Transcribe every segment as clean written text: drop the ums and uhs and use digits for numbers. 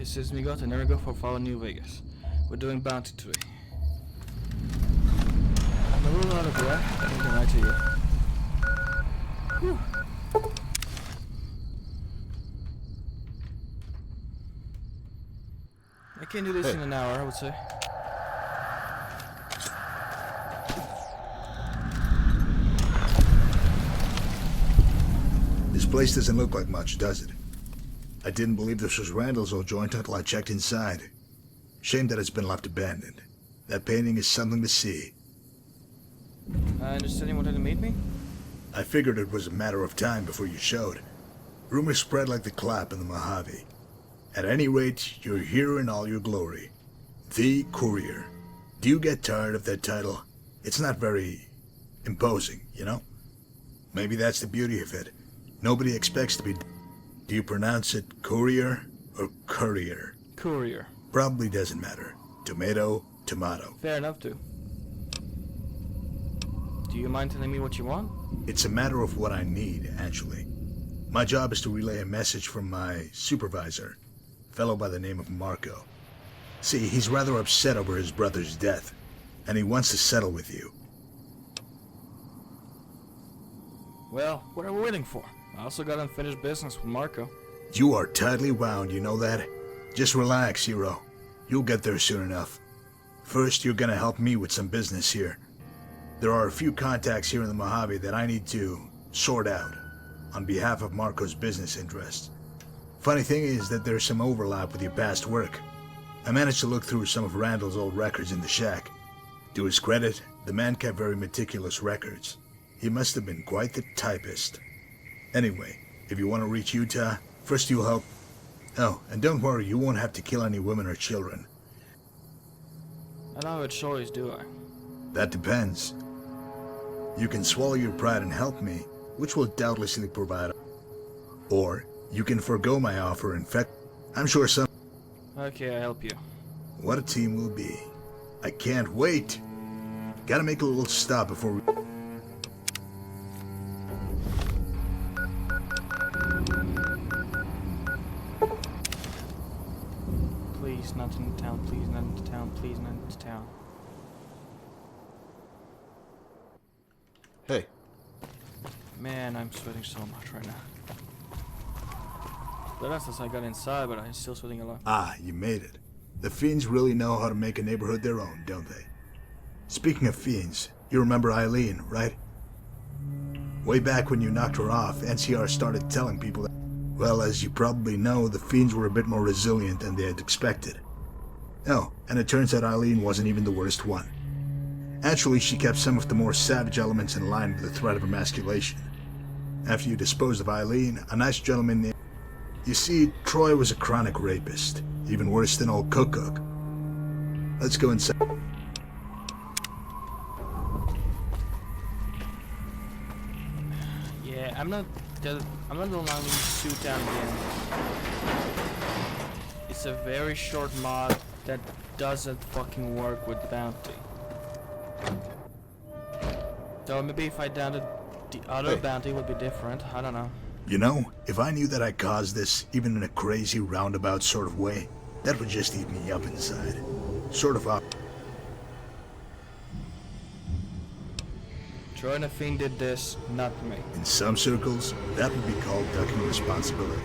This is Migot and Erigo for Follow New Vegas. We're doing bounty today. I'm a little out of breath, I can lie to you. Whew. I can do this in an hour, I would say. This place doesn't look like much, does it? I didn't believe this was Randall's old joint until I checked inside. Shame that it's been left abandoned. That painting is something to see. I understand you wanted to meet me? I figured it was a matter of time before you showed. Rumors spread like the clap in the Mojave. At any rate, you're here in all your glory. The Courier. Do you get tired of that title? It's not very imposing, you know? Maybe that's the beauty of it. Nobody expects to be... Do you pronounce it Courier or Courier? Courier. Probably doesn't matter. Tomato, tomato. Fair enough, too. Do you mind telling me what you want? It's a matter of what I need, actually. My job is to relay a message from my supervisor, a fellow by the name of Marco. See, he's rather upset over his brother's death, and he wants to settle with you. Well, what are we waiting for? I also got unfinished business with Marco. You are tightly wound, you know that? Just relax, hero. You'll get there soon enough. First, you're gonna help me with some business here. There are a few contacts here in the Mojave that I need to sort out on behalf of Marco's business interests. Funny thing is that there's some overlap with your past work. I managed to look through some of Randall's old records in the shack. To his credit, the man kept very meticulous records. He must have been quite the typist. Anyway, if you want to reach Utah, first you'll help... Oh, and don't worry, you won't have to kill any women or children. I don't have a choice, do I? That depends. You can swallow your pride and help me, which will doubtlessly provide... Or, you can forego my offer. In fact, I'm sure some... Okay, I'll help you. What a team we'll be. I can't wait. Gotta make a little stop before we... Please, not into town, please, not into town, please, not into town. Hey. Man, I'm sweating so much right now. The rest of us I got inside, but I'm still sweating a lot. Ah, you made it. The Fiends really know how to make a neighborhood their own, don't they? Speaking of Fiends, you remember Eileen, right? Way back when you knocked her off, NCR started telling people that... Well, as you probably know, the Fiends were a bit more resilient than they had expected. Oh, and it turns out Eileen wasn't even the worst one. Actually, she kept some of the more savage elements in line with the threat of emasculation. After you disposed of Eileen, a nice gentleman named... You see, Troy was a chronic rapist, even worse than old Cook. Let's go inside. Yeah, I'm not allowing you to shoot down again. It's a very short mod that doesn't fucking work with bounty. So maybe if I downed the other bounty would be different. I don't know. You know, if I knew that I caused this, even in a crazy roundabout sort of way, that would just eat me up inside. Sort of up. Troy and the Fiend did this, not me. In some circles, that would be called ducking responsibility.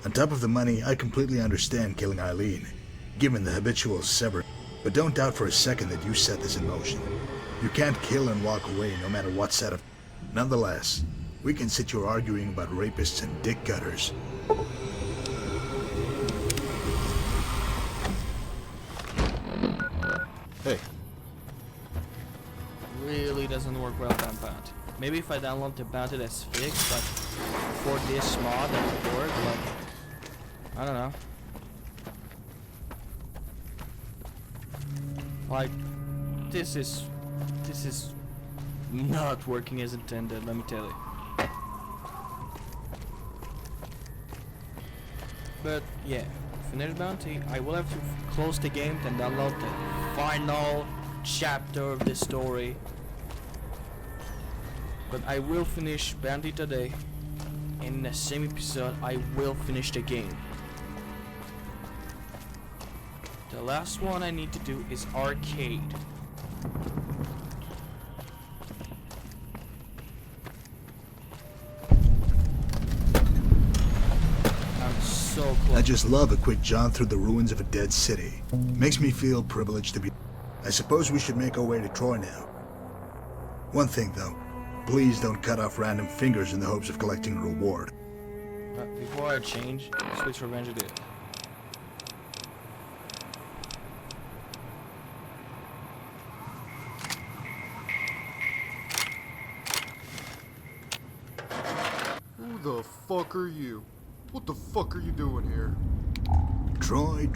On top of the money, I completely understand killing Eileen, given the habitual sever. But don't doubt for a second that you set this in motion. You can't kill and walk away no matter what set of... Nonetheless, we can sit here arguing about rapists and dick cutters. Hey. Really doesn't work well that bounty. Maybe if I download the bounty that's fixed, but for this mod that would work, but I don't know. Like, this is not working as intended, let me tell you. But yeah, finish bounty. I will have to close the game and download the final chapter of the story. But I will finish bounty today. In the same episode, I will finish the game. The last one I need to do is arcade. I'm so close. I just love a quick jaunt through the ruins of a dead city. Makes me feel privileged to be... I suppose we should make our way to Troy now. One thing though, please don't cut off random fingers in the hopes of collecting a reward. Before I change, switch revenge to it. Who the fuck are you? What the fuck are you doing here? Troy.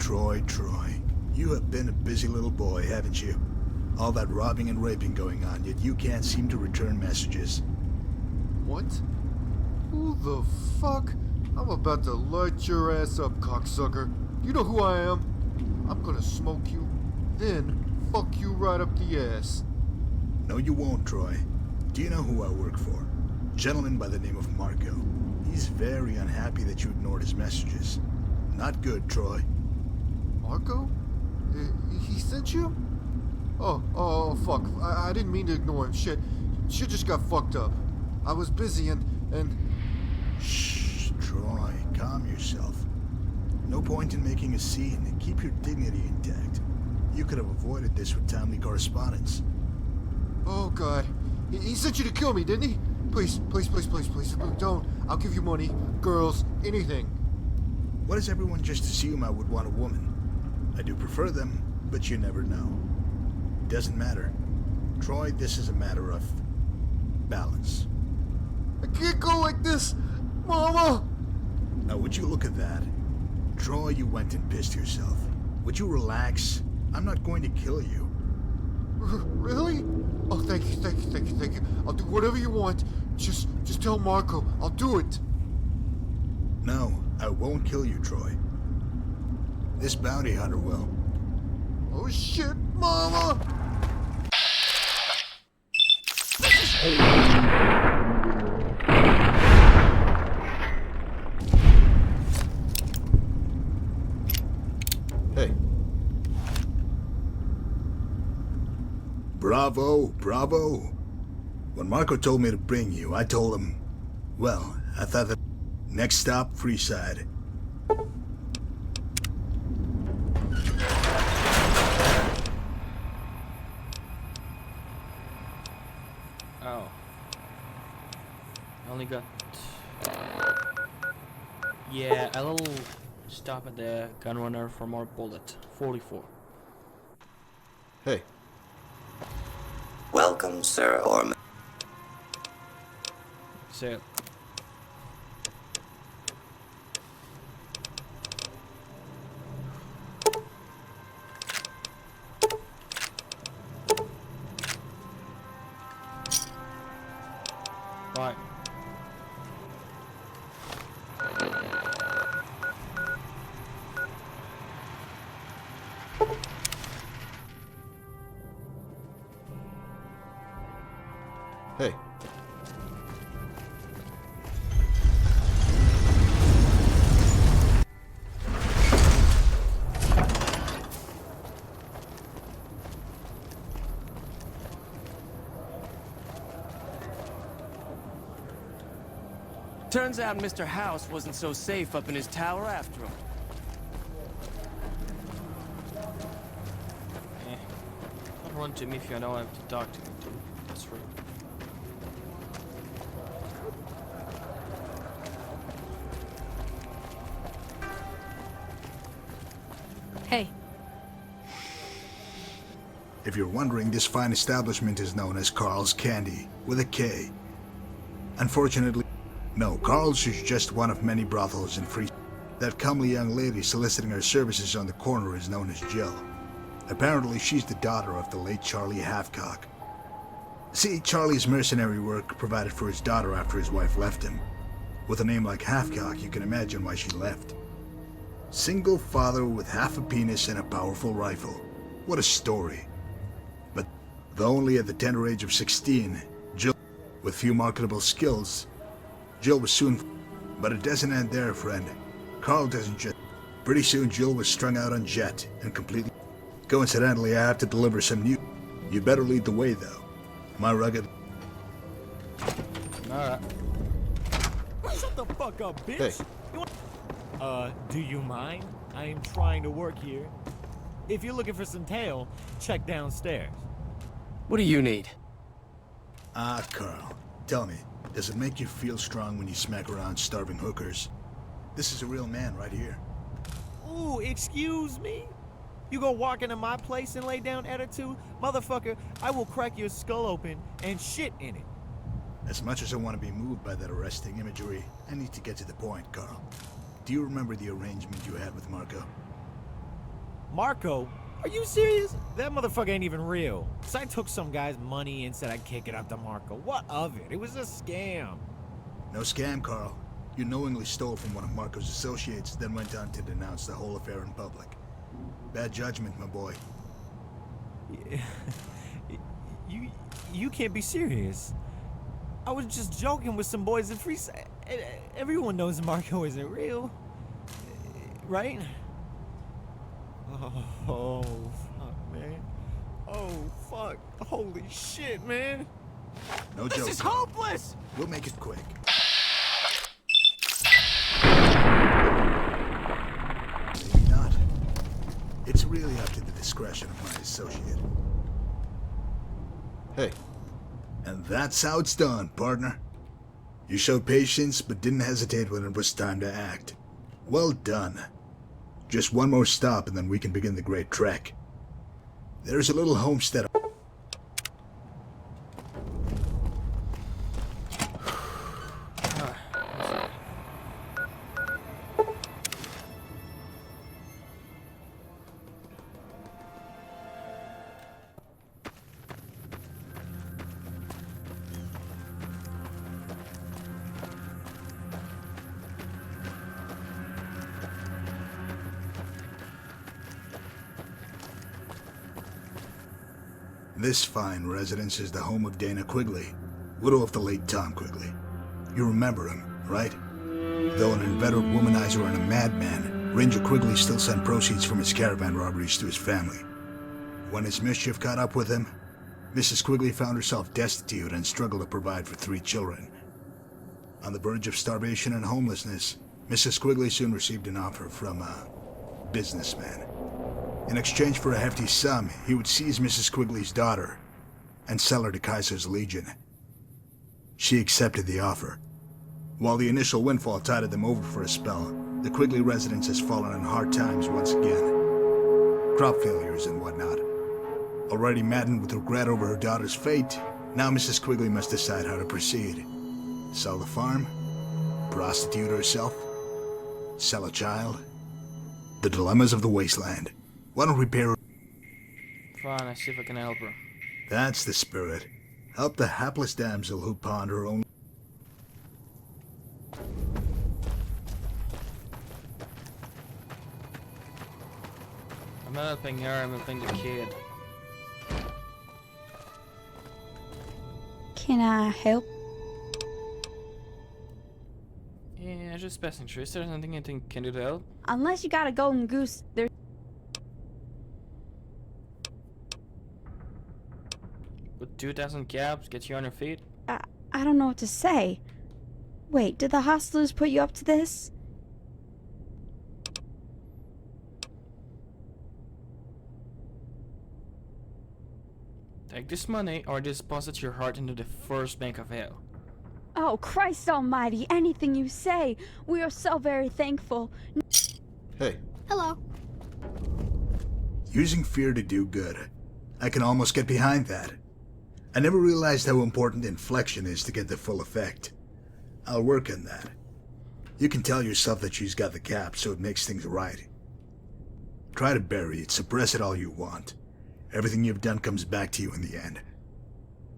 You have been a busy little boy, haven't you? All that robbing and raping going on, yet you can't seem to return messages. What? Who the fuck? I'm about to light your ass up, cocksucker. You know who I am? I'm gonna smoke you, then fuck you right up the ass. No, you won't, Troy. Do you know who I work for? A gentleman by the name of Marco. He's very unhappy that you ignored his messages. Not good, Troy. Marco? He sent you? Oh, fuck. I didn't mean to ignore him. Shit just got fucked up. I was busy and... Shh, Troy, calm yourself. No point in making a scene. Keep your dignity intact. You could have avoided this with timely correspondence. Oh, God. He sent you to kill me, didn't he? Please, don't. I'll give you money, girls, anything. Why does everyone just assume I would want a woman? I do prefer them, but you never know. Doesn't matter. Troy, this is a matter of balance. I can't go like this, Mama! Now, would you look at that? Troy, you went and pissed yourself. Would you relax? I'm not going to kill you. Really? Oh, thank you. I'll do whatever you want. Just tell Marco. I'll do it. No, I won't kill you, Troy. This bounty hunter will. Oh, shit, Mama! Hey. Bravo. When Marco told me to bring you, I told him, well, I thought that next stop, Freeside. Oh. I only got... Yeah, I'll stop at the gun runner for more bullet. 44. Hey. Welcome, Sir Orman. So... Bye. Hey. Turns out Mr. House wasn't so safe up in his tower after all. Don't run to me if you don't have to talk to me. That's rude. Hey. If you're wondering, this fine establishment is known as Carl's Candy, with a K. Unfortunately, no, Carl's is just one of many brothels in Free. That comely young lady soliciting her services on the corner is known as Jill. Apparently, she's the daughter of the late Charlie Halfcock. See, Charlie's mercenary work provided for his daughter after his wife left him. With a name like Halfcock, you can imagine why she left. Single father with half a penis and a powerful rifle. What a story. But though only at the tender age of 16, Jill, with few marketable skills, Jill was soon... But it doesn't end there, friend. Carl doesn't just... Pretty soon, Jill was strung out on jet and completely. Coincidentally, I have to deliver some news. You better lead the way, though. My rugged. Alright. Shut the fuck up, bitch! Hey. Do you mind? I am trying to work here. If you're looking for some tail, check downstairs. What do you need? Ah, Carl. Tell me, does it make you feel strong when you smack around starving hookers? This is a real man right here. Ooh, excuse me? You go walk into my place and lay down attitude? Motherfucker, I will crack your skull open and shit in it. As much as I want to be moved by that arresting imagery, I need to get to the point, Carl. Do you remember the arrangement you had with Marco? Marco? Are you serious? That motherfucker ain't even real. So I took some guy's money and said I'd kick it up to Marco. What of it? It was a scam. No scam, Carl. You knowingly stole from one of Marco's associates, then went on to denounce the whole affair in public. Bad judgment, my boy. You can't be serious. I was just joking with some boys in Freeside. Everyone knows Marco isn't real. Right? Oh, fuck, man. Oh, fuck. Holy shit, man. No This joke. is Carl. hopeless! We'll make it quick. Maybe not. It's really up to the discretion of my associate. Hey, And that's how it's done, partner. You showed patience, but didn't hesitate when it was time to act. Well done. Just one more stop and then we can begin the great trek. There's a little homestead. This fine residence is the home of Dana Quigley, widow of the late Tom Quigley. You remember him, right? Though an inveterate womanizer and a madman, Ranger Quigley still sent proceeds from his caravan robberies to his family. When his mischief caught up with him, Mrs. Quigley found herself destitute and struggled to provide for 3 children. On the verge of starvation and homelessness, Mrs. Quigley soon received an offer from a businessman. In exchange for a hefty sum, he would seize Mrs. Quigley's daughter and sell her to Kaiser's Legion. She accepted the offer. While the initial windfall tided them over for a spell, the Quigley residence has fallen on hard times once again. Crop failures and whatnot. Already maddened with regret over her daughter's fate, now Mrs. Quigley must decide how to proceed. Sell the farm? Prostitute herself? Sell a child? The dilemmas of the wasteland. Why don't we pair her? Fine, I see if I can help her. That's the spirit. Help the hapless damsel who pawned her own. I'm not helping her, I'm helping the kid. Can I help? Yeah, just passing through. Is there anything I think can do to help? Unless you got a golden goose, there's... With 2,000 caps, get you on your feet? I don't know what to say. Wait, did the hostlers put you up to this? Take this money or deposit your heart into the first bank of hell. Oh, Christ almighty, anything you say. We are so very thankful. hey, Hello. Using fear to do good. I can almost get behind that. I never realized how important inflection is to get the full effect. I'll work on that. You can tell yourself that she's got the cap so it makes things right. Try to bury it, suppress it all you want. Everything you've done comes back to you in the end.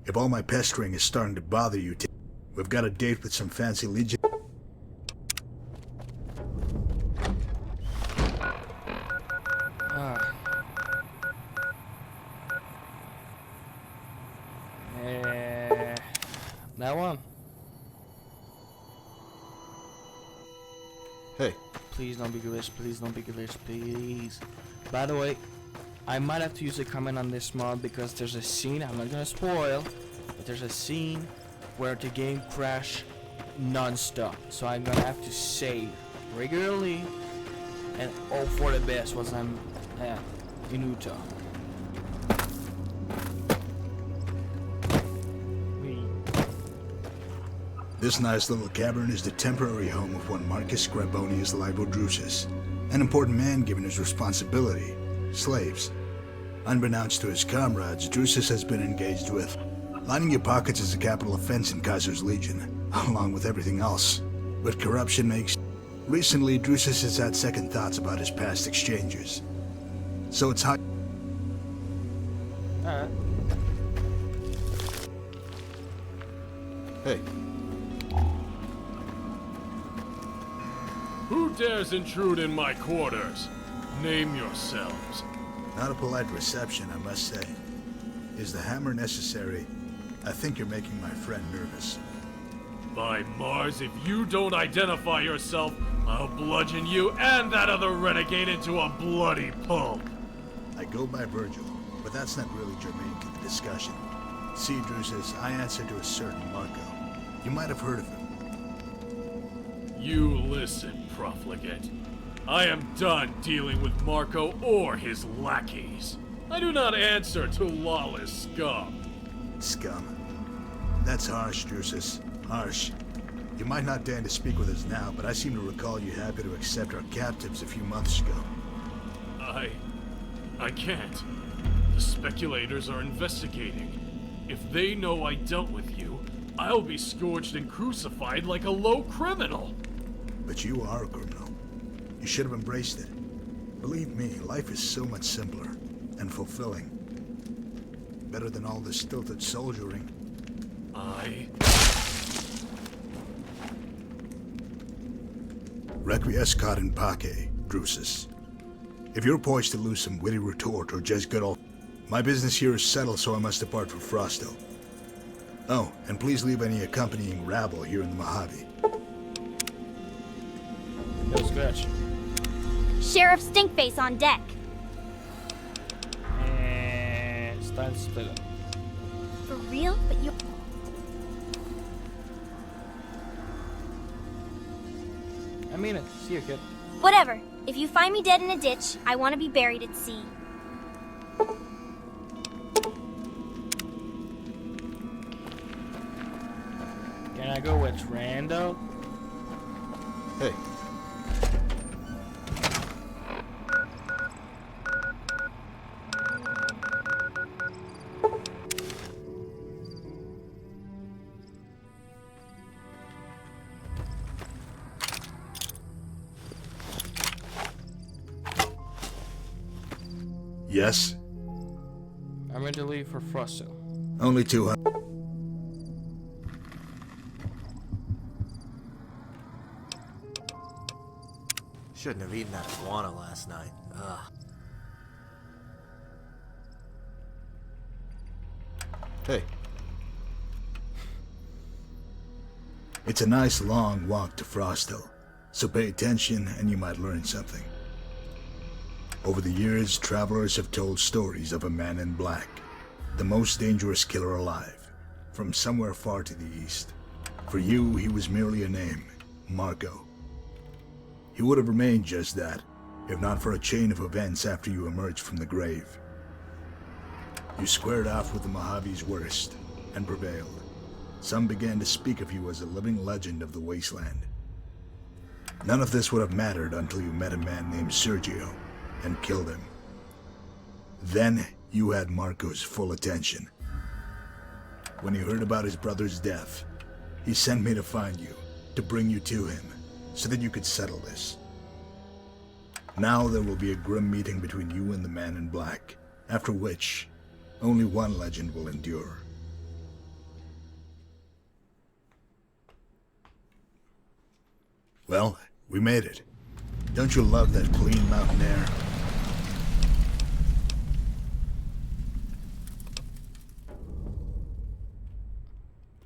If all my pestering is starting to bother you, we've got a date with some fancy Legion. That one. hey. Please don't be glitch. Please don't be glitch. Please. By the way, I might have to use a comment on this mod because there's a scene, I'm not gonna spoil, but there's a scene where the game crash non-stop. So I'm gonna have to save regularly and hope for the best once I'm in Utah. This nice little cavern is the temporary home of one Marcus Grabonius Libo Drusus, an important man given his responsibility, slaves. Unbeknownst to his comrades, Drusus has been engaged with. Lining your pockets is a capital offense in Kaiser's Legion, along with everything else. But corruption makes... Recently, Drusus has had second thoughts about his past exchanges. So it's high... Alright. Hey. Who dares intrude in my quarters? Name yourselves. Not a polite reception, I must say. Is the hammer necessary? I think you're making my friend nervous. By Mars, if you don't identify yourself, I'll bludgeon you and that other renegade into a bloody pulp. I go by Virgil, but that's not really germane to the discussion. See, Drusus, I answer to a certain Marco. You might have heard of him. You listen, profligate. I am done dealing with Marco or his lackeys. I do not answer to lawless scum. Scum. That's harsh, Drusus. Harsh. You might not deign to speak with us now, but I seem to recall you happy to accept our captives a few months ago. I can't. The speculators are investigating. If they know I dealt with you, I'll be scourged and crucified like a low criminal. But you are a criminal. You should have embraced it. Believe me, life is so much simpler and fulfilling. Better than all this stilted soldiering. Requiescat in pace, Drusus. If you're poised to lose some witty retort or just good old... My business here is settled, so I must depart for Frosto. Oh, and please leave any accompanying rabble here in the Mojave. No scratch. Sheriff Stinkface on deck. And it's time to split it. For real? But you... I mean it. See you, kid. Whatever. If you find me dead in a ditch, I want to be buried at sea. Can I go with Rando? Hey. Yes? I'm ready to leave for Frosto. Only 200. Shouldn't have eaten that iguana last night. Ugh. Hey. It's a nice long walk to Frosto, so pay attention and you might learn something. Over the years, travelers have told stories of a man in black, the most dangerous killer alive, from somewhere far to the east. For you, he was merely a name, Marco. He would have remained just that, if not for a chain of events after you emerged from the grave. You squared off with the Mojave's worst, and prevailed. Some began to speak of you as a living legend of the wasteland. None of this would have mattered until you met a man named Sergio, and killed him. Then you had Marco's full attention. When he heard about his brother's death, he sent me to find you, to bring you to him, so that you could settle this. Now there will be a grim meeting between you and the man in black, after which, only one legend will endure. Well, we made it. Don't you love that clean mountain air?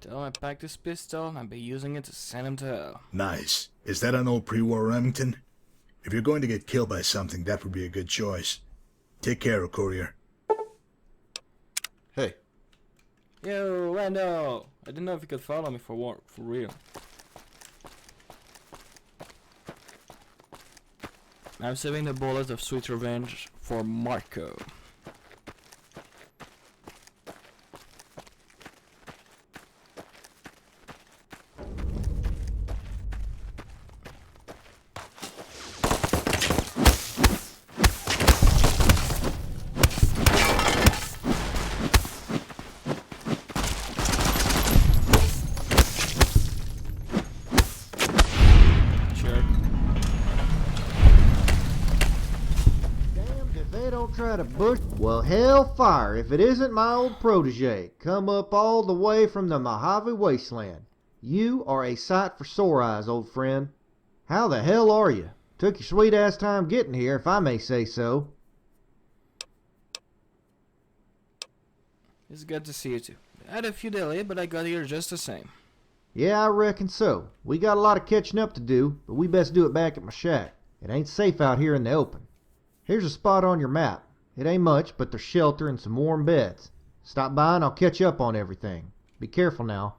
Tell him I packed this pistol and I'll be using it to send him to hell. Nice. Is that an old pre-war Remington? If you're going to get killed by something, that would be a good choice. Take care, courier. Hey, Yo, Randall! I didn't know if you could follow me for real. I'm saving the bullet of sweet revenge for Marco. Try to bush. Well, hellfire if it isn't my old protege, come up all the way from the Mojave Wasteland. You are a sight for sore eyes, old friend. How the hell are you? Took your sweet ass time getting here, if I may say so. It's good to see you too. I had a few delays, but I got here just the same. Yeah, I reckon so. We got a lot of catching up to do, but we best do it back at my shack. It ain't safe out here in the open. Here's a spot on your map. It ain't much, but there's shelter and some warm beds. Stop by and I'll catch up on everything. Be careful now.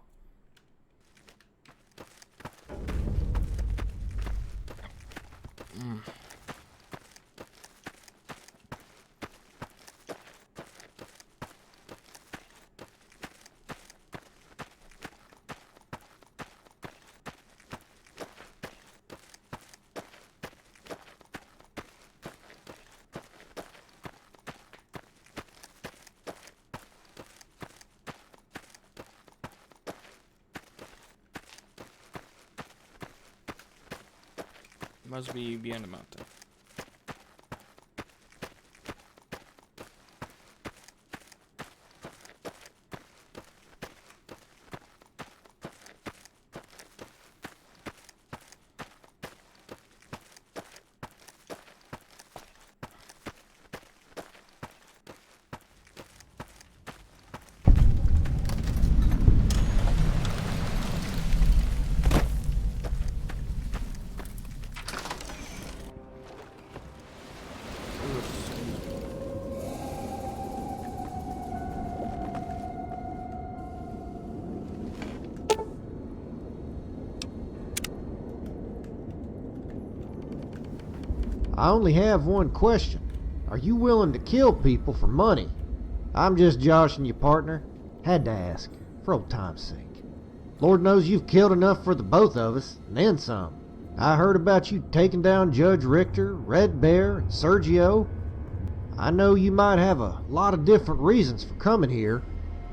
Must be behind the mountain. I only have one question. Are you willing to kill people for money? I'm just joshing you, partner. Had to ask, for old time's sake. Lord knows you've killed enough for the both of us, and then some. I heard about you taking down Judge Richter, Red Bear, and Sergio. I know you might have a lot of different reasons for coming here,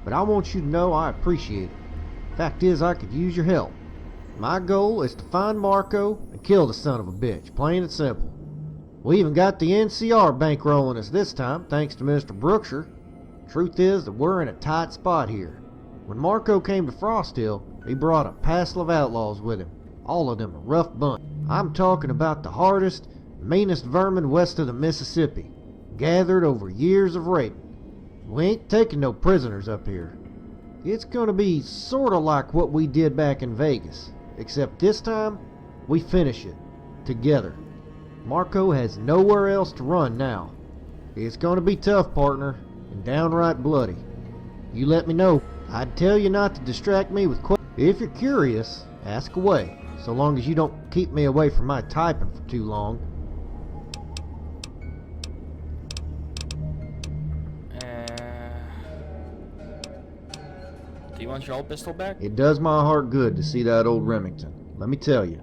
but I want you to know I appreciate it. Fact is, I could use your help. My goal is to find Marco and kill the son of a bitch, plain and simple. We even got the NCR bankrolling us this time, thanks to Mr. Brookshire. Truth is that we're in a tight spot here. When Marco came to Frost Hill, he brought a passel of outlaws with him. All of them a rough bunch. I'm talking about the hardest, meanest vermin west of the Mississippi, gathered over years of raping. We ain't taking no prisoners up here. It's gonna be sorta like what we did back in Vegas, except this time, we finish it, together. Marco has nowhere else to run now. It's gonna be tough, partner, and downright bloody. You let me know. I'd tell you not to distract me with questions. If you're curious, ask away, so long as you don't keep me away from my typing for too long. Do you want your old pistol back? It does my heart good to see that old Remington. Let me tell you.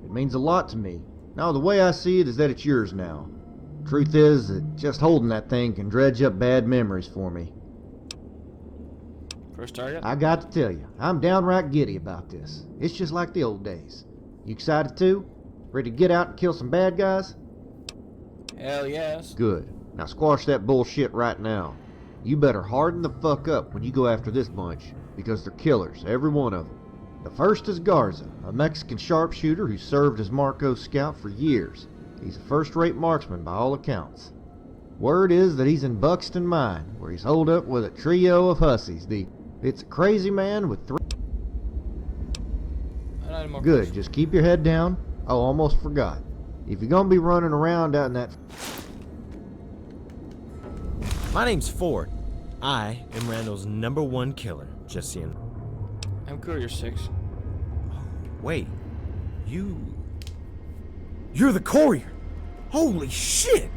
It means a lot to me. Now, the way I see it is that it's yours now. Truth is that just holding that thing can dredge up bad memories for me. First target? I got to tell you, I'm downright giddy about this. It's just like the old days. You excited too? Ready to get out and kill some bad guys? Hell yes. Good. Now squash that bullshit right now. You better harden the fuck up when you go after this bunch, because they're killers, every one of them. The first is Garza, a Mexican sharpshooter who served as Marco's scout for years. He's a first-rate marksman by all accounts. Word is that he's in Buxton Mine, where he's holed up with a trio of hussies. It's a crazy man with three... Good, just keep your head down. Oh, almost forgot. If you're gonna be running around out in that... My name's Ford. I am Randall's #1 killer, just so you know. I'm Courier 6. Wait, You're the courier! Holy shit!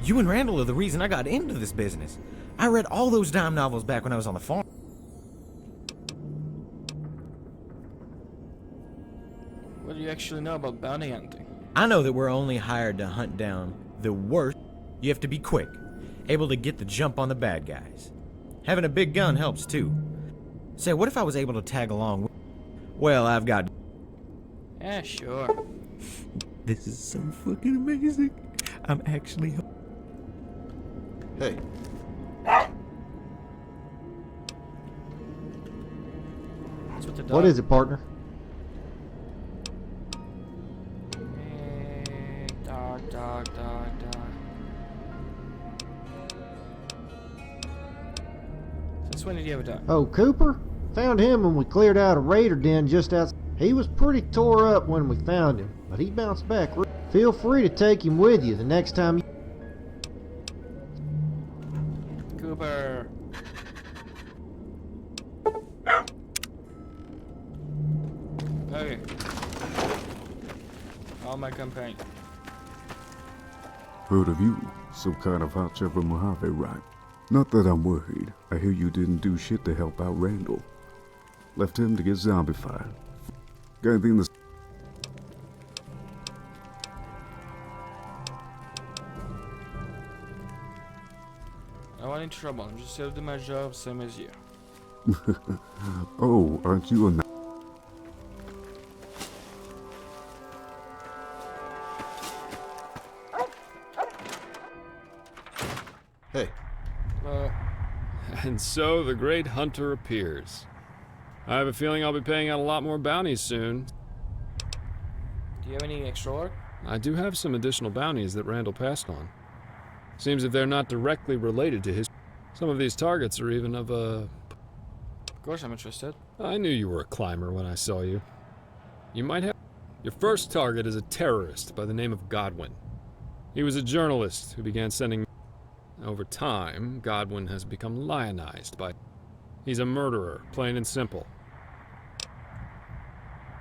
You and Randall are the reason I got into this business. I read all those dime novels back when I was on the farm. What do you actually know about bounty hunting? I know that we're only hired to hunt down the worst. You have to be quick, able to get the jump on the bad guys. Having a big gun helps too. Say, what if I was able to tag along? Well, I've got... Yeah, sure. This is so fucking amazing. I'm actually... Hey, What's with the dog? What is it, partner? Hey, dog. Since when did you have a dog? Oh, Cooper? Found him when we cleared out a raider den just outside. He was pretty tore up when we found him, but he bounced back. Feel free to take him with you the next time you... Cooper. Okay. All my companion. Heard of you. Some kind of hot shot from Mojave, right? Not that I'm worried. I hear you didn't do shit to help out Randall. Left him to get zombified. Got anything to... I want any trouble. I'm just here to do my job, same as you. Oh, aren't you a... hey, And so the great hunter appears. I have a feeling I'll be paying out a lot more bounties soon. Do you have any extra work? I do have some additional bounties that Randall passed on. Seems if they're not directly related to his... Some of these targets are even of a... Of course I'm interested. I knew you were a climber when I saw you. You might have... Your first target is a terrorist by the name of Godwin. He was a journalist who began sending... Over time, Godwin has become lionized by... He's a murderer, plain and simple.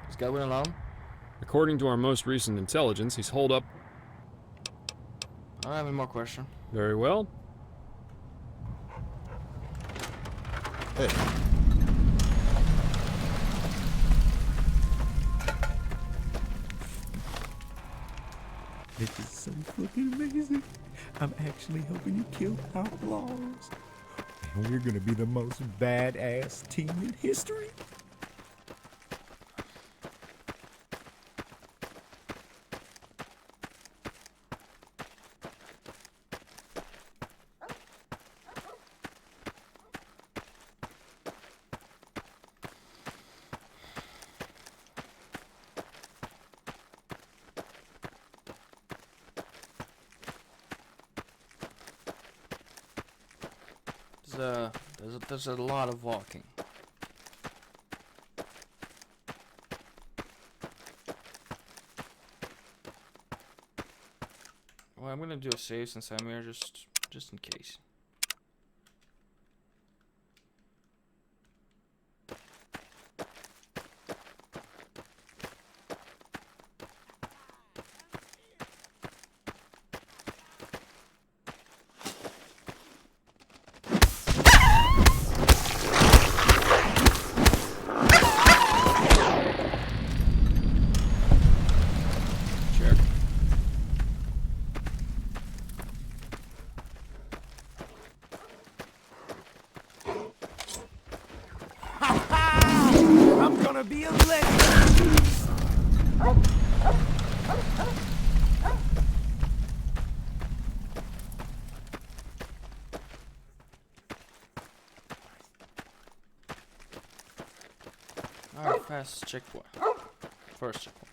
Is Godwin alone? According to our most recent intelligence, he's holed up... I don't have any more questions. Very well. hey. This is so fucking amazing. I'm actually helping you kill outlaws. And we're gonna be the most badass team in history. There's a lot of walking. Well, I'm gonna do a save since I'm here, just in case. I'm gonna be a legend. Alright, fast checkpoint. First checkpoint.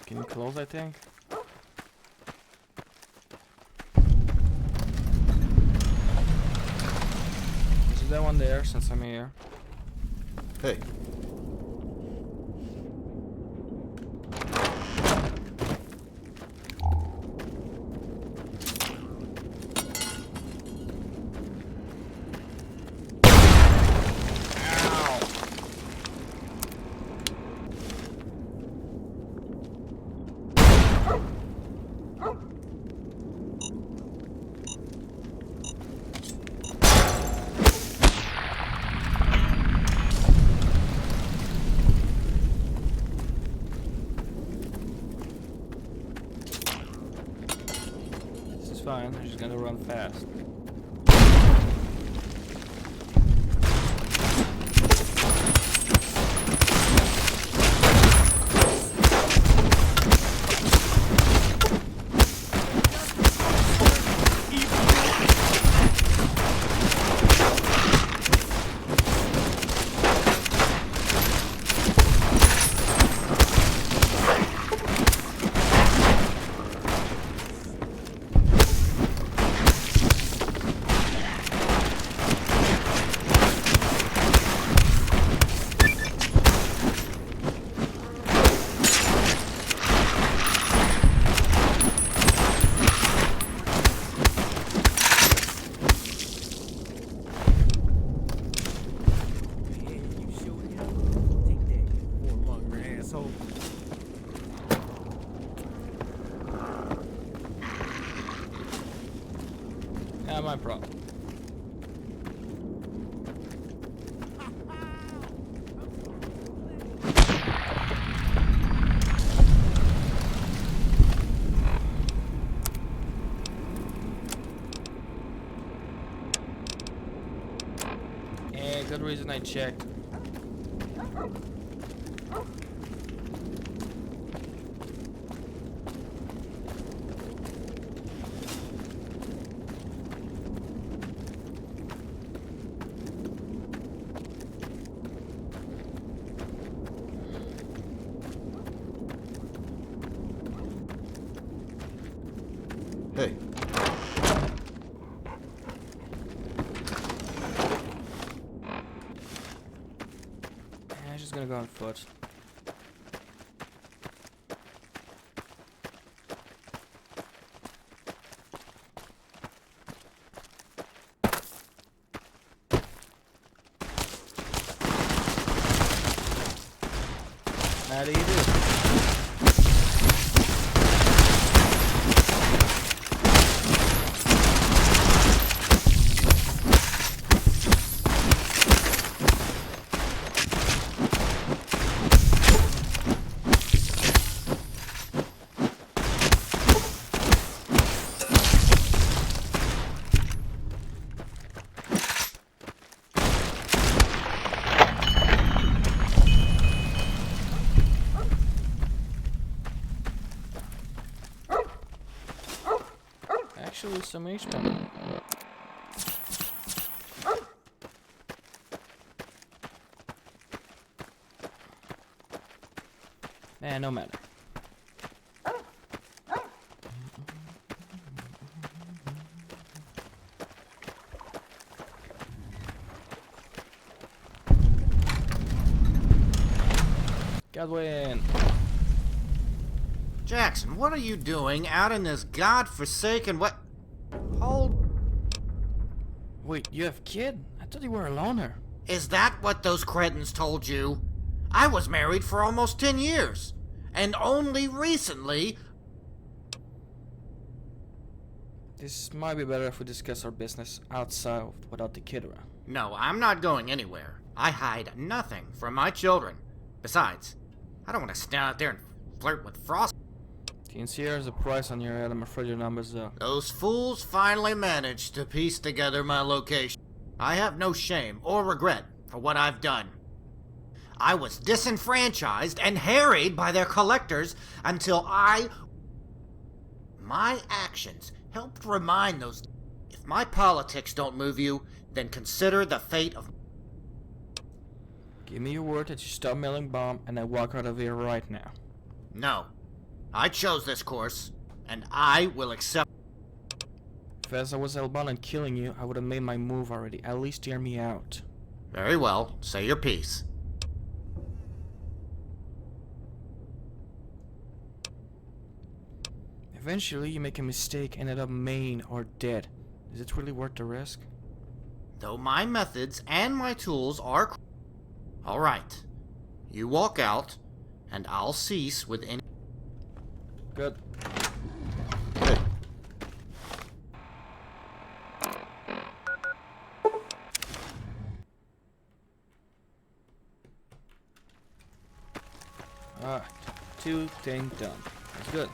Getting close, I think. Is that one there since I'm here? Hey, This is fine. I'm just gonna run fast. Yeah, my problem. Yeah, good reason I checked. hey. I'm just gonna go on foot. How do you do? Actually, some HP. No matter. Godwin. Jackson, what are you doing out in this godforsaken what? Hold. Wait, you have a kid? I thought you were a loner. Is that what those cretins told you? I was married for almost 10 years. And only recently. This might be better if we discuss our business outside without the kid around. No, I'm not going anywhere. I hide nothing from my children. Besides, I don't want to stand out there and flirt with Frost. TNC has a price on your head. I'm afraid your number's up. Those fools finally managed to piece together my location. I have no shame or regret for what I've done. I was disenfranchised and harried by their collectors until my actions helped remind those. If my politics don't move you, then consider the fate of. Give me your word that you stop mailing bomb and I walk out of here right now. No. I chose this course, and I will accept. If as I was hellbound on killing you, I would have made my move already. At least hear me out. Very well, say your piece. Eventually, you make a mistake, ended up maimed or dead. Is it really worth the risk? Though my methods and my tools are... Alright. You walk out, and I'll cease with any... Good. Hey. Alright. 2 things done. That's good.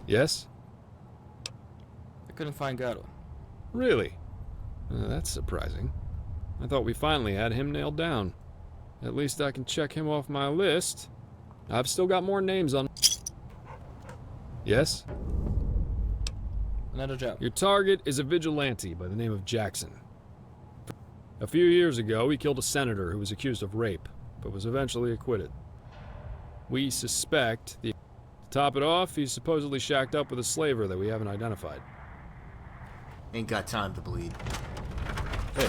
Yes? I couldn't find Gato. Really? That's surprising. I thought we finally had him nailed down. At least I can check him off my list. I've still got more names on... Yes? Another job. Your target is a vigilante by the name of Jackson. A few years ago, he killed a senator who was accused of rape, but was eventually acquitted. We suspect the... To top it off, he's supposedly shacked up with a slaver that we haven't identified. Ain't got time to bleed. Hey.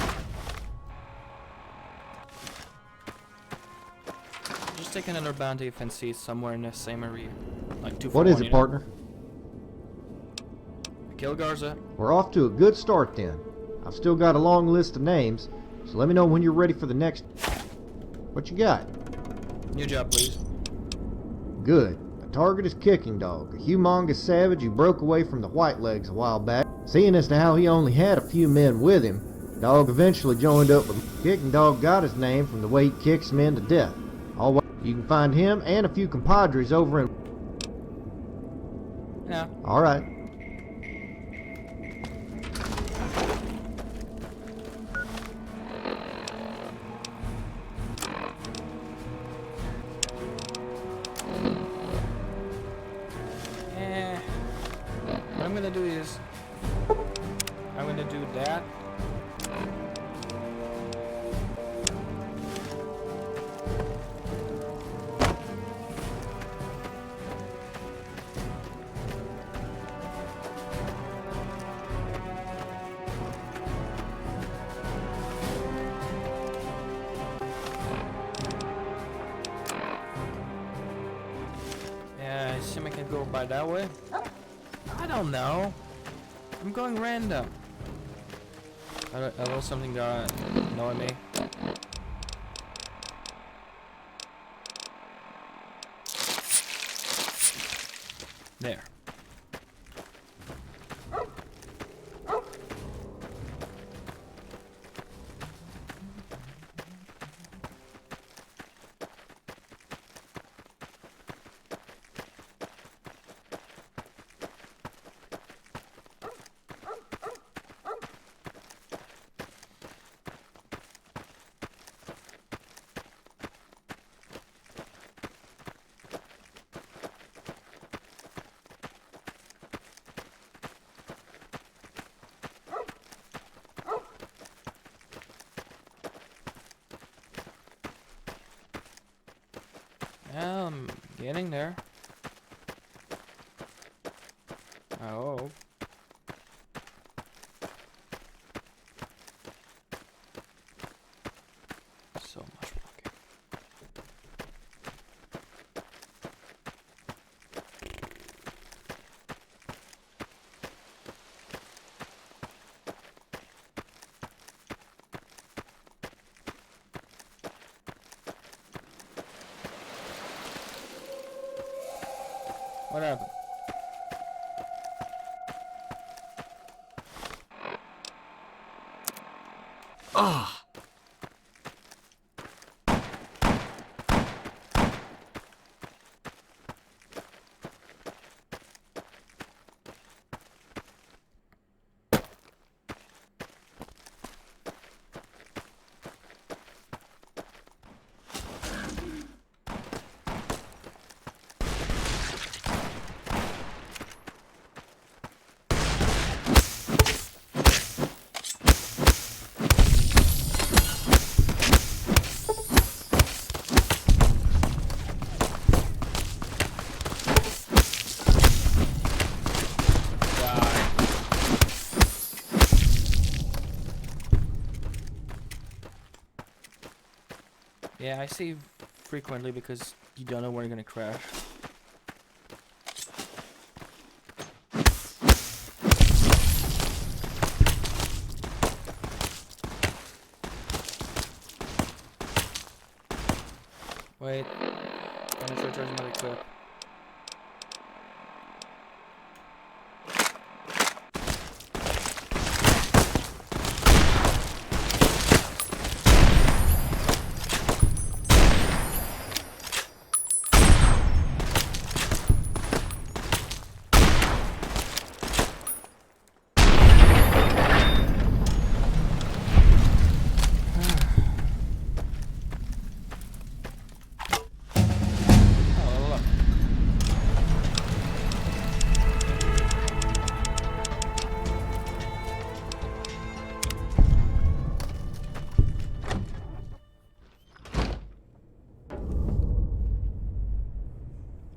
Just take another bounty if and see it somewhere in the same area. Like 2 for What is 1, it, you know? partner? Kill Garza. We're off to a good start then. I've still got a long list of names, so let me know when you're ready for the next... What you got? New job, please. Good. The target is Kicking Dog, a humongous savage who broke away from the White Legs a while back. Seeing as to how he only had a few men with him, Dog eventually joined up with Kicking Dog got his name from the way he kicks men to death. Always, you can find him and a few compadres over in... Yeah. Alright. What I'm gonna do is... I'm gonna do that. Yeah, I assume I can go by that way. I don't know. I'm going random. I will something that annoy me. There. Yeah, I'm getting there. Oh. So much walking. What happened? Ugh. Yeah, I save frequently because you don't know where you're gonna crash. Wait, I'm gonna charge another clip.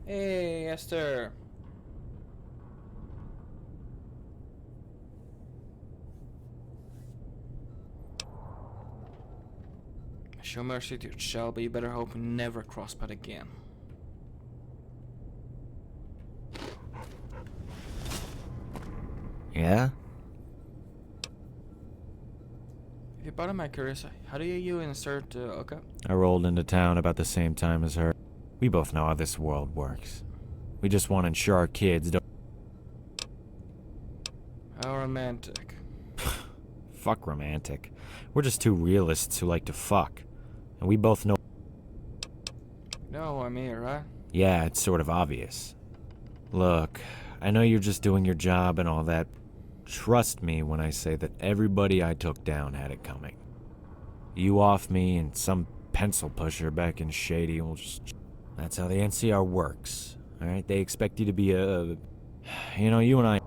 Hey, Esther. Show mercy to Shelby. You better hope we never cross path again. Yeah? If you bottom my curiosity, how do you insert okay? I rolled into town about the same time as her. We both know how this world works. We just want to ensure our kids don't... How romantic. Fuck romantic. We're just two realists who like to fuck. And we both know... No, I'm here, right? Yeah, it's sort of obvious. Look, I know you're just doing your job and all that. Trust me when I say that everybody I took down had it coming. You off me and some pencil pusher back in Shady will just... That's how the NCR works, alright? They expect you to be a... You know, you and I...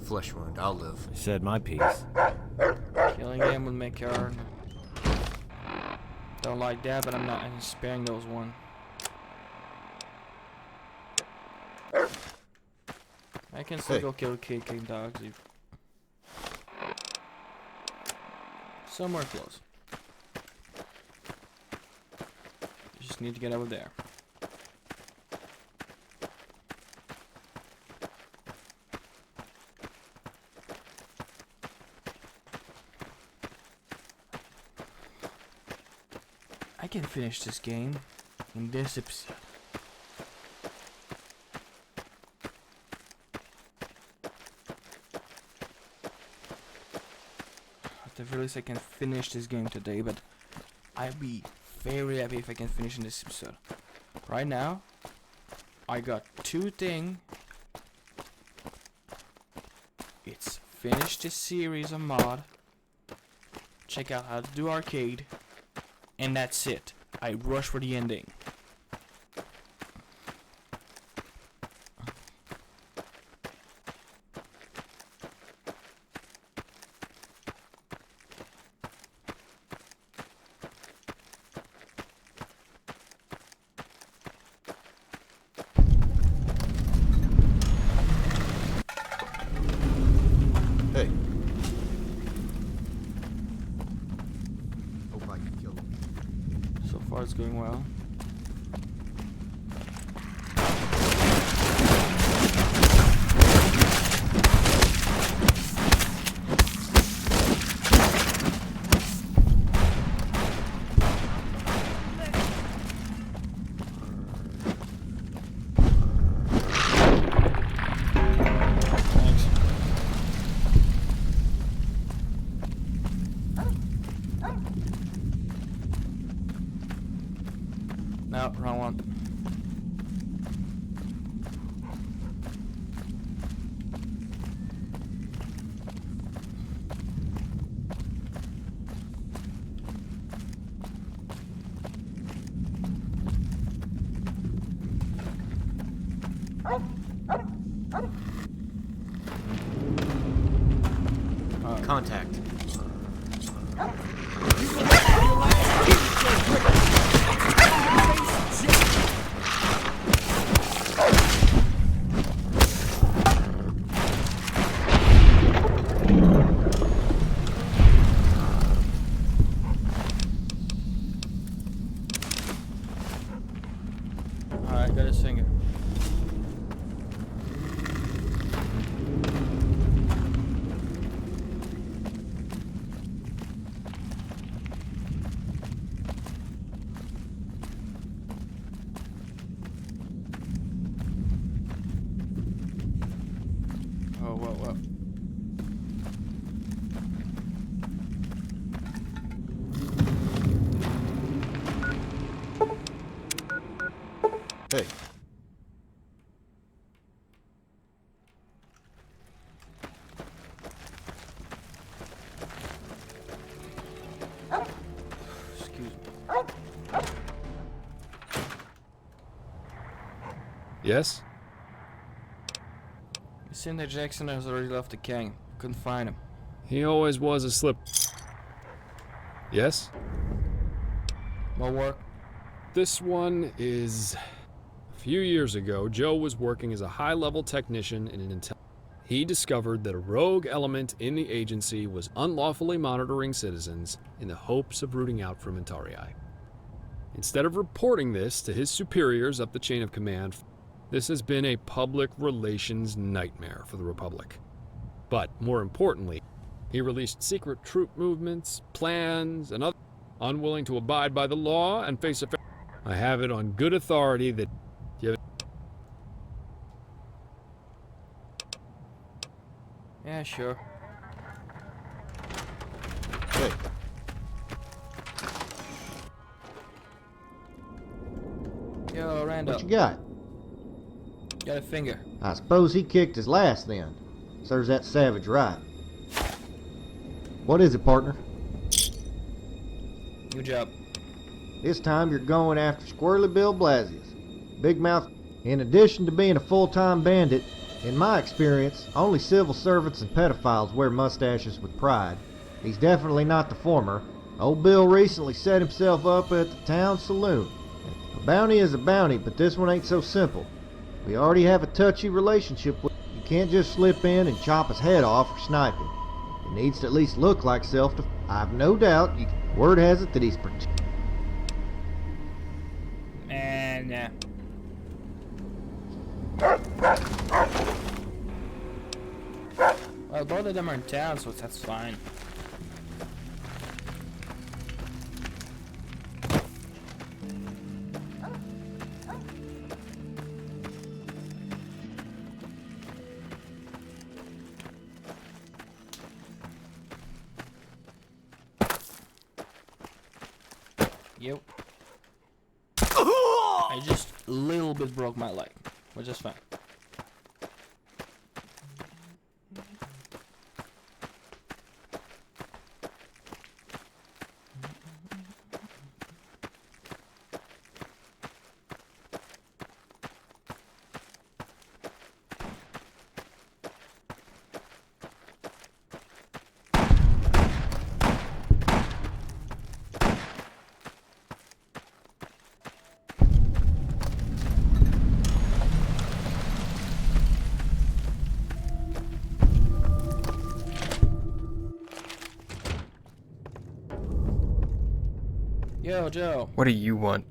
Flesh wound, I'll live. I said my piece. Killing him would make her... Don't like that, but I'm not sparing those one. I can still go kill King dogs if... Somewhere close. You just need to get over there. I can finish this game in this episode. At the very least I can finish this game today, but I'd be very happy if I can finish in this episode. Right now, I got two things. It's finish this series of mod, check out how to do arcade, and that's it. I rush for the ending. Hey. Hope I can kill him. So far it's going well. No, wrong one. Contact. Yes? It seemed that Jackson has already left the gang. Couldn't find him. He always was a slip. Yes? More work? This one is... A few years ago, Joe was working as a high-level technician in an intelligence. He discovered that a rogue element in the agency was unlawfully monitoring citizens in the hopes of rooting out Frumentarii. Instead of reporting this to his superiors up the chain of command, this has been a public relations nightmare for the Republic. But, more importantly, he released secret troop movements, plans, and other unwilling to abide by the law and face a I have it on good authority that Yeah, sure. Hey, Yo, Randall. What you got? Got a finger. I suppose he kicked his last then. Serves that savage right. What is it, partner? Good job. This time you're going after Squirrely Bill Blasius. Big mouth. In addition to being a full-time bandit, in my experience, only civil servants and pedophiles wear mustaches with pride. He's definitely not the former. Old Bill recently set himself up at the town saloon. A bounty is a bounty, but this one ain't so simple. We already have a touchy relationship with him. You can't just slip in and chop his head off or snipe him. It needs to at least look like self-defense. I've no doubt, word has it that he's Nah. Well, both of them are in town, so that's fine. Yep. I just a little bit broke my leg, which is fine. Yo, Joe. What do you want?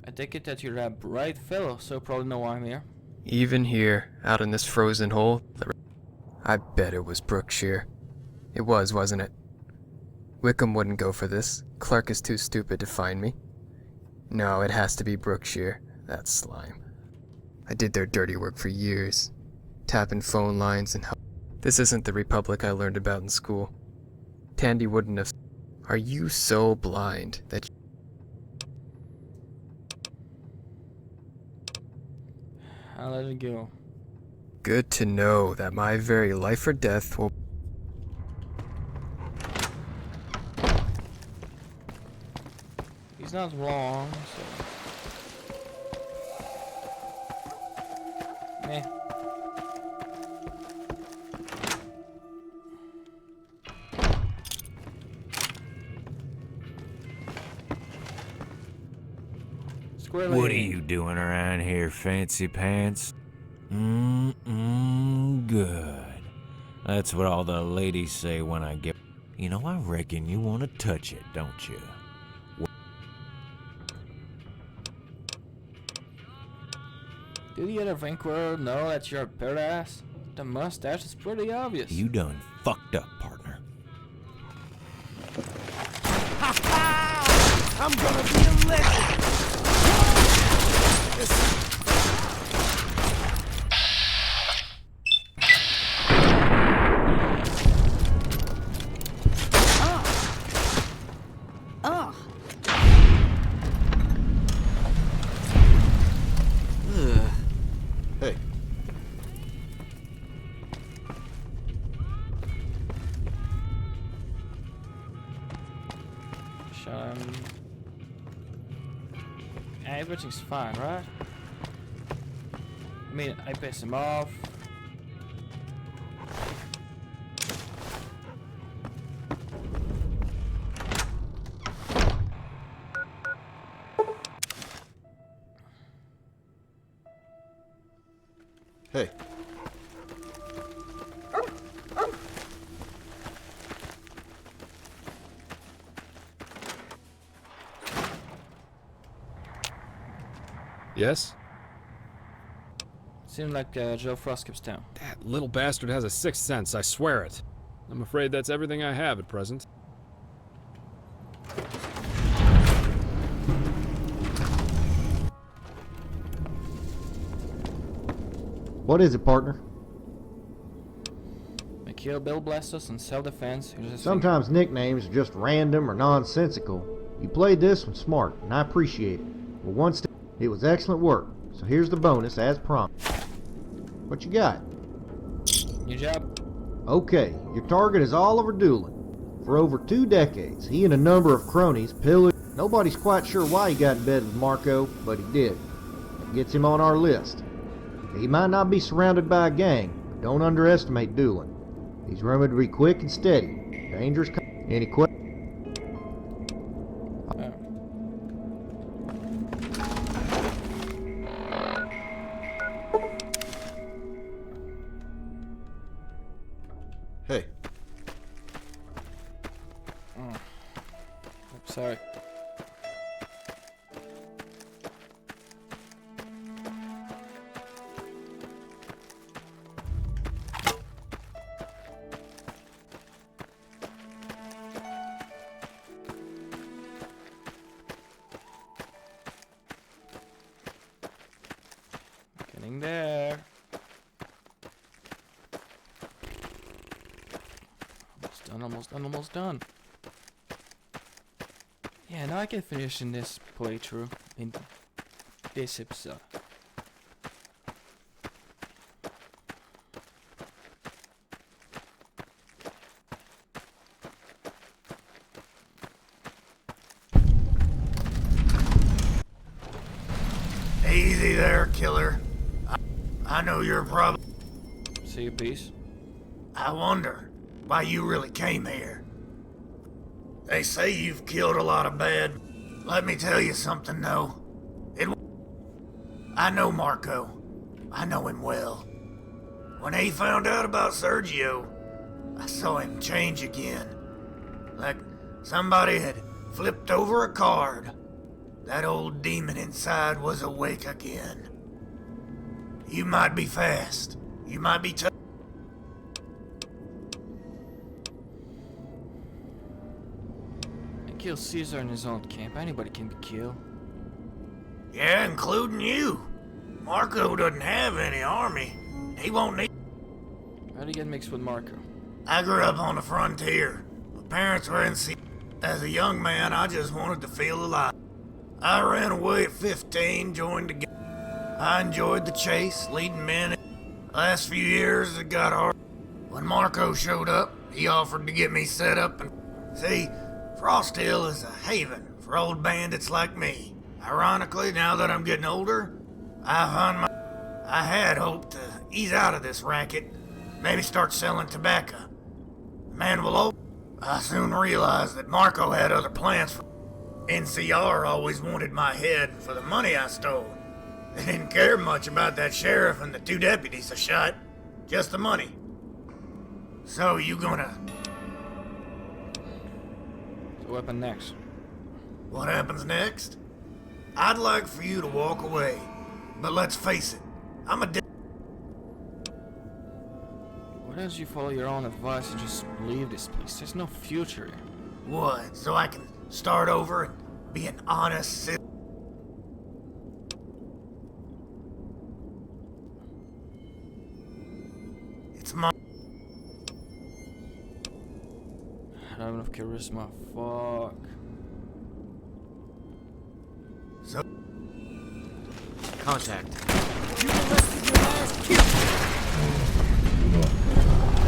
I take it that you're that bright fellow, so probably know why I'm here. Even here, out in this frozen hole, I bet it was Brookshire. It was, wasn't it? Wickham wouldn't go for this. Clark is too stupid to find me. No, it has to be Brookshire. That slime. I did their dirty work for years. Tapping phone lines and help. This isn't the Republic I learned about in school. Tandy wouldn't have... Are you so blind that... I'll let it go. Good to know that my very life or death will... He's not wrong, so... Meh. What are you doing around here, fancy pants? Good. That's what all the ladies say when I get... You know, I reckon you want to touch it, don't you? Do the other Vanquir know that you're a badass? The mustache is pretty obvious. You done fucked up, partner. I'm gonna be a legend! Hey. everything's fine, right? I mean, I piss him off. Hey. Yes? Seemed like Joe Frost keeps town. That little bastard has a sixth sense, I swear it. I'm afraid that's everything I have at present. What is it, partner? McKeel Bill bless us in self-defense. Sometimes nicknames are just random or nonsensical. You played this one smart, and I appreciate it. Well, once it was excellent work, so here's the bonus as promised. What you got? New job. Okay, your target is Oliver Doolin. For over 2 decades, he and a number of cronies pillaged. Nobody's quite sure why he got in bed with Marco, but he did. That gets him on our list. He might not be surrounded by a gang, but don't underestimate Doolin. He's rumored to be quick and steady. Dangerous. Any questions? Hey. I'm sorry. Getting there. Almost done. Yeah, now I can finish in this playthrough, in this episode. Easy there, killer. I know you're probably... See you, peace. I wonder why you really came here. They say you've killed a lot of bad. Let me tell you something, though. I know Marco. I know him well. When he found out about Sergio, I saw him change again. Like somebody had flipped over a card. That old demon inside was awake again. You might be fast. You might be tough. Kill Caesar in his own camp. Anybody can be killed. Yeah, including you. Marco doesn't have any army. He won't need... How'd he get mixed with Marco? I grew up on the frontier. My parents were in sea. As a young man, I just wanted to feel alive. I ran away at 15, joined the gang. I enjoyed the chase, leading men. The last few years, it got hard. When Marco showed up, he offered to get me set up and... See, Frost Hill is a haven for old bandits like me. Ironically, now that I'm getting older, I had hoped to ease out of this racket, maybe start selling tobacco. The man will open. I soon realized that Marco had other plans for... NCR always wanted my head for the money I stole. They didn't care much about that sheriff and the 2 deputies I shot, just the money. So you gonna... So what happened next? What happens next? I'd like for you to walk away, but let's face it, I'm a Why don't you follow your own advice and just leave this place? There's no future here. What, so I can start over and be an honest citizen? It's my... I don't have enough charisma. Fuck. So... Contact.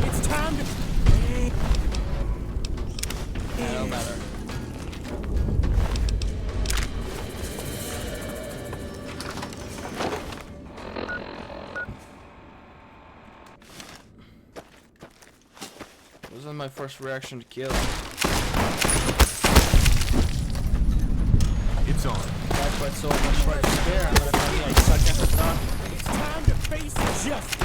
It's time to... No matter. Wasn't my first reaction to kill. It's on. That's why it's so much right there. I'm gonna tell you I suck at the dog. It's time to face justice.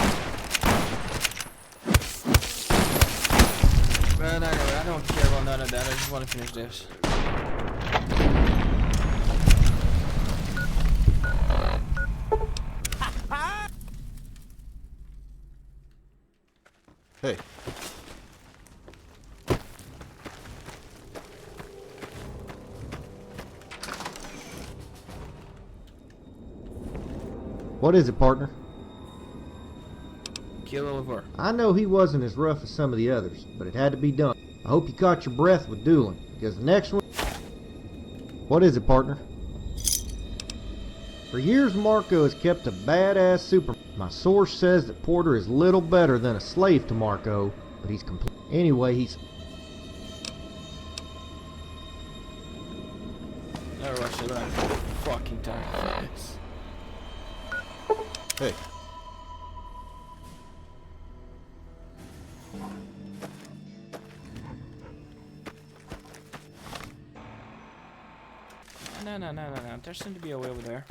Man, I don't care about none of that. I just want to finish this. Hey. What is it, partner? Kill Oliver. I know he wasn't as rough as some of the others, but it had to be done. I hope you caught your breath with dueling, because the next one... What is it, partner? For years, Marco has kept a badass super... My source says that Porter is little better than a slave to Marco, but he's complete. Anyway, he's... Never watched it, but I'm fucking tired of this. Hey. No. There seems to be a way over there.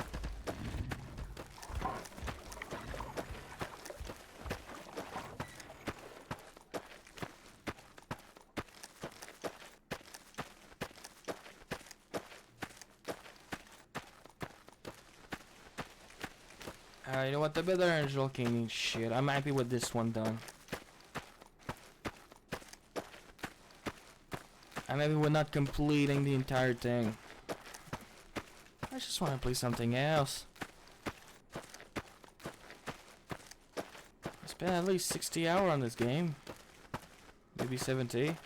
You know what? The better Angel King means shit. I'm happy with this one done. I'm happy with not completing the entire thing. I just want to play something else. I spent at least 60 hours on this game. Maybe 70.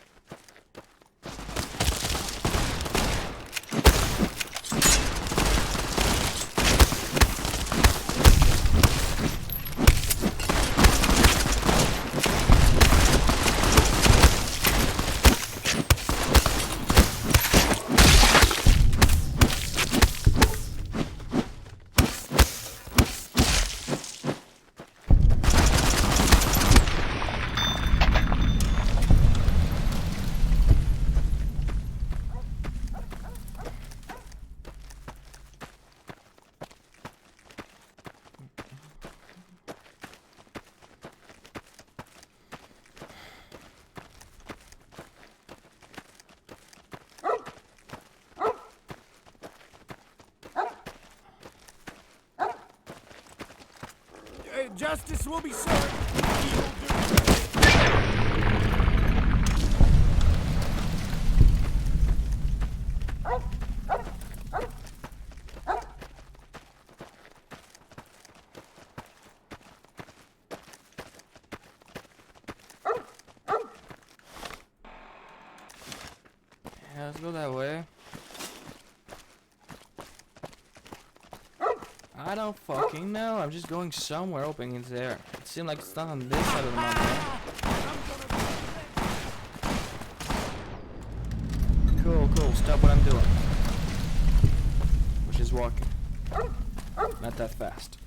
Justice will be served. Yeah, let's go that way. I don't fucking know. I'm just going somewhere hoping it's there. It seemed like it's not on this side of the mountain. Cool. Stop what I'm doing. Which is walking. Not that fast.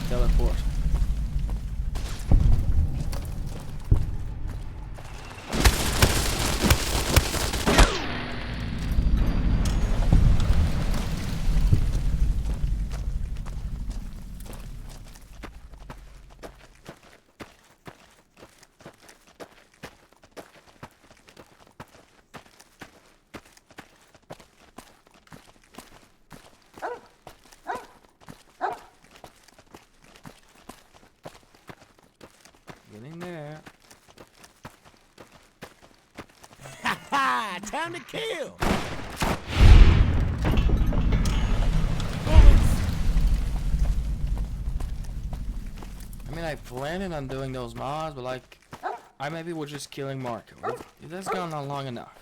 Teleport. Getting there. Ha! Time to kill! like planning on doing those mods, but like I maybe was just killing Marco. That's gone on long enough.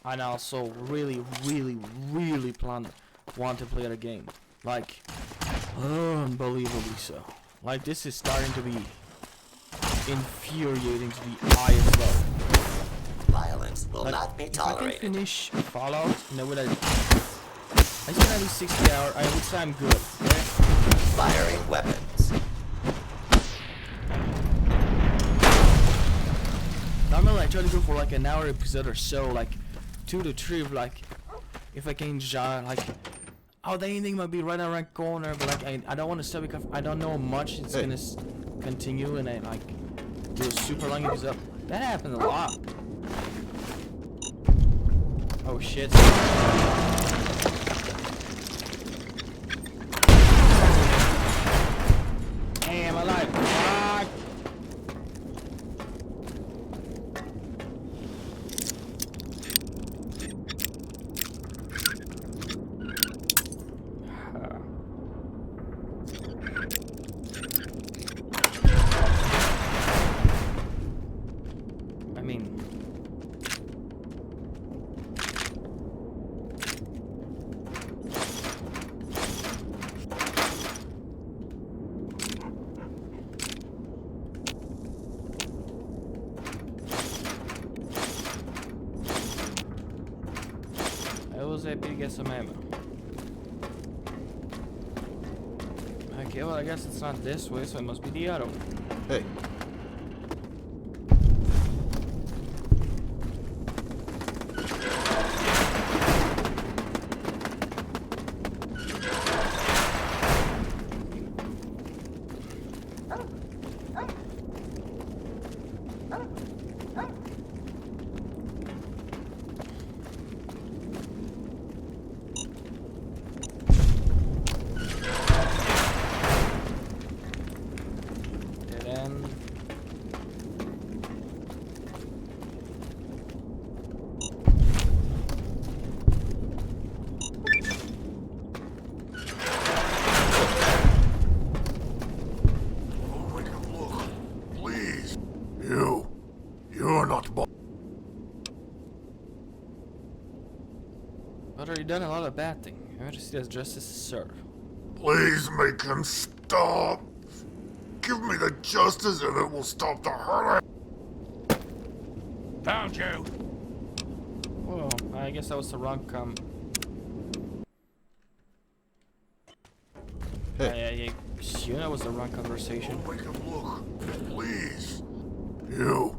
And also really want to play the game. Like unbelievably so. Like this is starting to be infuriating to the highest level. Violence will not be tolerated. If I can finish Fallout in the way that I spent at least 60 hours, I would say I'm good. Okay? Firing weapons. Normally I try to go for like an hour episode or so, like 2 to 3, like if I can jump, like oh the ending might be right around the corner, but like I don't want to stop because I don't know how much it's gonna continue, and I like do a super long episode. That happened a lot. Oh shit. Hey, I'm alive. Fuck. I mean, I was happy to get some ammo. Okay, well I guess it's not this way, so it must be the other one. Hey. Dead end. Oh, make him look. Please. You're not But already done a lot of bad thing. I want to see as justice is served. Please make him stop. Give me the justice and it will stop the hurting. Found you. Whoa, I guess that was the wrong Hey. I assume that was the wrong conversation. Make him look. Please. You.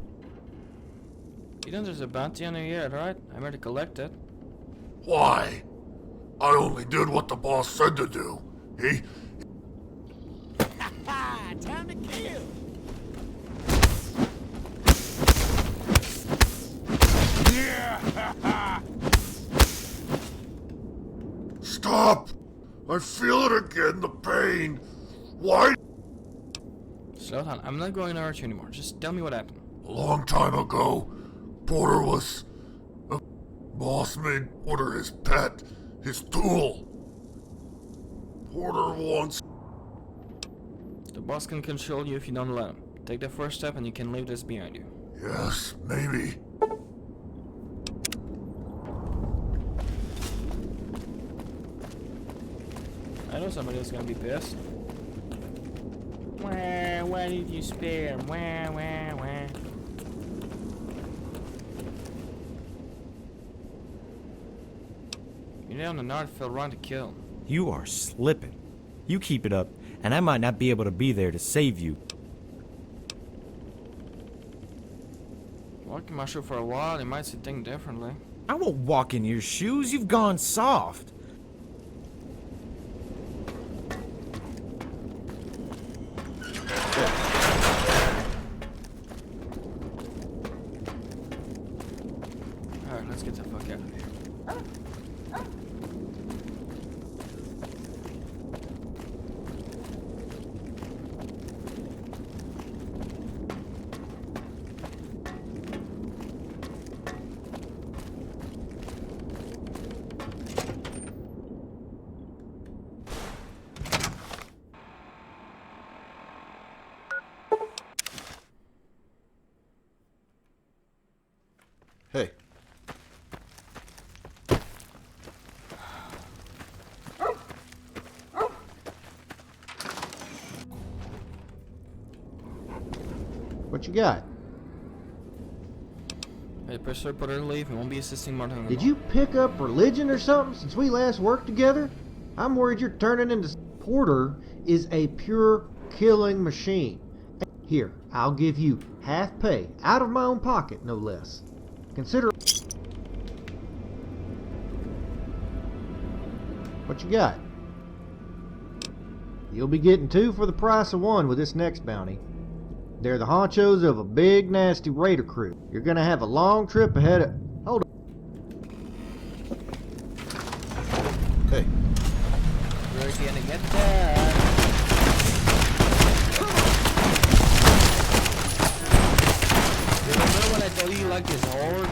You know there's a bounty on your head, right? I'm here to collect it. Why? I only did what the boss said to do. He... Time to kill. Stop! I feel it again, the pain. Why? Slow down, I'm not going to hurt you anymore. Just tell me what happened. A long time ago, Porter was... Boss made Porter his pet, his tool. Porter wants... The boss can control you if you don't let him. Take the first step and you can leave this behind you. Yes, maybe. I know somebody's gonna be pissed. Why did you spare? Wah. You're down the north, feel wrong to kill. You are slipping. You keep it up, and I might not be able to be there to save you. Walk in my shoe for a while, you might see things differently. I won't walk in your shoes. You've gone soft. Alright, let's get the fuck out of here. What you got? Hey, push her, put her to leave. He won't be assisting Martin. Did you pick up religion or something since we last worked together? I'm worried you're turning into... Porter is a pure killing machine. Here, I'll give you half pay, out of my own pocket, no less. Consider... What you got? You'll be getting 2 for the price of 1 with this next bounty. They're the honchos of a big, nasty raider crew. You're gonna have a long trip ahead of... Hold on. Hey. We're gonna get that. Remember when I told you you liked his horde?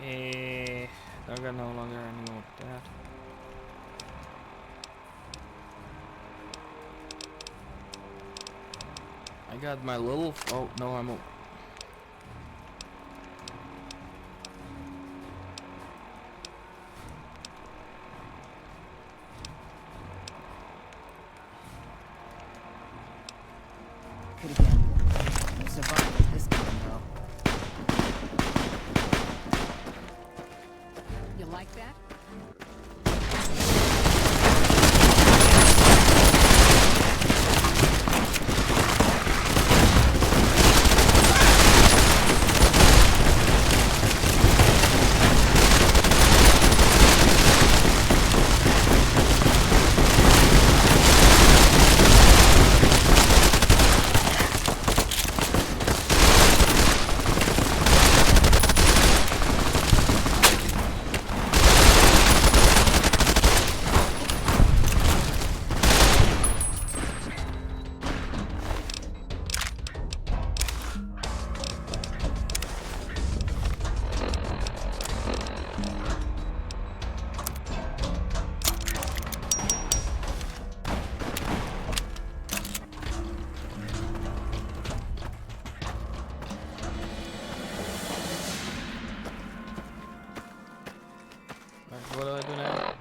Hey. I got no longer any more of that. I got my little... Oh, no, I'm... Good again. You survived this time, though. You like that? What do I do now?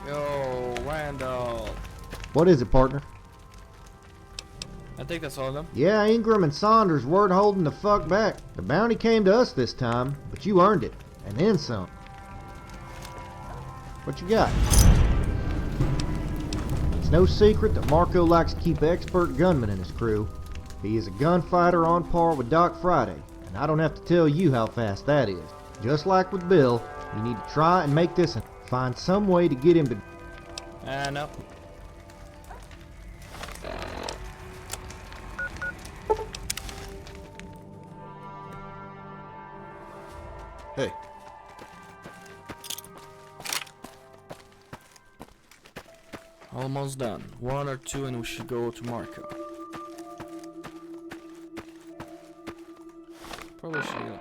Yo, Randall. What is it, partner? I think that's all of them. Yeah, Ingram and Saunders weren't holding the fuck back. The bounty came to us this time, but you earned it. And then some. What you got? It's no secret that Marco likes to keep expert gunmen in his crew. He is a gunfighter on par with Doc Friday, and I don't have to tell you how fast that is. Just like with Bill, you need to try and make this and find some way to get him to... No. Hey. Almost done. 1 or 2 and we should go to Marco. Probably should go.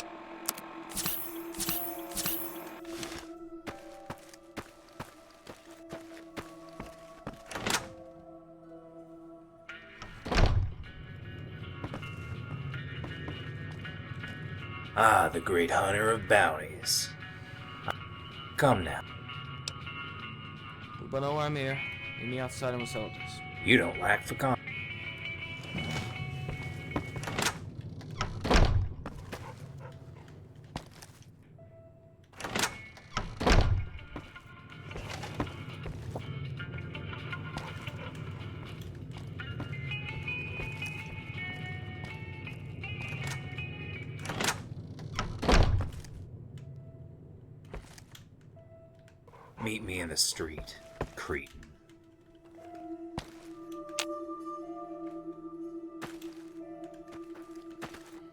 Ah, the great hunter of bounties. Come now. But know I'm here. Meet me outside and we'll settle this. You don't lack for con. Meet me in the street, Cretan.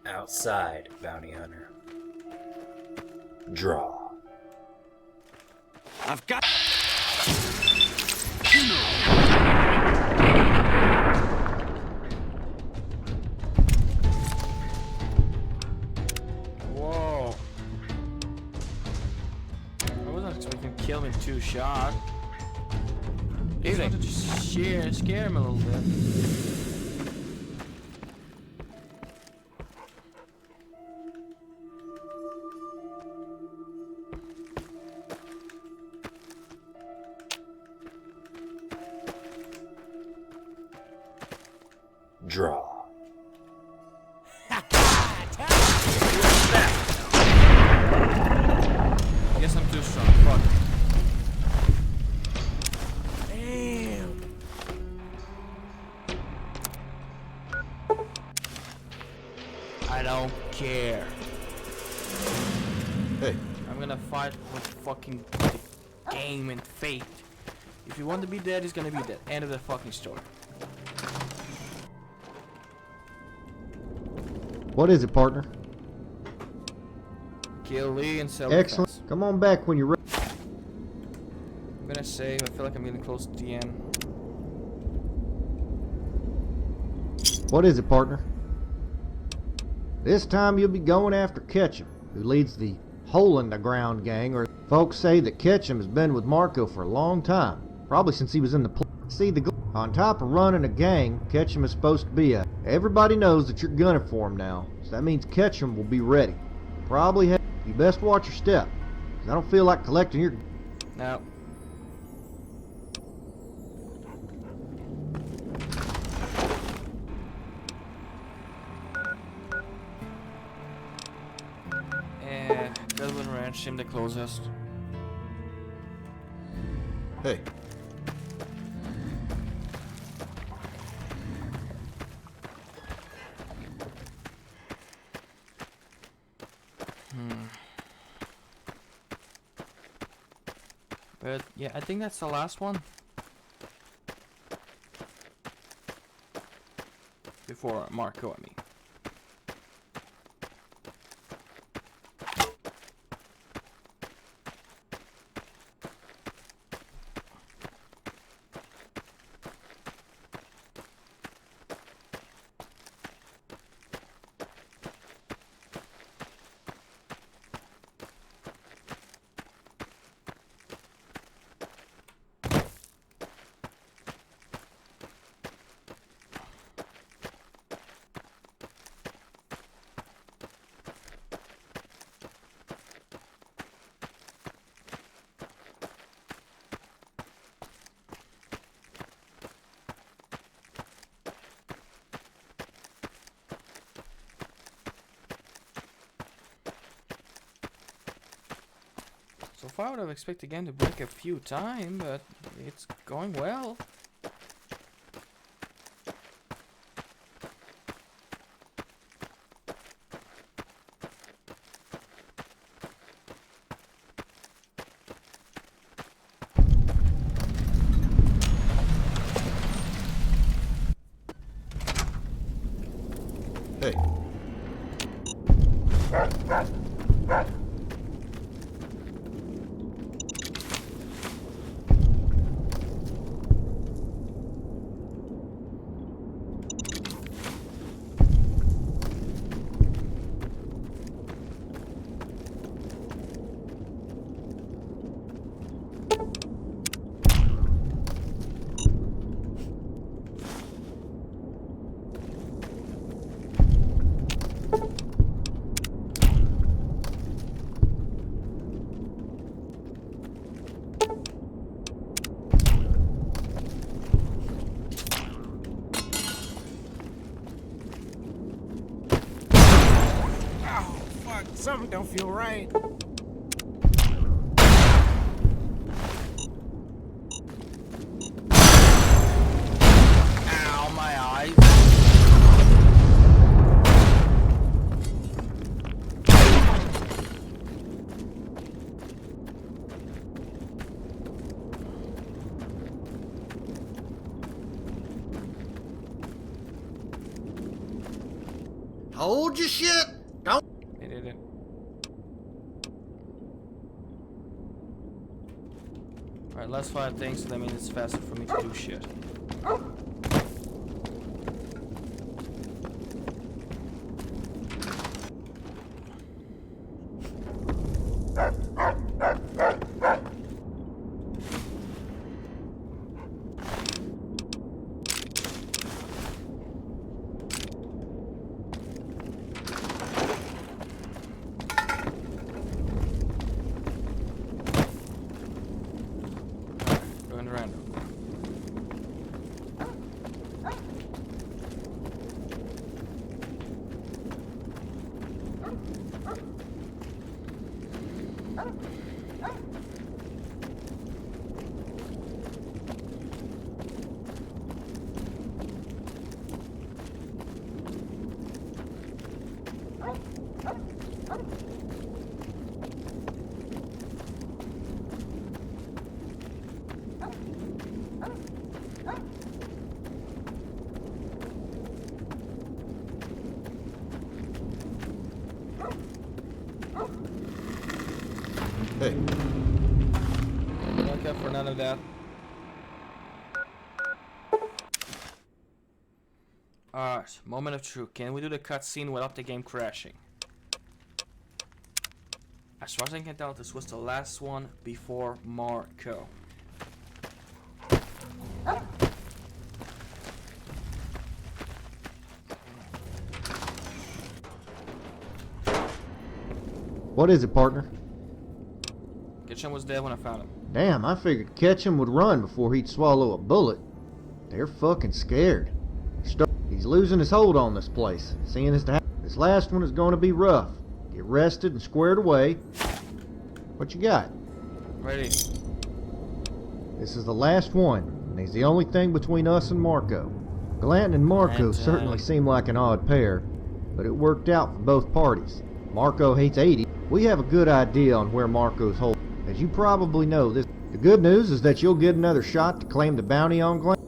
Outside, bounty hunter. Draw. I've got. Whoa. I wasn't expecting to kill him in 2 shots. I just wanted to scare him a little bit. Draw. I guess I'm too strong. Fuck. Damn. I don't care. Hey. I'm gonna fight with fucking the game and fate. If you want to be dead, he's gonna be dead. End of the fucking story. What is it, partner? Kill Lee and sell Excellent. defense. Come on back when you're ready. I'm gonna save. I feel like I'm getting close to the end. What is it, partner? This time you'll be going after Ketchum, who leads the Hole in the Ground gang, or folks say that Ketchum has been with Marco for a long time, probably since he was in the see the on top of running a gang. Ketchum is supposed to be a. Everybody knows that you're gunning for him now, so that means Ketchum will be ready. Probably have. You best watch your step, 'cause I don't feel like collecting your. Now. And Goodwin Ranch seemed the closest. Hey. But yeah, I think that's the last one. Before Marco and me. So far I would have expected the game to break a few times, but it's going well. Hey. something don't feel right. Ow, my eyes. Hold your shit. Don't. It didn't. Alright, last 5 things, so that means it's faster for me to do shit. Going random. Hey. Don't care for none of that. Alright, moment of truth. Can we do the cutscene without the game crashing? As far as I can tell, this was the last one before Marco. What is it, partner? Kitchen was dead when I found him. Damn, I figured Ketchum would run before he'd swallow a bullet. They're fucking scared. He's losing his hold on this place. Seeing as this last one is going to be rough. Get rested and squared away. What you got? Ready. This is the last one, and he's the only thing between us and Marco. Glanton and Marco certainly seem like an odd pair, but it worked out for both parties. Marco hates 80. We have a good idea on where Marco's hold. As you probably know, the good news is that you'll get another shot to claim the bounty on Glanton.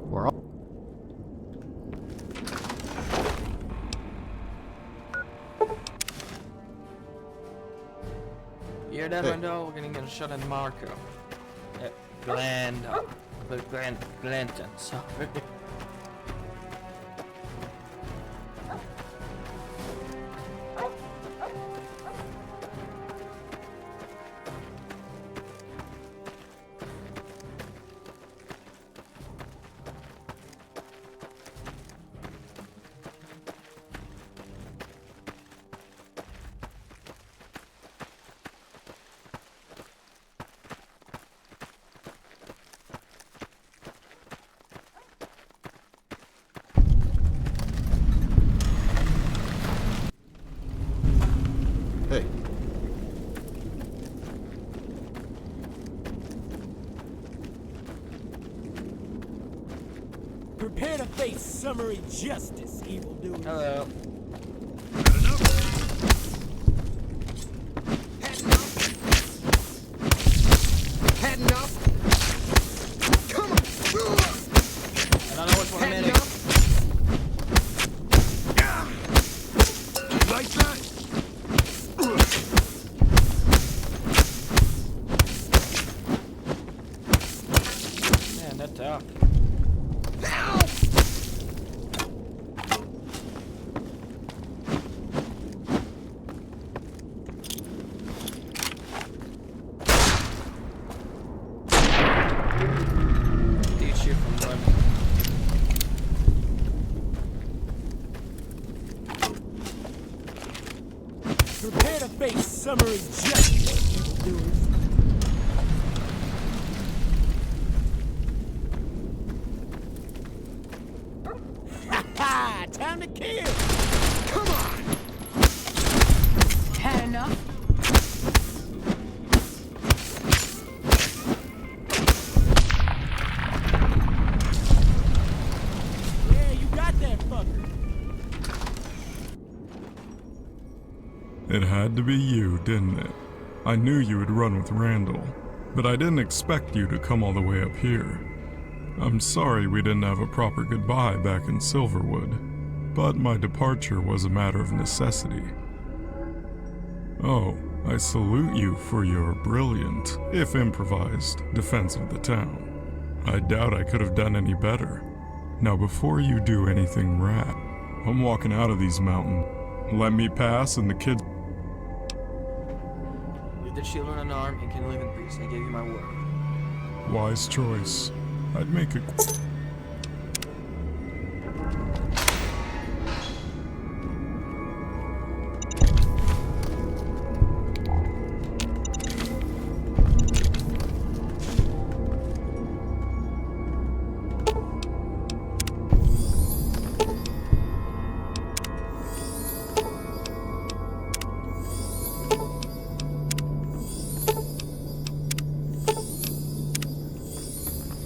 We're all You hear that, Randall? We're gonna get a shot at Marco. Glanton. Glanton, sorry. Hey. Prepare to face summary justice, evildoers. Hello. Heading up. Come on. I don't know which one I'm in. Like that. Man, that's tough. Teach you from running. Prepare to face summary justice, evildoers. Ha ha! Time to kill! Come on. Had to be you, didn't it? I knew you would run with Randall, but I didn't expect you to come all the way up here. I'm sorry we didn't have a proper goodbye back in Silverwood, but my departure was a matter of necessity. Oh, I salute you for your brilliant, if improvised, defense of the town. I doubt I could have done any better. Now before you do anything rat, I'm walking out of these mountains. Let me pass and the kids... Leave the children unarmed and can live in peace. I gave you my word. Wise choice. I'd make it...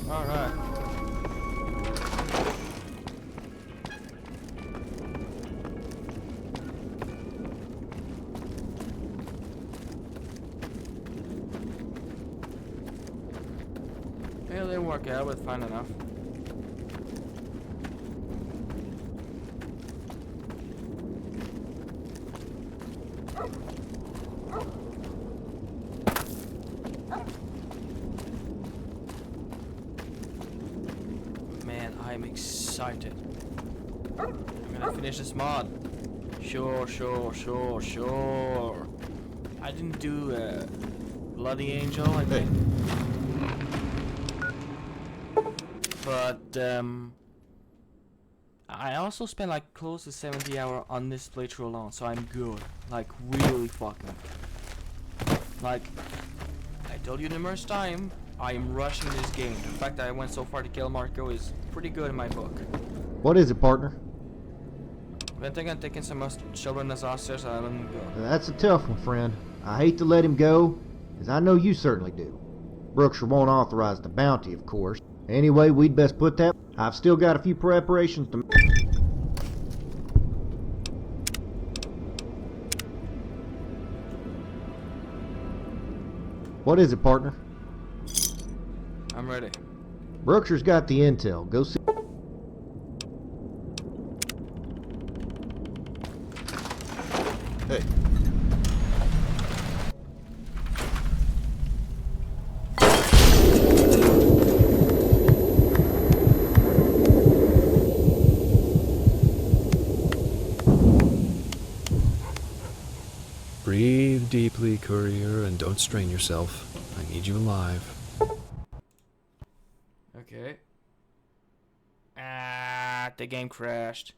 Alright. Yeah, they work out, but fine enough. Man, I'm excited. I'm gonna finish this mod. Sure. I didn't do Bloody Angel, I think. But I also spent like close to 70 hours on this playthrough alone, so I'm good. Like really fucking. Like I told you numerous times, I am rushing this game. The fact that I went so far to kill Marco is pretty good in my book. What is it, partner? I've been thinking of taking some of those children as hostages and letting them go. That's a tough one, friend. I hate to let him go, as I know you certainly do. Brookshire won't authorize the bounty, of course. Anyway, we'd best put that... I've still got a few preparations to... What is it, partner? I'm ready. Brookshire's got the intel. Go see... Hey. Breathe deeply, courier, and don't strain yourself. I need you alive. Okay. Ah, the game crashed.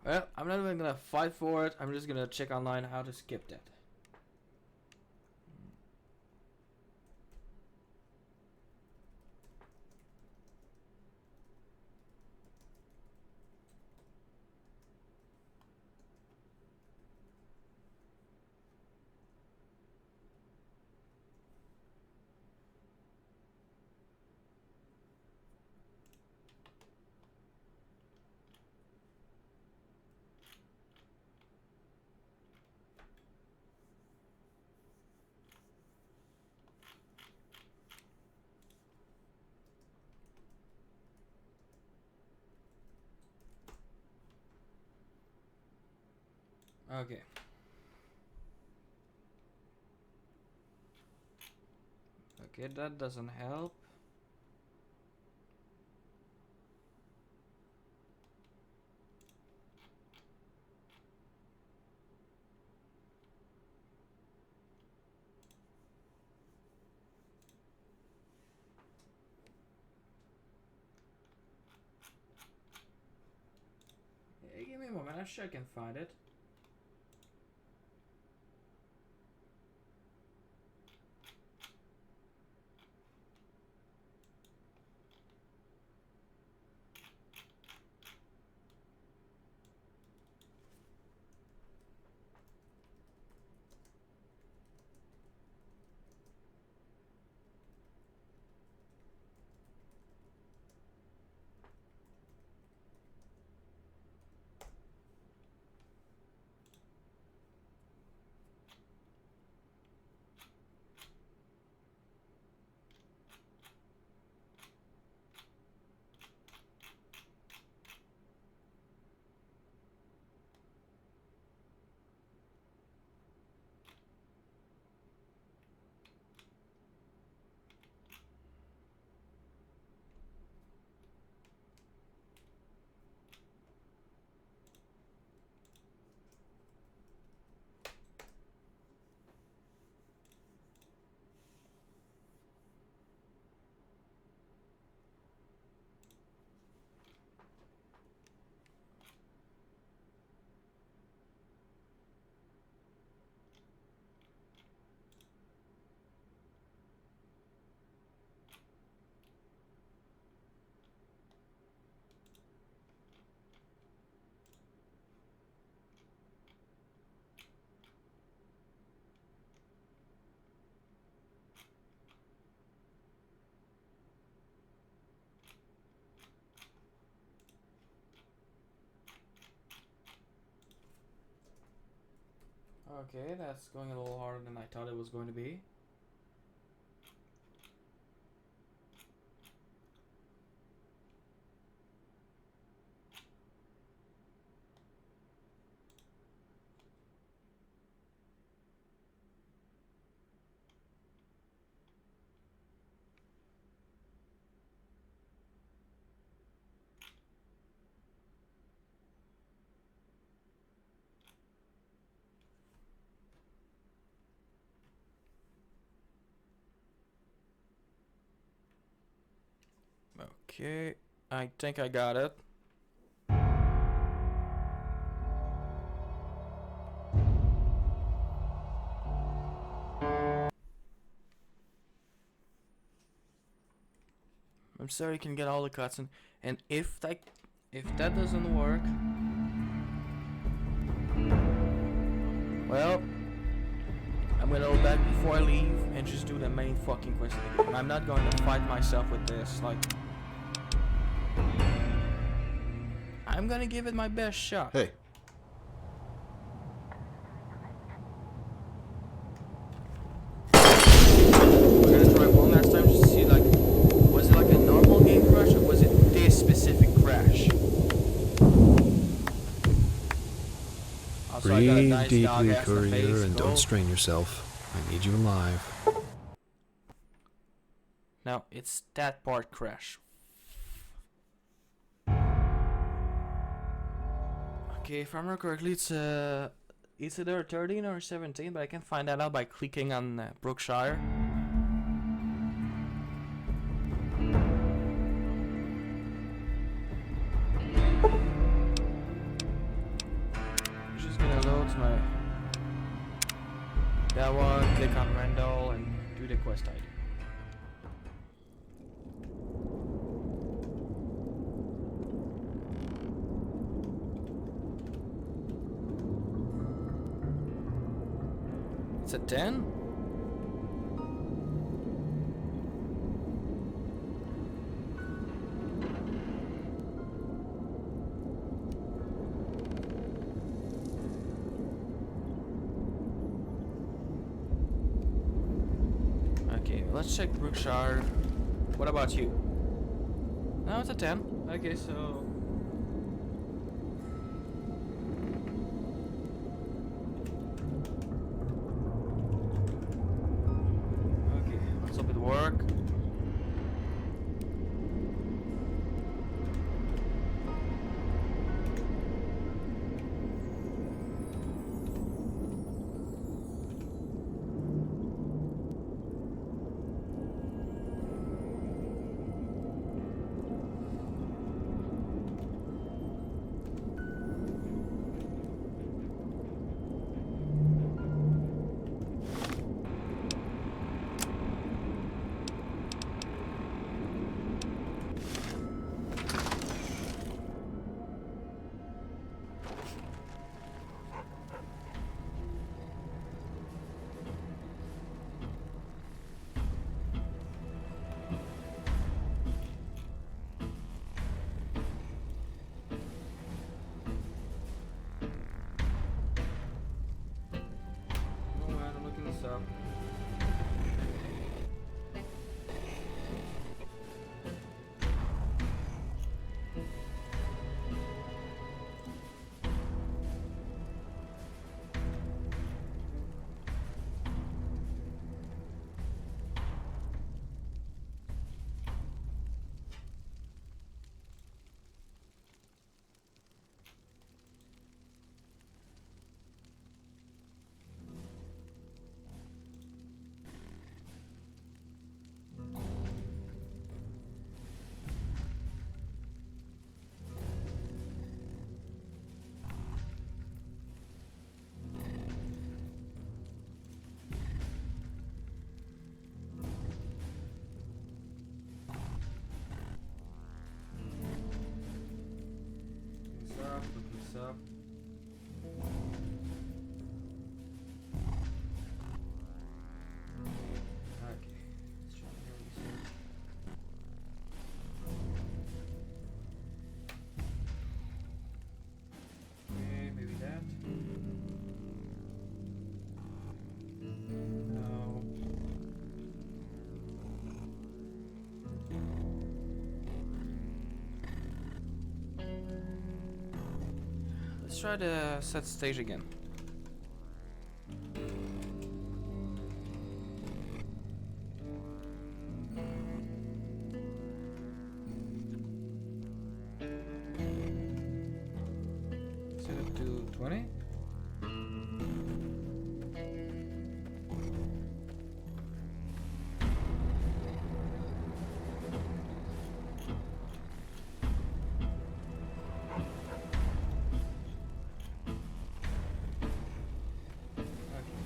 Well, I'm not even gonna fight for it. I'm just gonna check online how to skip that. Okay. Okay, that doesn't help. Hey, give me a moment. I'm sure I can find it. Okay, that's going a little harder than I thought it was going to be. Okay, I think I got it. I'm sorry you can get all the cuts and if that doesn't work, well, I'm gonna go back before I leave and just do the main fucking quest of the game. I'm not going to fight myself with this, like, I'm gonna give it my best shot. Hey. We're gonna try one last time just to see, like, was it like a normal game crash or was it this specific crash? Also, I got a Breathe nice dog deeply, ass in the face. courier, and Go. don't strain yourself. I need you alive. Now, it's that part crash. Okay, if I remember correctly, it's either 13 or 17, but I can find that out by clicking on Brookshire. I'm just gonna load my that one, click on Randall, and do the quest ID. It's a 10? Okay, let's check Brookshire. What about you? No, it's a 10. Okay, so... let's hope it work. try to set stage again. Set it to 20.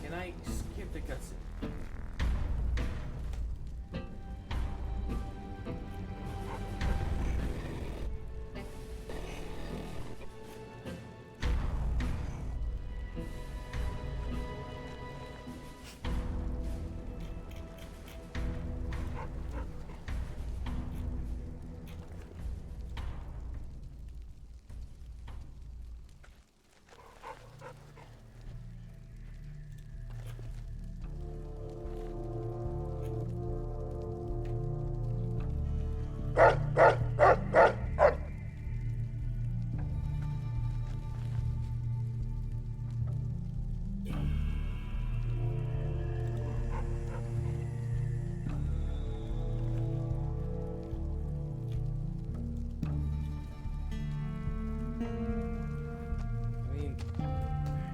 Can I skip the cutscene? I mean,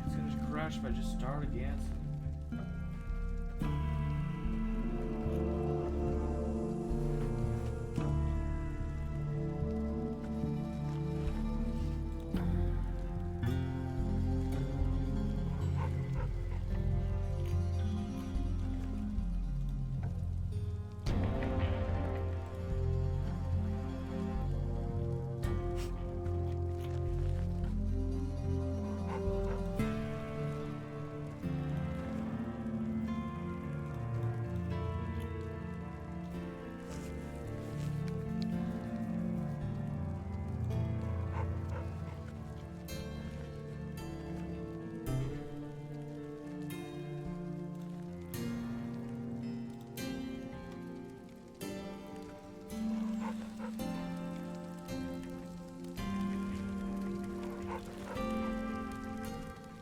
it's gonna crash if I just start again.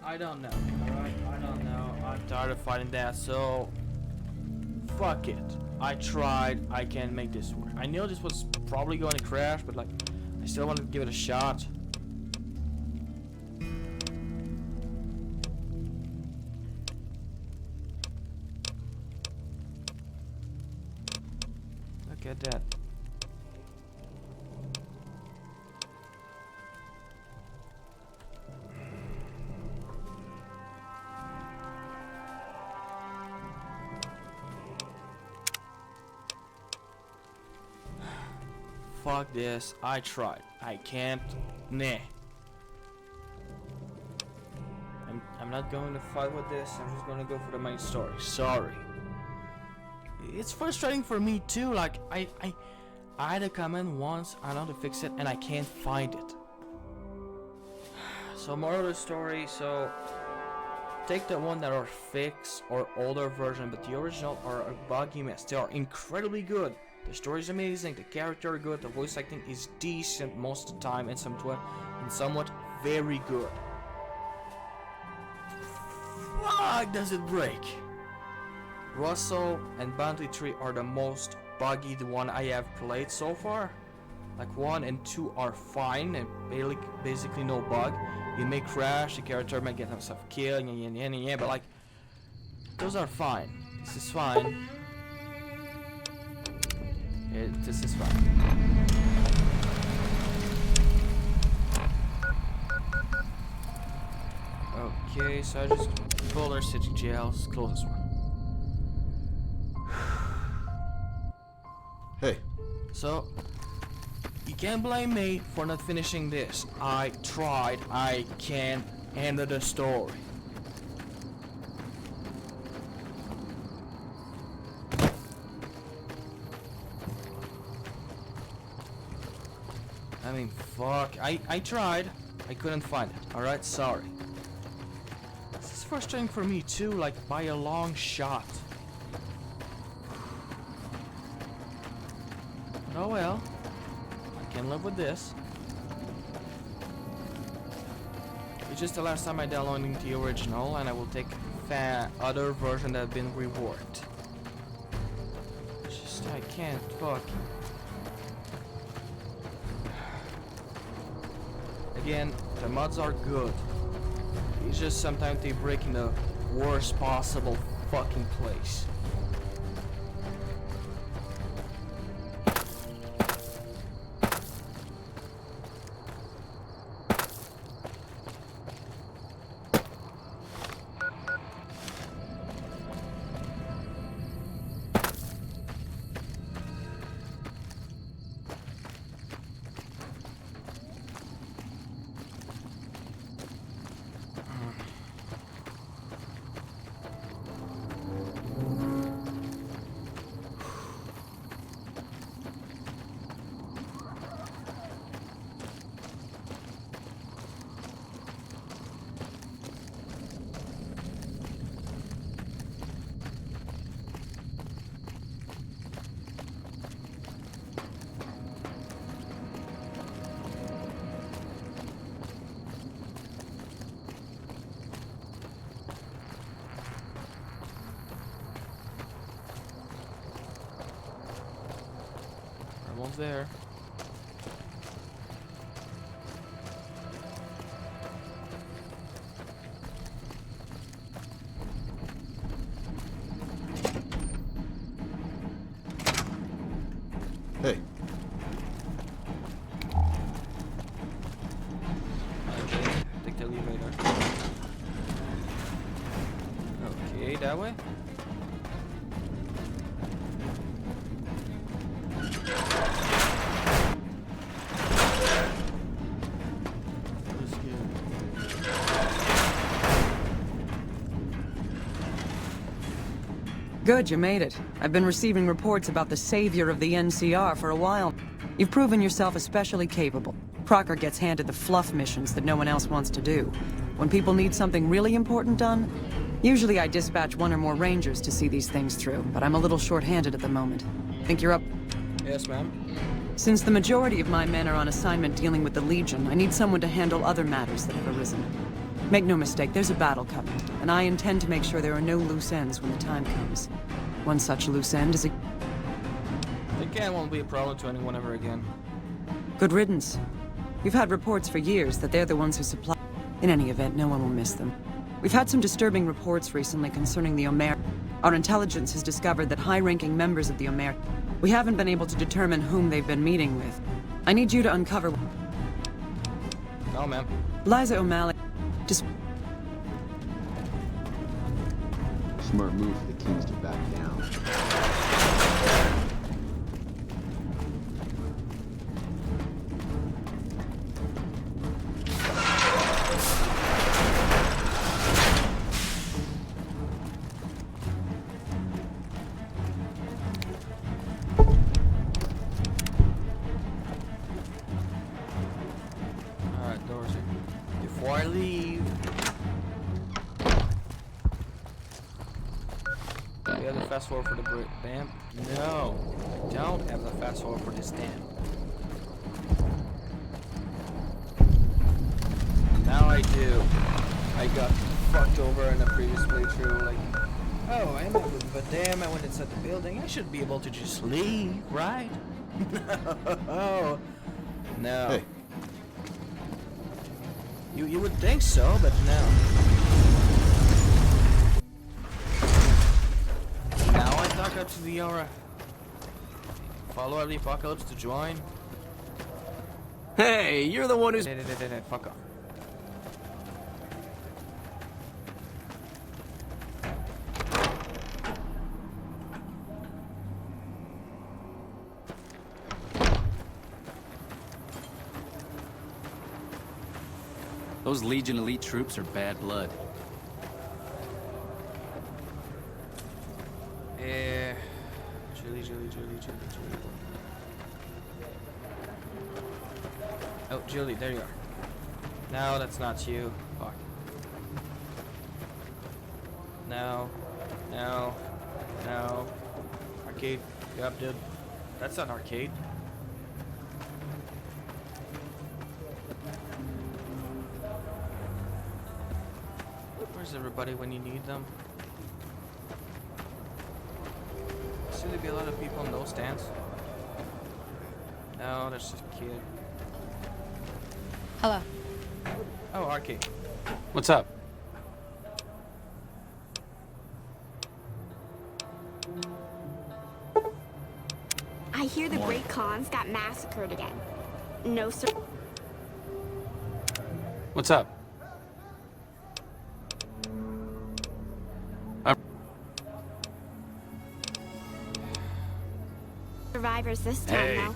I don't know, alright? I don't know. I'm tired of fighting that, so fuck it. I tried. I can make this work. I knew this was probably going to crash, but like, I still wanted to give it a shot. Look at that. Fuck this. I tried. I can't. Nah. I'm not going to fight with this. I'm just gonna go for the main story. Sorry. It's frustrating for me too. Like I had a comment once. I know to fix it, and I can't find it. So moral of the story. So take the one that are fixed or older version, but the original are a buggy mess. They are incredibly good. The story is amazing, the character are good, the voice acting is decent most of the time, and somewhat very good. Fuck, does it break? Russell and Bounty Tree are the most buggy one I have played so far. Like 1 and 2 are fine and basically no bug. It may crash, the character may get himself killed, but like those are fine. This is fine. This is fine. Okay, so I just Boulder City Jail's closest one. Hey. So, you can't blame me for not finishing this. I tried. I can't end the story. I mean, fuck. I tried. I couldn't find it. Alright, sorry. This is frustrating for me too, like by a long shot. Oh well. I can live with this. just the last time I downloaded the original, and I will take other version that have been reworked. Just I can't fuck. Again, the mods are good. It's just sometimes they break in the worst possible fucking place. Almost there. Hey. Okay, take the elevator. Okay, that way? Good, you made it. I've been receiving reports about the savior of the NCR for a while. You've proven yourself especially capable. Crocker gets handed the fluff missions that no one else wants to do. When people need something really important done, usually I dispatch one or more rangers to see these things through, but I'm a little short-handed at the moment. Think you're up? Yes, ma'am. Since the majority of my men are on assignment dealing with the Legion, I need someone to handle other matters that have arisen. Make no mistake, there's a battle coming, and I intend to make sure there are no loose ends when the time comes. One such loose end is a... The can won't be a problem to anyone ever again. Good riddance. We've had reports for years that they're the ones who supply... In any event, no one will miss them. We've had some disturbing reports recently concerning the Omer. Our intelligence has discovered that high-ranking members of the Omer... We haven't been able to determine whom they've been meeting with. I need you to uncover... No, ma'am. Liza O'Malley... Just... Smart move for the Kings to back down. Alright, Dorsey. Before I leave... We have the fast forward for the damn. No, I don't have the fast forward for this damn. Now I do. I got fucked over in the previous playthrough. Like, oh, I know, but damn, I went inside the building. I should be able to just leave, right? No, no. Hey. You would think so, but no. Now I talk up to the aura. Follow the apocalypse to join. Hey, you're the one who's... Fuck off. Those Legion elite troops are bad blood. Julie. Oh, Julie, there you are. No, that's not you. Fuck. No. Arcade. Yep, dude. That's not arcade. everybody when you need them. Seem to be a lot of people in those stands. No, that's just a kid. Hello. Oh, Arcade. What's up? I hear the Great Khans got massacred again. No, sir. What's up? Survivors this time, Hey. though.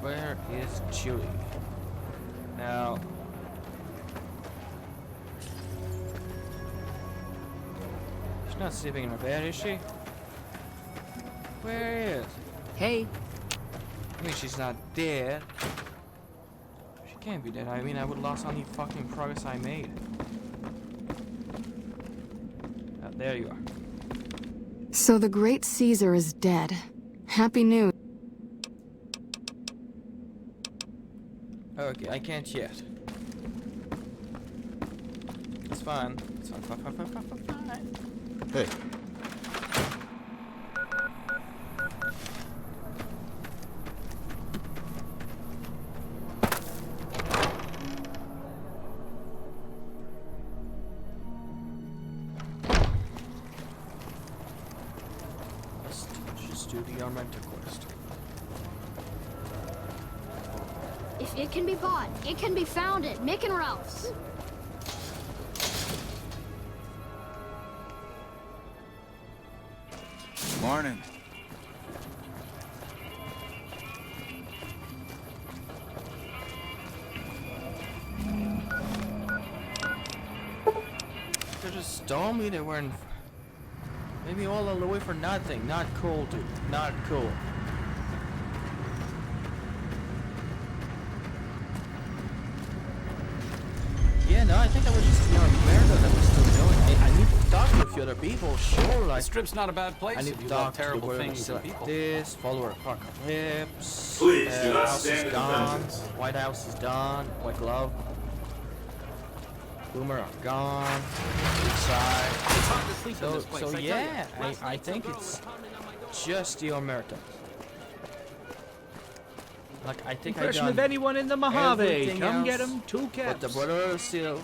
Where is Chewie? Now. She's not sleeping in her bed, is she? Where is? Hey. I mean, she's not dead. She can't be dead. I mean, I would lost any fucking progress I made. There you are. So the great Caesar is dead. Happy news. Okay, I can't yet. It's fine. It's fine. Fine. Hey. Let's just do the Armenta quest. If it can be bought, it can be found at Mick and Ralph's. Morning. They just told me they weren't. Maybe all the way for nothing. Not cool, dude. Not cool. Yeah, no, I think that was just the America that was still doing. I need to talk to a few other people, sure. The strip's not a bad place I need if to you talk love terrible to things and like people. this, follow apocalypse. Please do not House stand is in gone. defense. White House is done. White Glove. Boomer are gone. Inside. It's hard to sleep in this place, So I tell yeah, you. I think it's just the Omerta. Like I think Impression I of done anyone in the Mojave. everything Come get else 'em. 2 but caps. the Brother of Steel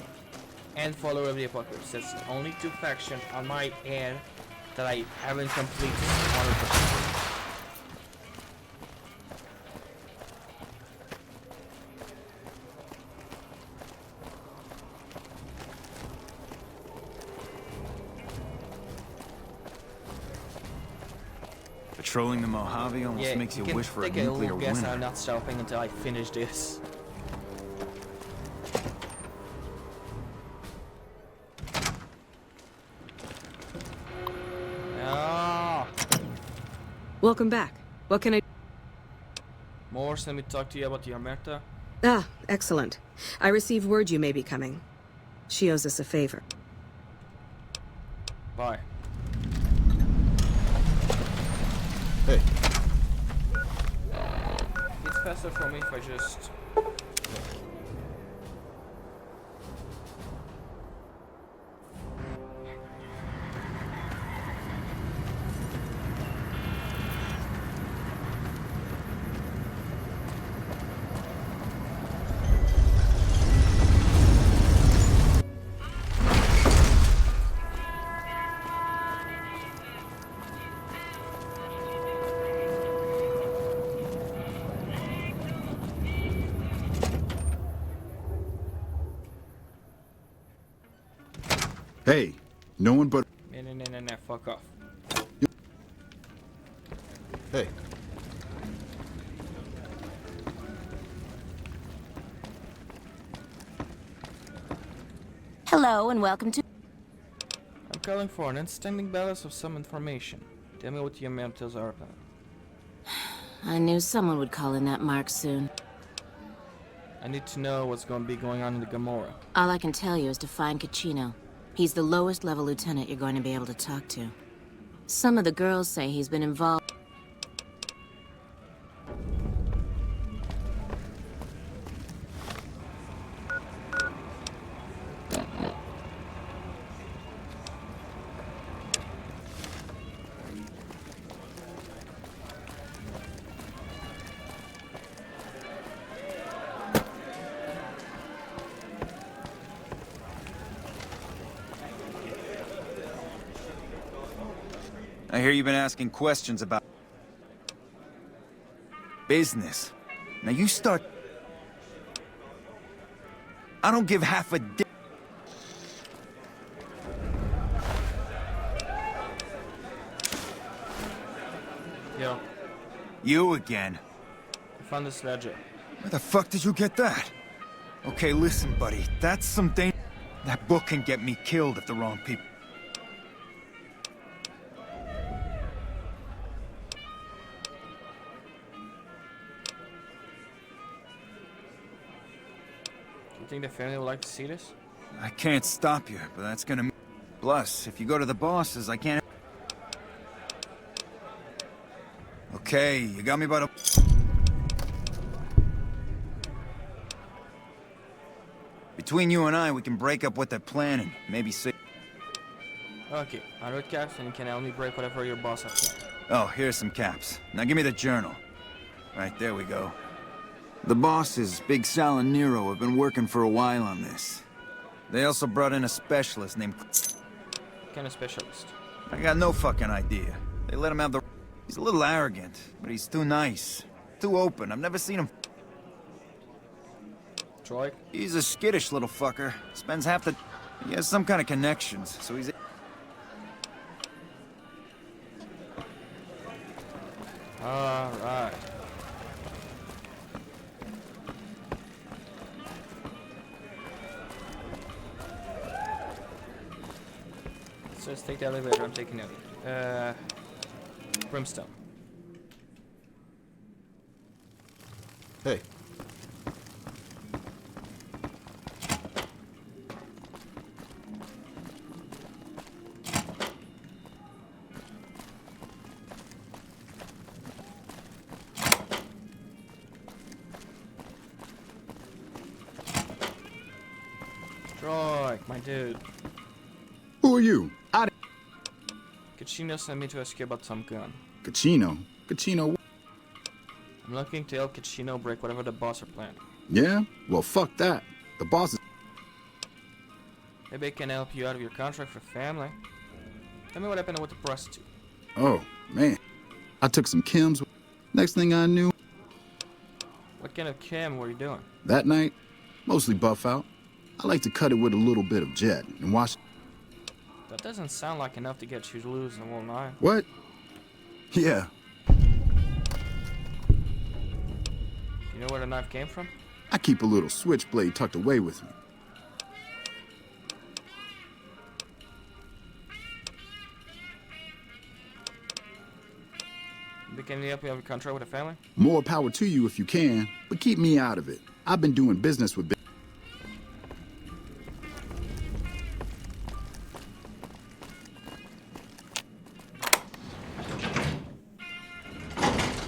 and Follower of the Apocalypse. That's the only 2 factions on my end that I haven't completed 100%. Patrolling the Mojave almost makes you can wish for a take a nuclear little guess winter. I'm not stopping until I finish this. Ah, Welcome back. What can I... Morse, let me talk to you about the Omerta. Ah, excellent. I received word you may be coming. She owes us a favor. Bye. Hey. It's faster for me if I just... Hey, no one but... No, fuck off. Hey. Hello and welcome to... I'm calling for an outstanding balance of some information. Tell me what the Omertas are about. I knew someone would call in that mark soon. I need to know what's going to be going on in the Gamora. All I can tell you is to find Caccino. He's the lowest level lieutenant you're going to be able to talk to. Some of the girls say he's been involved... I hear you've been asking questions about business. Now you start... I don't give half a dick. Yo, You again. I found this ledger. Where the fuck did you get that? Okay, listen, buddy. That's some thing. That book can get me killed if the wrong people... Do you think the family would like to see this? I can't stop you, but that's gonna... Plus, if you go to the bosses, I can't... Okay, you got me by the... Between you and I, we can break up what they're planning. Maybe say... Okay, 100 caps and you can help me break whatever your boss has planned. Oh, here's some caps. Now give me the journal. Right, there we go. The bosses, Big Sal and Nero, have been working for a while on this. They also brought in a specialist named... What kind of specialist? I got no fucking idea. They let him have the... He's a little arrogant, but he's too nice. Too open. I've never seen him... Troy? He's a skittish little fucker. Spends half the... He has some kind of connections, so he's... Alright. So let's take the elevator. I'm taking it. Brimstone. Hey. Troy, my dude. Who are you? Kachino sent me to ask you about some gun. Kachino? Kachino? I'm looking to help Kachino break whatever the boss are planning. Yeah? Well, fuck that. The boss is... Maybe I can help you out of your contract for family. Tell me what happened with the prostitute. Oh, man. I took some chems. Next thing I knew... What kind of chem were you doing? That night, mostly buff out. I like to cut it with a little bit of jet and watch... That doesn't sound like enough to get you to lose in one night. What? Yeah. You know where the knife came from? I keep a little switchblade tucked away with me. Can you help me have a contract with a family? More power to you if you can, but keep me out of it. I've been doing business with...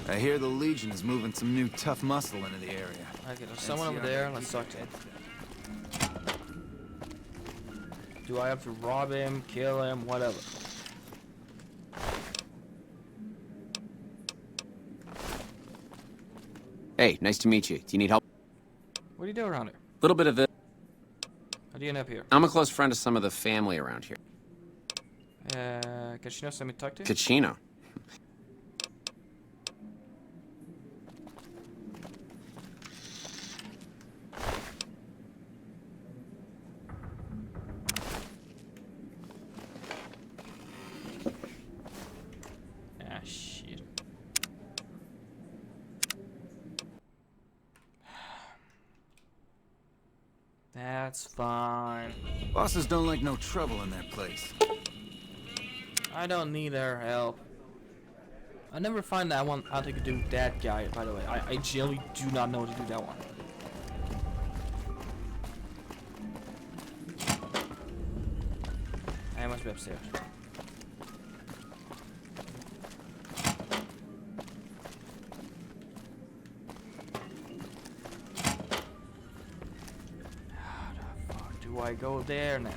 I hear the Legion is moving some new tough muscle into the area. Okay, there's someone over there. Let's talk to him. Do I have to rob him, kill him, whatever? Hey, nice to meet you. Do you need help? What do you do around here? Little bit of it. How do you end up here? I'm a close friend of some of the family around here. Kachino sent me to talk to? Kachino. Ah, shit. That's fine. Bosses don't like no trouble in their place. I don't need their help. I never find that one how to do that guy, by the way. I genuinely do not know how to do that one. I must be upstairs. How the fuck do I go there now?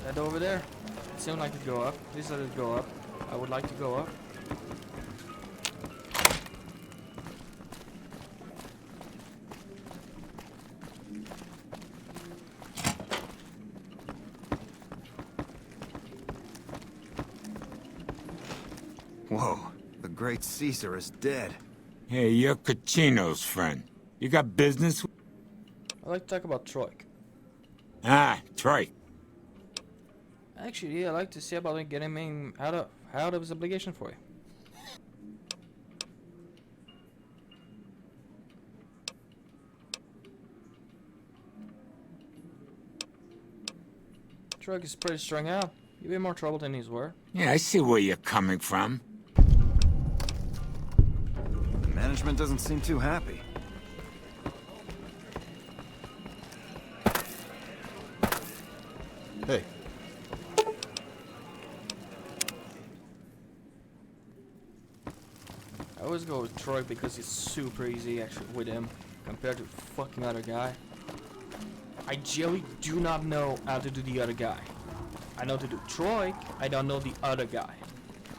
That over there? It seemed like it go up. Please let it go up. I would like to go up. Whoa, the great Caesar is dead. Hey, you're Caccino's friend. You got business? I'd like to talk about Troik. Ah, Troy. Actually, I'd like to see about getting him out of his obligation for you. Troik is pretty strung out. You've been more trouble than he's worth. Yeah, I see where you're coming from. Management doesn't seem too happy. Hey. I always go with Troy because it's super easy actually with him compared to fucking other guy. I generally do not know how to do the other guy. I know to do Troy, I don't know the other guy.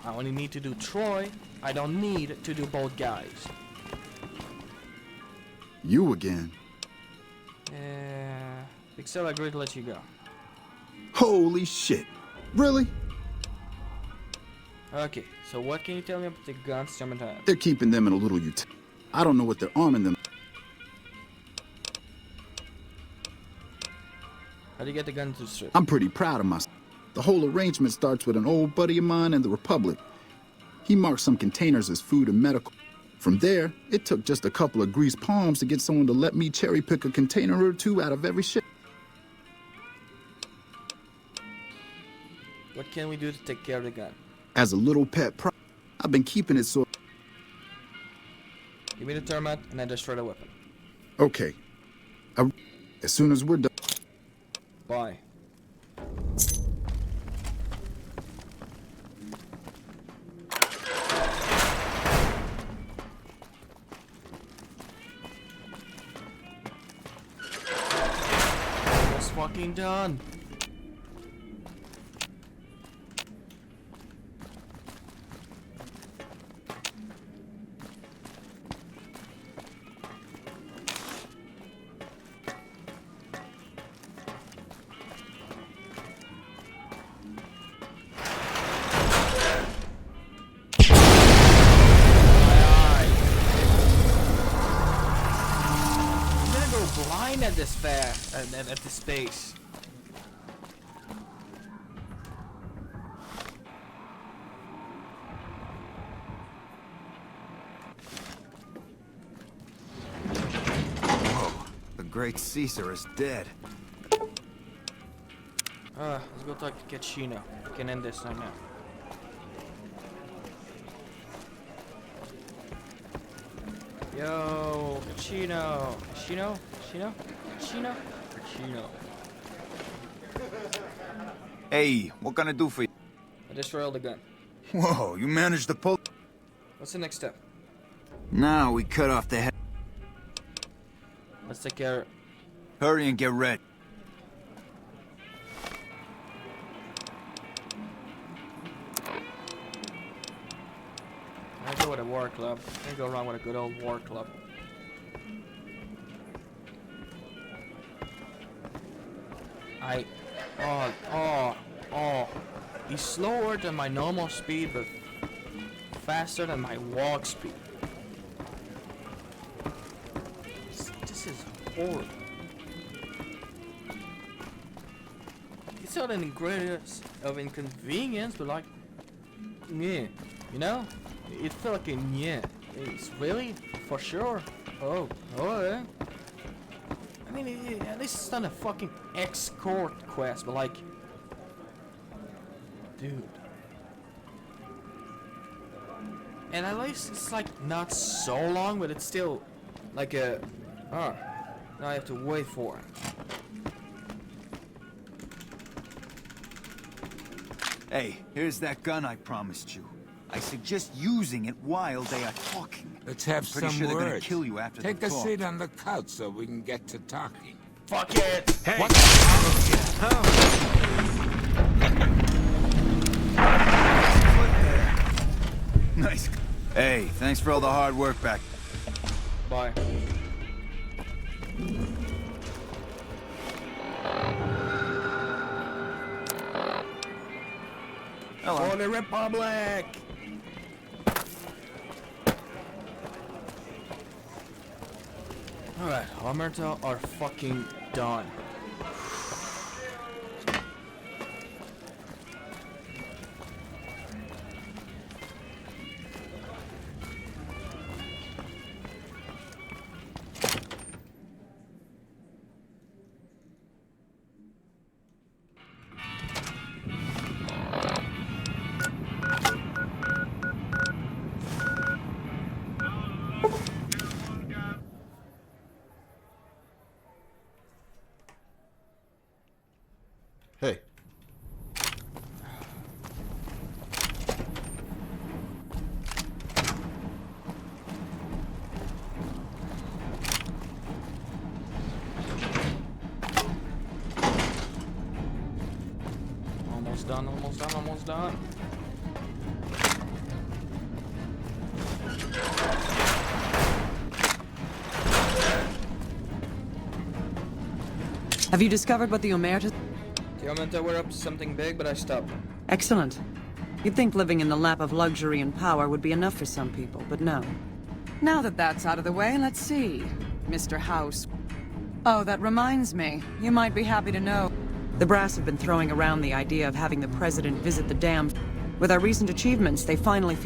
I only need to do Troy, I don't need to do both guys. You again. Pixel agreed to let you go. Holy shit. Really? Okay, so what can you tell me about the guns German have? They're keeping them in a little I don't know what they're arming them. How do you get the gun to the strip? I'm pretty proud of myself. The whole arrangement starts with an old buddy of mine in the Republic. He marked some containers as food and medical. From there, it took just a couple of greased palms to get someone to let me cherry pick a container or two out of every ship. What can we do to take care of the gun? As a little pet I've been keeping it so... Give me the thermite and I destroy the weapon. Okay. As soon as we're done... Bye. Almost fucking done. Blind at this fast, at this space. Whoa, the great Caesar is dead. Let's go talk to Caccino. We can end this right now. Yo, Caccino. Caccino? Hey, what can I do for you? I destroyed the gun. Whoa, you managed to pull... What's the next step? Now we cut off the head. Let's take care. Hurry and get ready. I go with a war club. Can't go wrong with a good old war club. He's slower than my normal speed, but faster than my walk speed. This is horrible. It's not an greatest of inconvenience, but like, yeah, you know? It felt like a yeah. It's really? For sure? Oh, yeah. I mean, at least it's not a fucking escort quest, but like... Dude. And at least it's like not so long, but it's still like a... now I have to wait for it. Hey, here's that gun I promised you. I suggest using it while they are talking. Let's have I'm pretty some sure they're gonna words. kill you after Take the a talk. seat on the couch so we can get to talking. Fuck it! Hey! What? Nice. Hey, thanks for all the hard work back. Bye. Hello. For the Republic! Alright, Omerta are fucking done. Hey. Almost done, almost done, almost done. Have you discovered what the Omerta... The Omerta were up to something big, but I stopped. Excellent. You'd think living in the lap of luxury and power would be enough for some people, but no. Now that that's out of the way, let's see. Mr. House. Oh, that reminds me. You might be happy to know. The brass have been throwing around the idea of having the president visit the dam. With our recent achievements, they finally...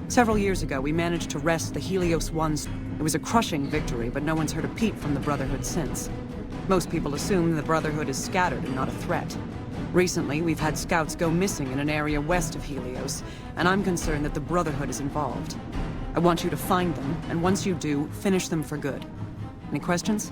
Several years ago, we managed to wrest the Helios 1. It was a crushing victory, but no one's heard a peep from the Brotherhood since. Most people assume the Brotherhood is scattered and not a threat. Recently, we've had scouts go missing in an area west of Helios, and I'm concerned that the Brotherhood is involved. I want you to find them, and once you do, finish them for good. Any questions?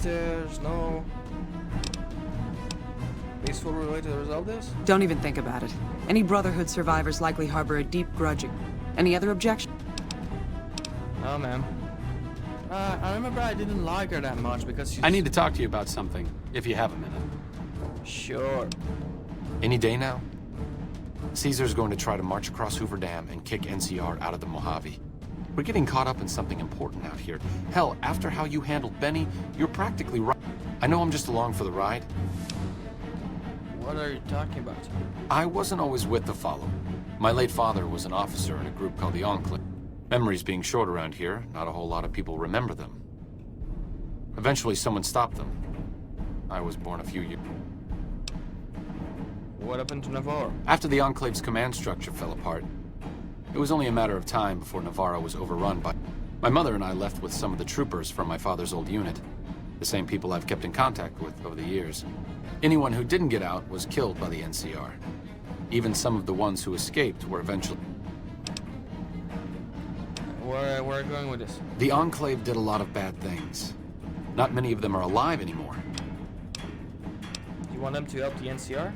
There's no peaceful way to resolve this? Don't even think about it. Any Brotherhood survivors likely harbor a deep grudge. Any other objection? Oh, ma'am. I remember I didn't like her that much because she's... I need to talk to you about something, if you have a minute. Sure. Any day now? Caesar's going to try to march across Hoover Dam and kick NCR out of the Mojave. We're getting caught up in something important out here. Hell, after how you handled Benny, you're practically right. I know I'm just along for the ride. What are you talking about? I wasn't always with the Follow. My late father was an officer in a group called the Enclave. Memories being short around here, not a whole lot of people remember them. Eventually, someone stopped them. I was born a few years. What happened to Navarro? After the Enclave's command structure fell apart, it was only a matter of time before Navarro was overrun by... My mother and I left with some of the troopers from my father's old unit. The same people I've kept in contact with over the years. Anyone who didn't get out was killed by the NCR. Even some of the ones who escaped were eventually... Where are you going with this? The Enclave did a lot of bad things. Not many of them are alive anymore. You want them to help the NCR?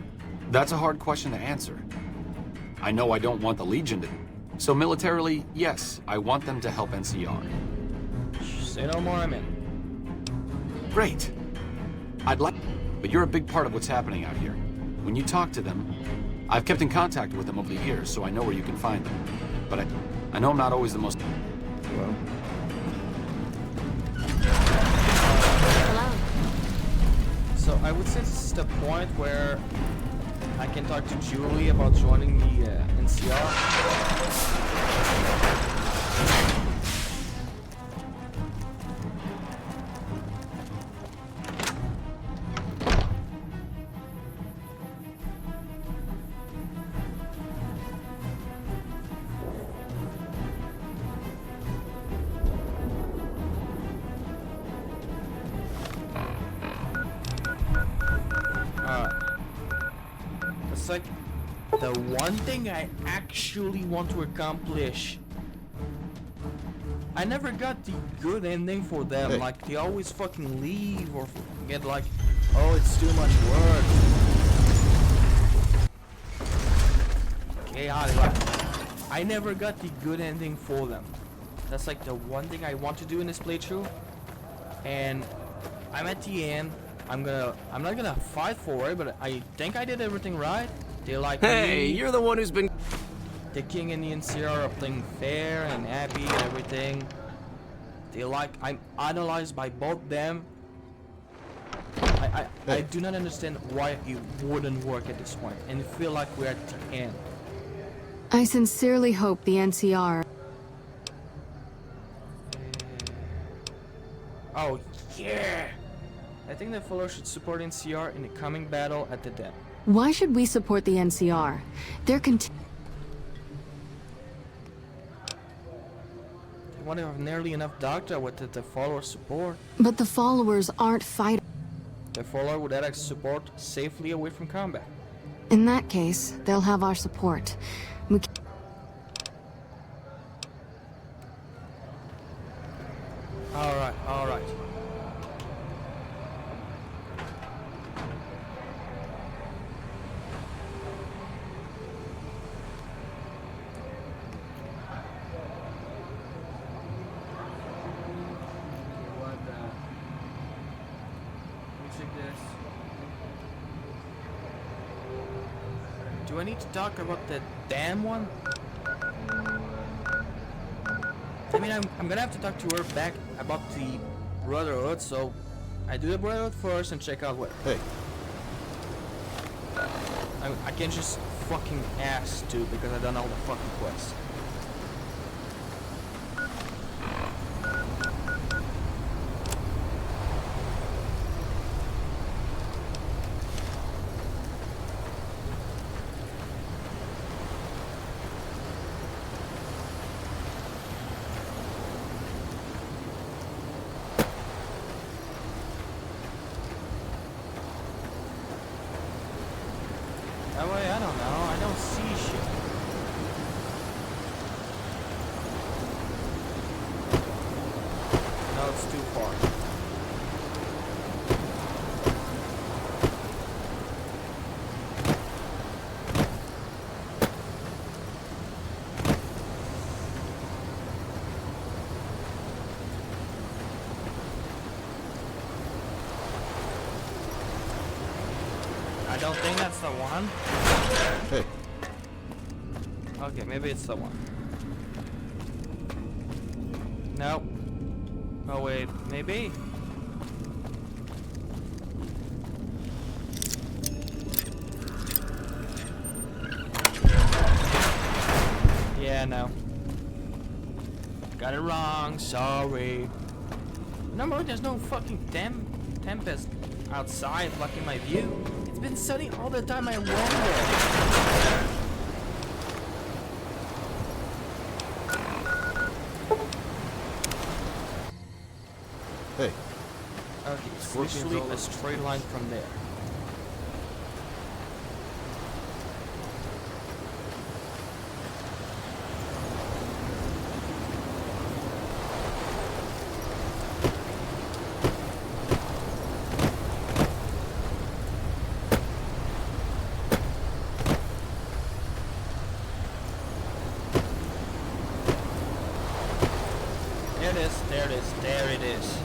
That's a hard question to answer. I know I don't want the Legion to... So militarily, yes, I want them to help NCR. Say no more, I'm in. Great. I'd like... But you're a big part of what's happening out here. When you talk to them, I've kept in contact with them over the years, so I know where you can find them. But I know I'm not always the most... Well... Hello. So I would say this is the point where I can talk to Julie about joining the NCR. It's like the one thing I actually want to accomplish. I never got the good ending for them. Hey. Like they always fucking leave or get like, oh, it's too much work. Okay, I never got the good ending for them. That's like the one thing I want to do in this playthrough. And I'm at the end. I'm not gonna fight for it, but I think I did everything right. They like Hey, me. you're the one who's been... The king and the NCR are playing fair and happy and everything. They like, I'm idolized by both them. I do not understand why it wouldn't work at this point, and feel like we're at the end. I sincerely hope the NCR... Oh, yeah! I think the followers should support NCR in the coming battle at the dam. Why should we support the NCR? They're They want to have nearly enough doctor with the followers support. But the followers aren't fighters. The follower would add support safely away from combat. In that case, they'll have our support. We Alright, alright. Do I need to talk about the damn one? I mean, I'm gonna have to talk to her back about the Brotherhood, so I do the Brotherhood first and check out what. Hey. I can't just fucking ask to because I've done all the fucking quests. That way, I don't know. I don't see shit. No, it's too far. I don't think that's the one. Hey. Okay, maybe it's the one. Nope. Oh wait, maybe? Yeah, no. Got it wrong, sorry. No, there's no fucking tempest outside blocking my view. It's been sunny all the time I wonder. Hey. Okay, it's literally a straight line from there. There it is, there it is, there it is.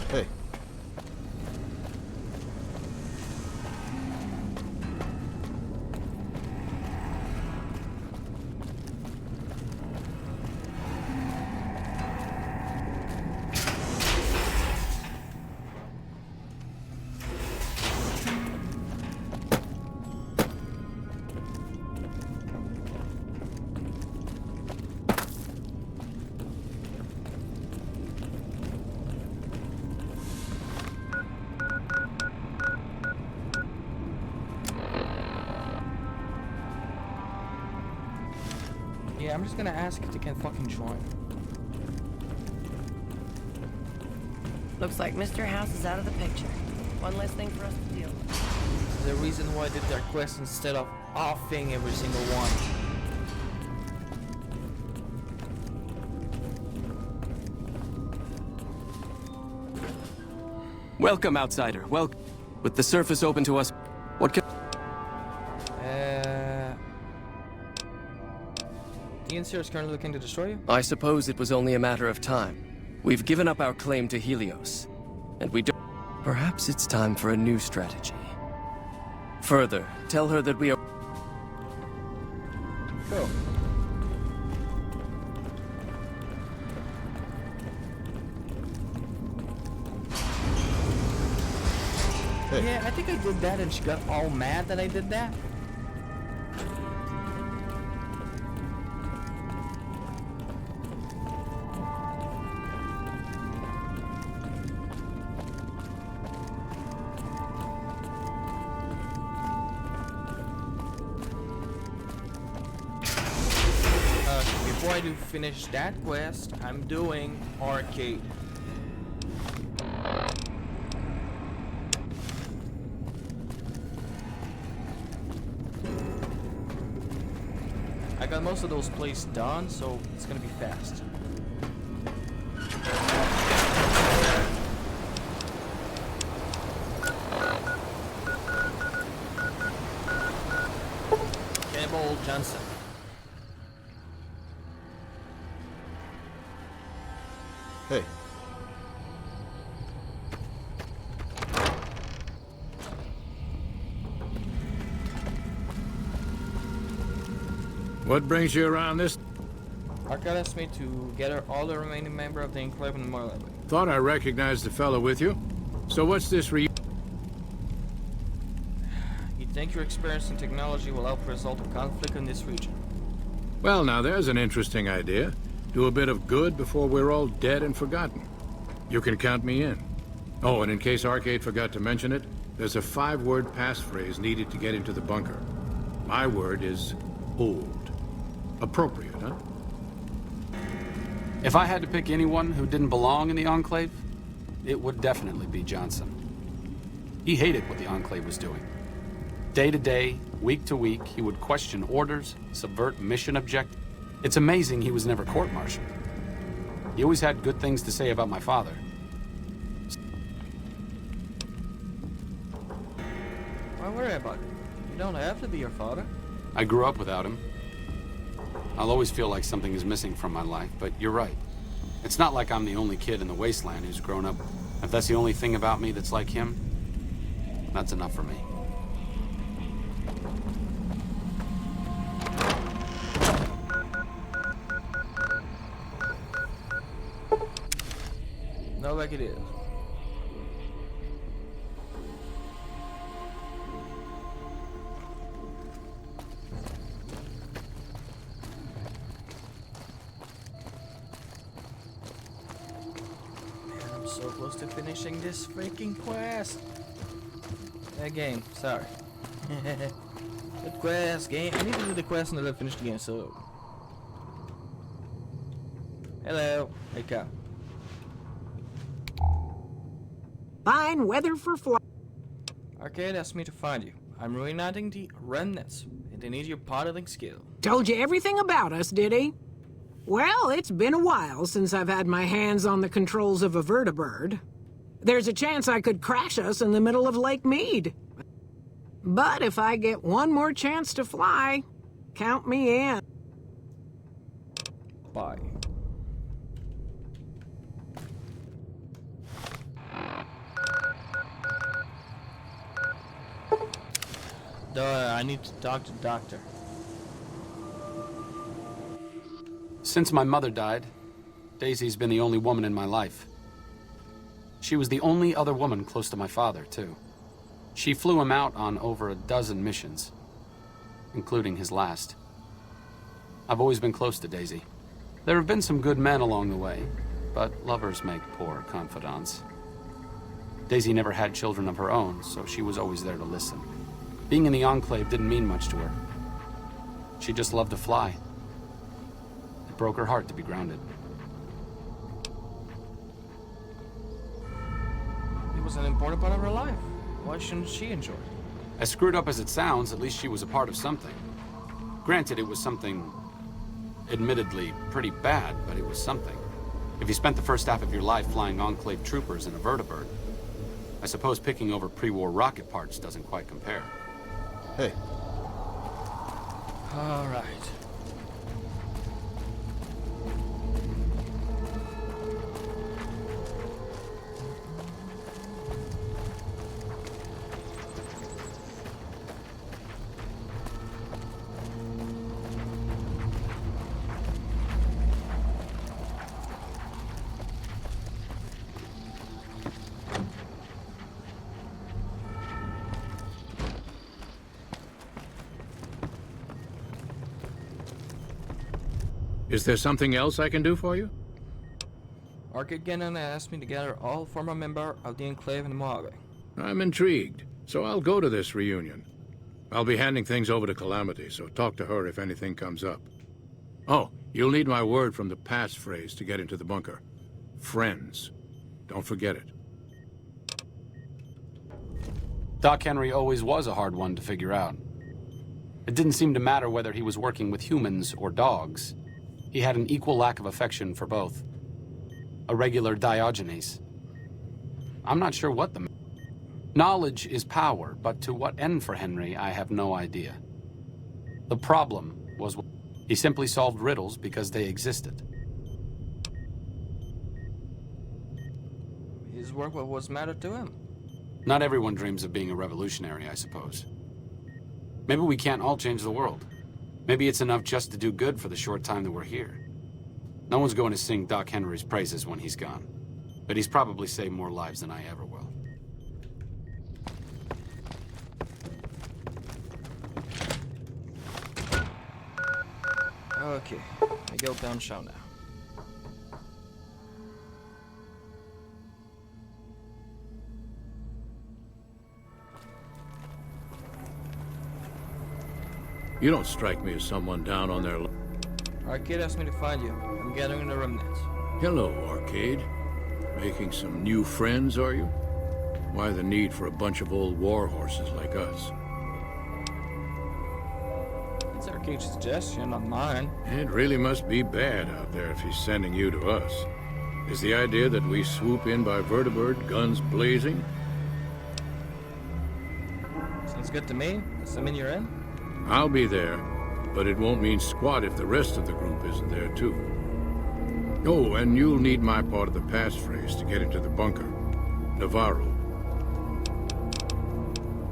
Hey. Yeah, I'm just gonna ask if they can fucking join. Looks like Mr. House is out of the picture. One less thing for us to deal with. This is the reason why I did their quest instead of offing every single one. Welcome, outsider. Welcome. With the surface open to us, what can... The NCR is currently looking to destroy you? I suppose it was only a matter of time. We've given up our claim to Helios, and we don't... Perhaps it's time for a new strategy. Further, tell her that we are... Cool. Yeah, I think I did that and she got all mad that I did that. Before I do finish that quest, I'm doing arcade. I got most of those plays done, so it's gonna be fast. Cannibal Johnson. Hey. What brings you around this? Arcade asked me to gather all the remaining members of the Enclave in the Memorial Library. Thought I recognized the fellow with you. So what's this You think your experience in technology will help resolve a conflict in this region? Well, now there's an interesting idea. Do a bit of good before we're all dead and forgotten. You can count me in. Oh, and in case Arcade forgot to mention it, there's a 5-word passphrase needed to get into the bunker. My word is old. Appropriate, huh? If I had to pick anyone who didn't belong in the Enclave, it would definitely be Johnson. He hated what the Enclave was doing. Day to day, week to week, he would question orders, subvert mission objectives. It's amazing he was never court-martialed. He always had good things to say about my father. Why worry about it? You don't have to be your father. I grew up without him. I'll always feel like something is missing from my life, but you're right. It's not like I'm the only kid in the wasteland who's grown up. If that's the only thing about me that's like him, that's enough for me. No, like it is. Man, I'm so close to finishing this freaking quest. Game, sorry. Good quest, game. I need to do the quest until I finish the game, so... Hello. Wake up. Fine weather for flight. Arcade asked me to find you. I'm reuniting the remnants, and they need your piloting skill. Told you everything about us, did he? Well, it's been a while since I've had my hands on the controls of a vertibird. There's a chance I could crash us in the middle of Lake Mead. But if I get one more chance to fly, count me in. Bye. I need to talk to the doctor. Since my mother died, Daisy's been the only woman in my life. She was the only other woman close to my father, too. She flew him out on over a dozen missions, including his last. I've always been close to Daisy. There have been some good men along the way, but lovers make poor confidants. Daisy never had children of her own, so she was always there to listen. Being in the Enclave didn't mean much to her. She just loved to fly. It broke her heart to be grounded. It was an important part of her life. Why shouldn't she enjoy it? As screwed up as it sounds, at least she was a part of something. Granted, it was something admittedly pretty bad, but it was something. If you spent the first half of your life flying Enclave troopers in a vertibird, I suppose picking over pre-war rocket parts doesn't quite compare. Hey. All right. Is there something else I can do for you? Arcade Gannon asked me to gather all former member of the Enclave in the Mojave. I'm intrigued, so I'll go to this reunion. I'll be handing things over to Calamity, so talk to her if anything comes up. Oh, you'll need my word from the passphrase to get into the bunker. Friends. Don't forget it. Doc Henry always was a hard one to figure out. It didn't seem to matter whether he was working with humans or dogs. He had an equal lack of affection for both. A regular Diogenes. I'm not sure what the... Knowledge is power, but to what end for Henry, I have no idea. The problem was he simply solved riddles because they existed. His work was what mattered to him. Not everyone dreams of being a revolutionary, I suppose. Maybe we can't all change the world. Maybe it's enough just to do good for the short time that we're here. No one's going to sing Doc Henry's praises when he's gone. But he's probably saved more lives than I ever will. Okay, I go downtown now. You don't strike me as someone down on their... Arcade asked me to find you. I'm gathering the remnants. Hello, Arcade. Making some new friends, are you? Why the need for a bunch of old war horses like us? It's Arcade's suggestion, not mine. It really must be bad out there if he's sending you to us. Is the idea that we swoop in by vertibird, guns blazing? Sounds good to me. Assuming you're in? I'll be there, but it won't mean squat if the rest of the group isn't there, too. Oh, and you'll need my part of the passphrase to get into the bunker. Navarro.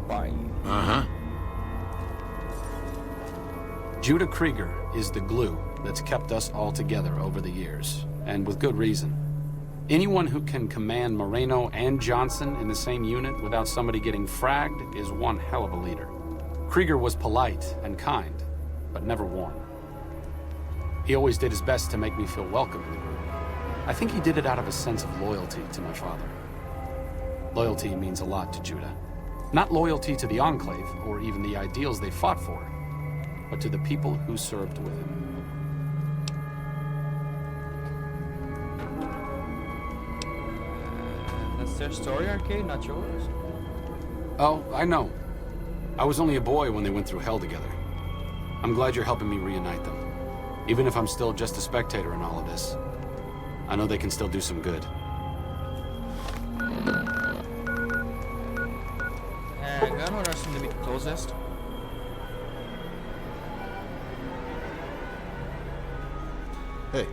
Bye. Uh-huh. Judah Krieger is the glue that's kept us all together over the years, and with good reason. Anyone who can command Moreno and Johnson in the same unit without somebody getting fragged is one hell of a leader. Krieger was polite and kind, but never warm. He always did his best to make me feel welcome in the group. I think he did it out of a sense of loyalty to my father. Loyalty means a lot to Judah. Not loyalty to the Enclave, or even the ideals they fought for, but to the people who served with him. That's their story, Arcade, not yours. Oh, I know. I was only a boy when they went through hell together. I'm glad you're helping me reunite them. Even if I'm still just a spectator in all of this, I know they can still do some good. Gunrunner seems to be the closest. Hey.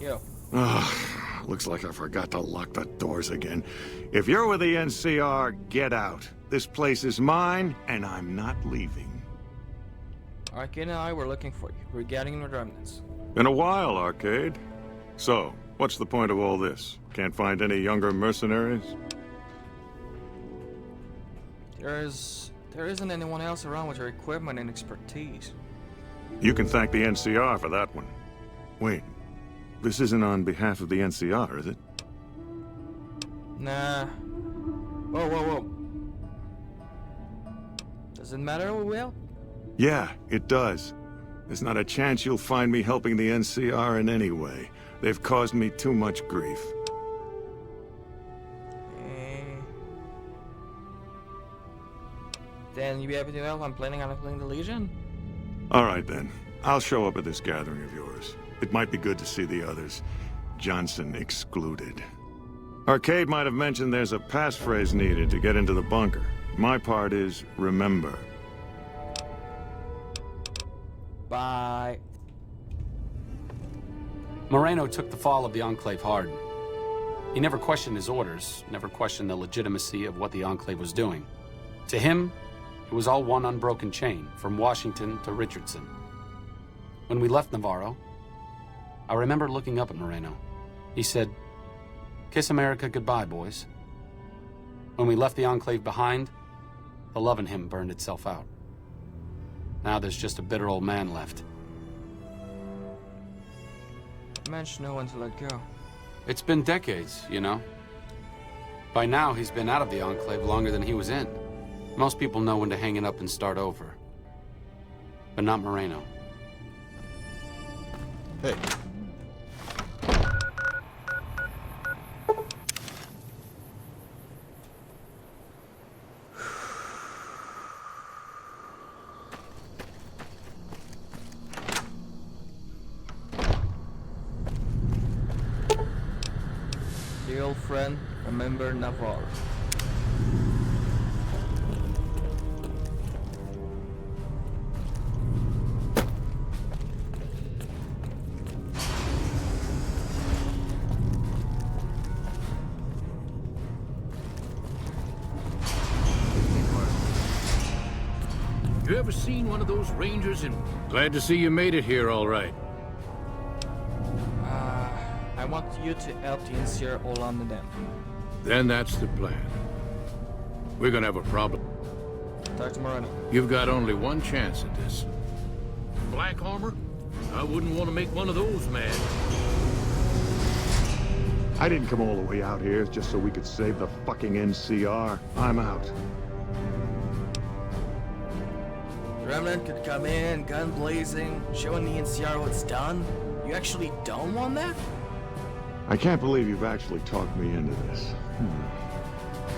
Yo. Looks like I forgot to lock the doors again. If you're with the NCR, get out. This place is mine, and I'm not leaving. Arcade and I were looking for you. We're getting the remnants. Been a while, Arcade. So, what's the point of all this? Can't find any younger mercenaries? There isn't anyone else around with your equipment and expertise. You can thank the NCR for that one. Wait, this isn't on behalf of the NCR, is it? Nah. Whoa. Does it matter who will? Yeah, it does. There's not a chance you'll find me helping the NCR in any way. They've caused me too much grief. Then you be happy to help. I'm planning on helping the Legion. All right, then. I'll show up at this gathering of yours. It might be good to see the others. Johnson excluded. Arcade might have mentioned there's a passphrase needed to get into the bunker. My part is remember. Bye. Moreno took the fall of the Enclave hard. He never questioned his orders, never questioned the legitimacy of what the Enclave was doing. To him, it was all one unbroken chain, from Washington to Richardson. When we left Navarro, I remember looking up at Moreno. He said, "Kiss America goodbye, boys." When we left the Enclave behind, the love in him burned itself out. Now there's just a bitter old man left. Man should know when to let go. It's been decades, you know. By now, he's been out of the Enclave longer than he was in. Most people know when to hang it up and start over. But not Moreno. Hey. Dear old friend, remember Navarro. You ever seen one of those rangers in... Glad to see you made it here all right. I want you to help the NCR all on the dam. Then that's the plan. We're gonna have a problem. Talk to Moreno. You've got only one chance at this. Black armor? I wouldn't want to make one of those mad. I didn't come all the way out here just so we could save the fucking NCR. I'm out. Remnant could come in, gun blazing, showing the NCR what's done. You actually don't want that? I can't believe you've actually talked me into this.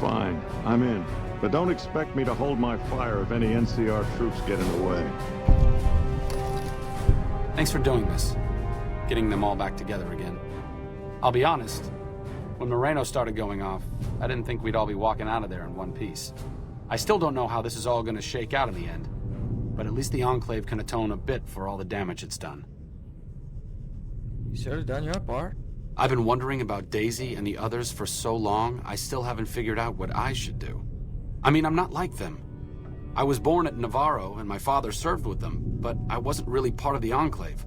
Fine, I'm in. But don't expect me to hold my fire if any NCR troops get in the way. Thanks for doing this. Getting them all back together again. I'll be honest, when Moreno started going off, I didn't think we'd all be walking out of there in one piece. I still don't know how this is all gonna shake out in the end, but at least the Enclave can atone a bit for all the damage it's done. You should have done your part. I've been wondering about Daisy and the others for so long, I still haven't figured out what I should do. I mean, I'm not like them. I was born at Navarro and my father served with them, but I wasn't really part of the Enclave.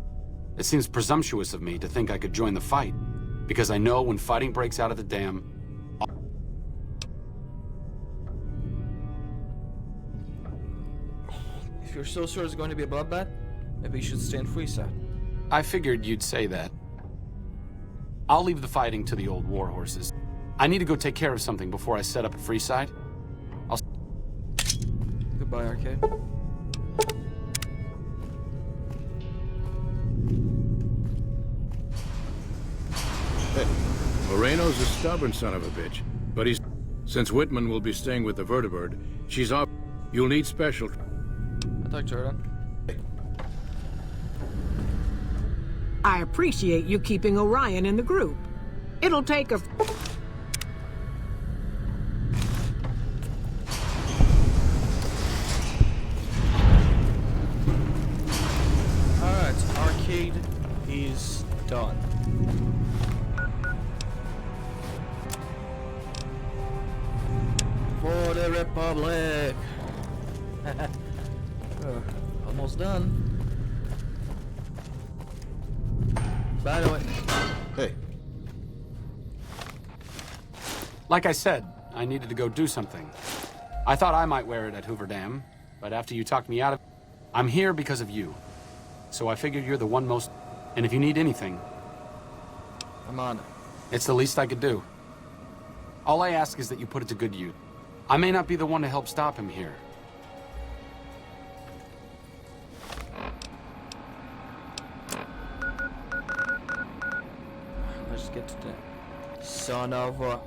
It seems presumptuous of me to think I could join the fight, because I know when fighting breaks out at the dam, If you're so sure it's going to be a bloodbath, maybe you should stay in Freeside. I figured you'd say that. I'll leave the fighting to the old war horses. I need to go take care of something before I set up at Freeside. Goodbye, Arcade. Hey. Moreno's a stubborn son of a bitch, but he's... Since Whitman will be staying with the Vertibird, she's off. You'll need special... I talked to her then. I appreciate you keeping Orion in the group. It'll take a... Alright, Arcade is done. For the Republic! Almost done. By the way... Hey. Like I said, I needed to go do something. I thought I might wear it at Hoover Dam, but after you talked me out of it, I'm here because of you. So I figured you're the one most... And if you need anything... I'm on it. It's the least I could do. All I ask is that you put it to good use. I may not be the one to help stop him here. Let's get to that. Son of a...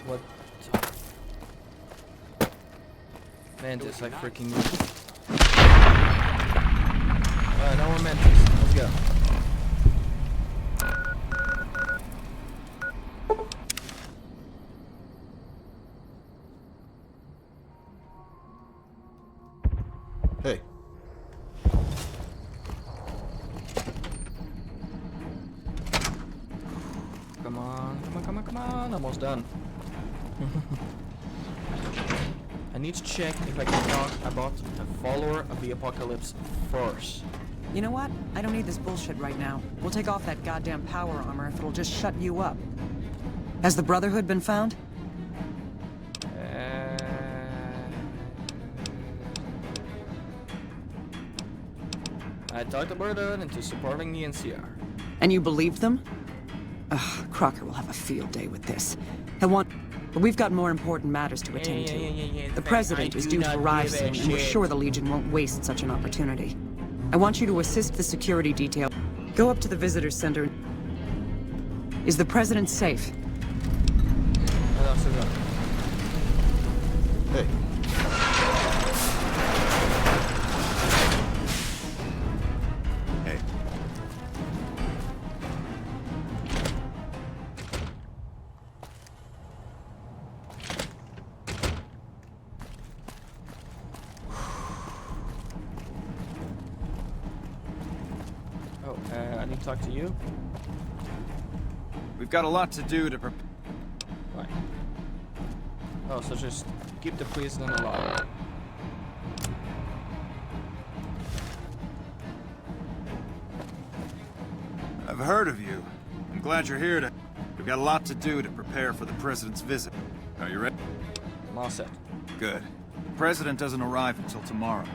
What? Mantis, I freaking knew it. No more Mantis. Let's go. Hey. Come on, come on, come on, come on. Almost done. I need to check if I can talk about a follower of the apocalypse first. You know what? I don't need this bullshit right now. We'll take off that goddamn power armor if it'll just shut you up. Has the Brotherhood been found? I talked the Brotherhood into supporting the NCR. And you believed them? Ugh, Crocker will have a field day with this. He'll want... But we've got more important matters to attend to. The President is due to arrive soon, and we're sure the Legion won't waste such an opportunity. I want you to assist the security detail. Go up to the visitor center. Is the President safe? Hey. Hey. Oh, I need to talk to you. We've got a lot to do to prepare. Right. Oh, so just keep the prison alive. I've heard of you. I'm glad you're here to... We've got a lot to do to prepare for the President's visit. Are you ready? I'm all set. Good. The President doesn't arrive until tomorrow.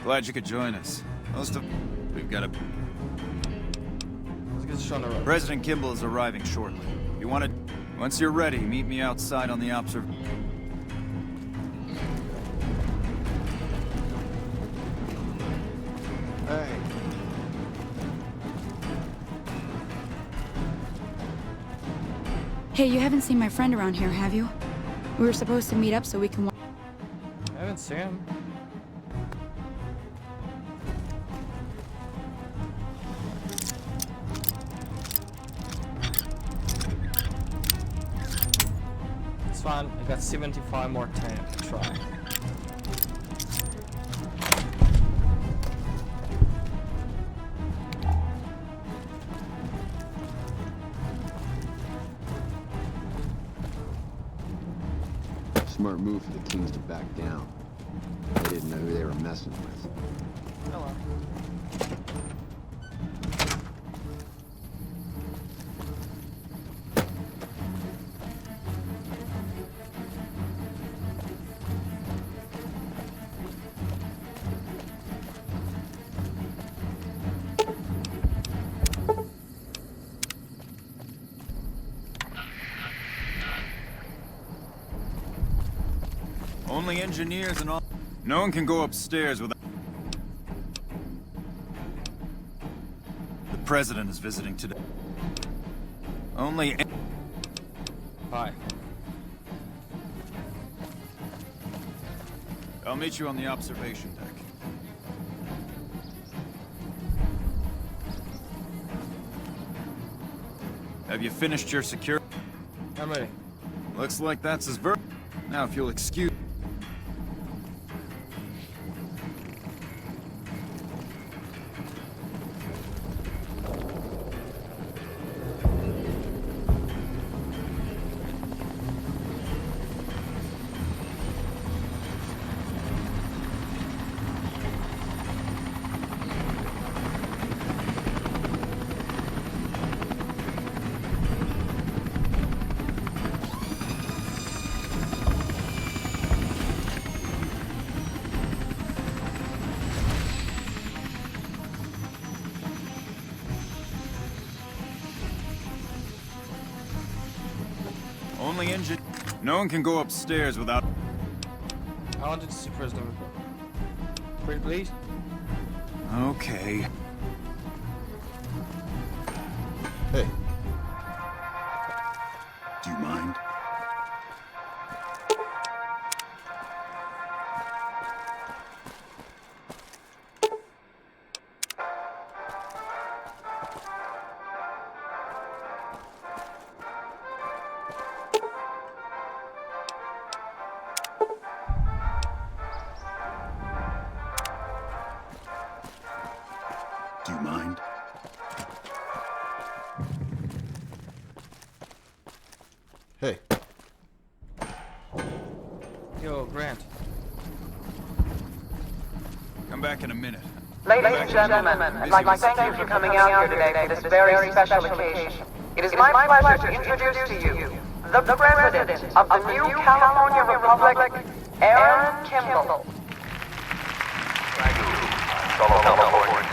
Glad you could join us. Most of... We've got a... Let's get this on the road. President Kimball is arriving shortly. You want to... Once you're ready, meet me outside on the observ... Hey. Hey, you haven't seen my friend around here, have you? We were supposed to meet up so we can... I haven't seen him. It's fine. I got 75 more time to try. Smart move for the Kings to back down. They didn't know who they were messing with. Hello. Only engineers and all... No one can go upstairs without... The President is visiting today. Only... Hi. I'll meet you on the observation deck. Have you finished your security? I'm ready. Looks like that's his verb. Now, if you'll excuse... Only engine... No one can go upstairs without... I wanted to see President. Pretty please? Okay. Hey. Yo, Grant. Come back in a minute. Ladies and gentlemen, I'd like to thank you for coming out here today for this very special occasion. It is my pleasure to introduce to you the President of the new California Republic, Aaron Kimball. Thank you, fellow Californians,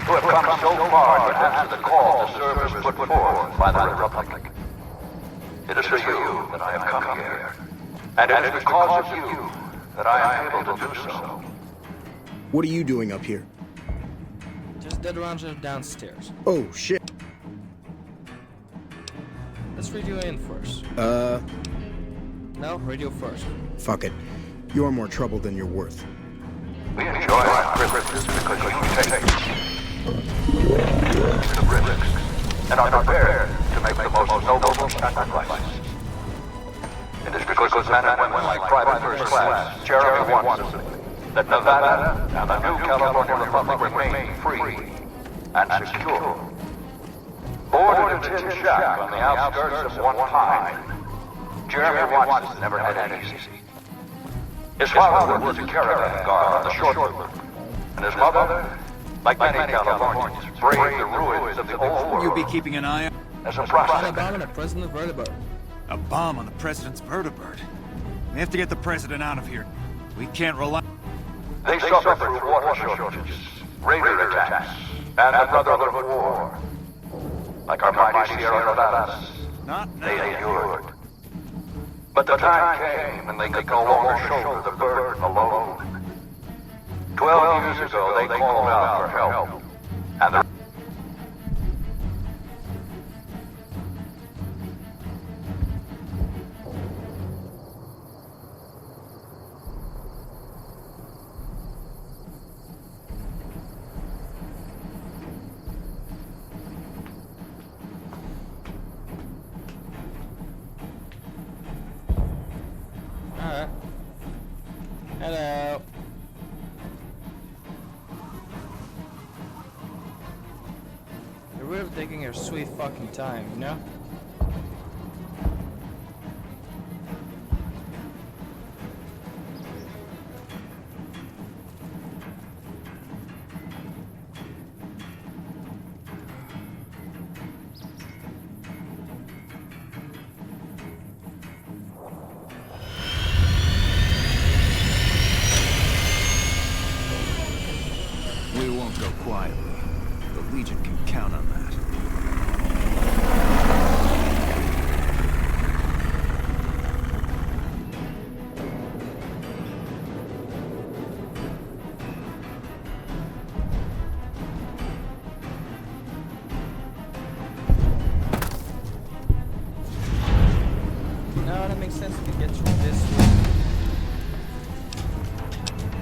who have come so far to answer the call to service put forth by the Republic. It is for you that I have come here, and it is because of you that I am able to do so. What are you doing up here? Just dead around downstairs. Oh, shit. Let's radio in first. No, radio first. Fuck it. You're more trouble than you're worth. We enjoy our privileges because you take the risks and are prepared to make the most noble sacrifices. It is because men and women like Private First Class Jeremy Watson that Nevada and the new California Republic remain free and secure. Born in a tin shack on the outskirts of One Pine, Jeremy Watson never had it easy. His father was a caravan guard on the short loop, and his mother, like many Californians, braved the ruins of the old world. You be keeping an eye on as a A prospect. bomb on the president of Vertibird. a bomb on the president's vertibird. We have to get the president out of here. We can't rely. They suffer through water shortages, raider attacks, and the Brotherhood War. Like our mighty Sierra Nevadas, they endured. But the time came when they could no longer shoulder the burden alone. 12 years ago, they called out for help, and the Alright. Hello. You're really taking your sweet fucking time, you know? We won't go quietly. The Legion can count on that. No, that makes sense. You can get through this way.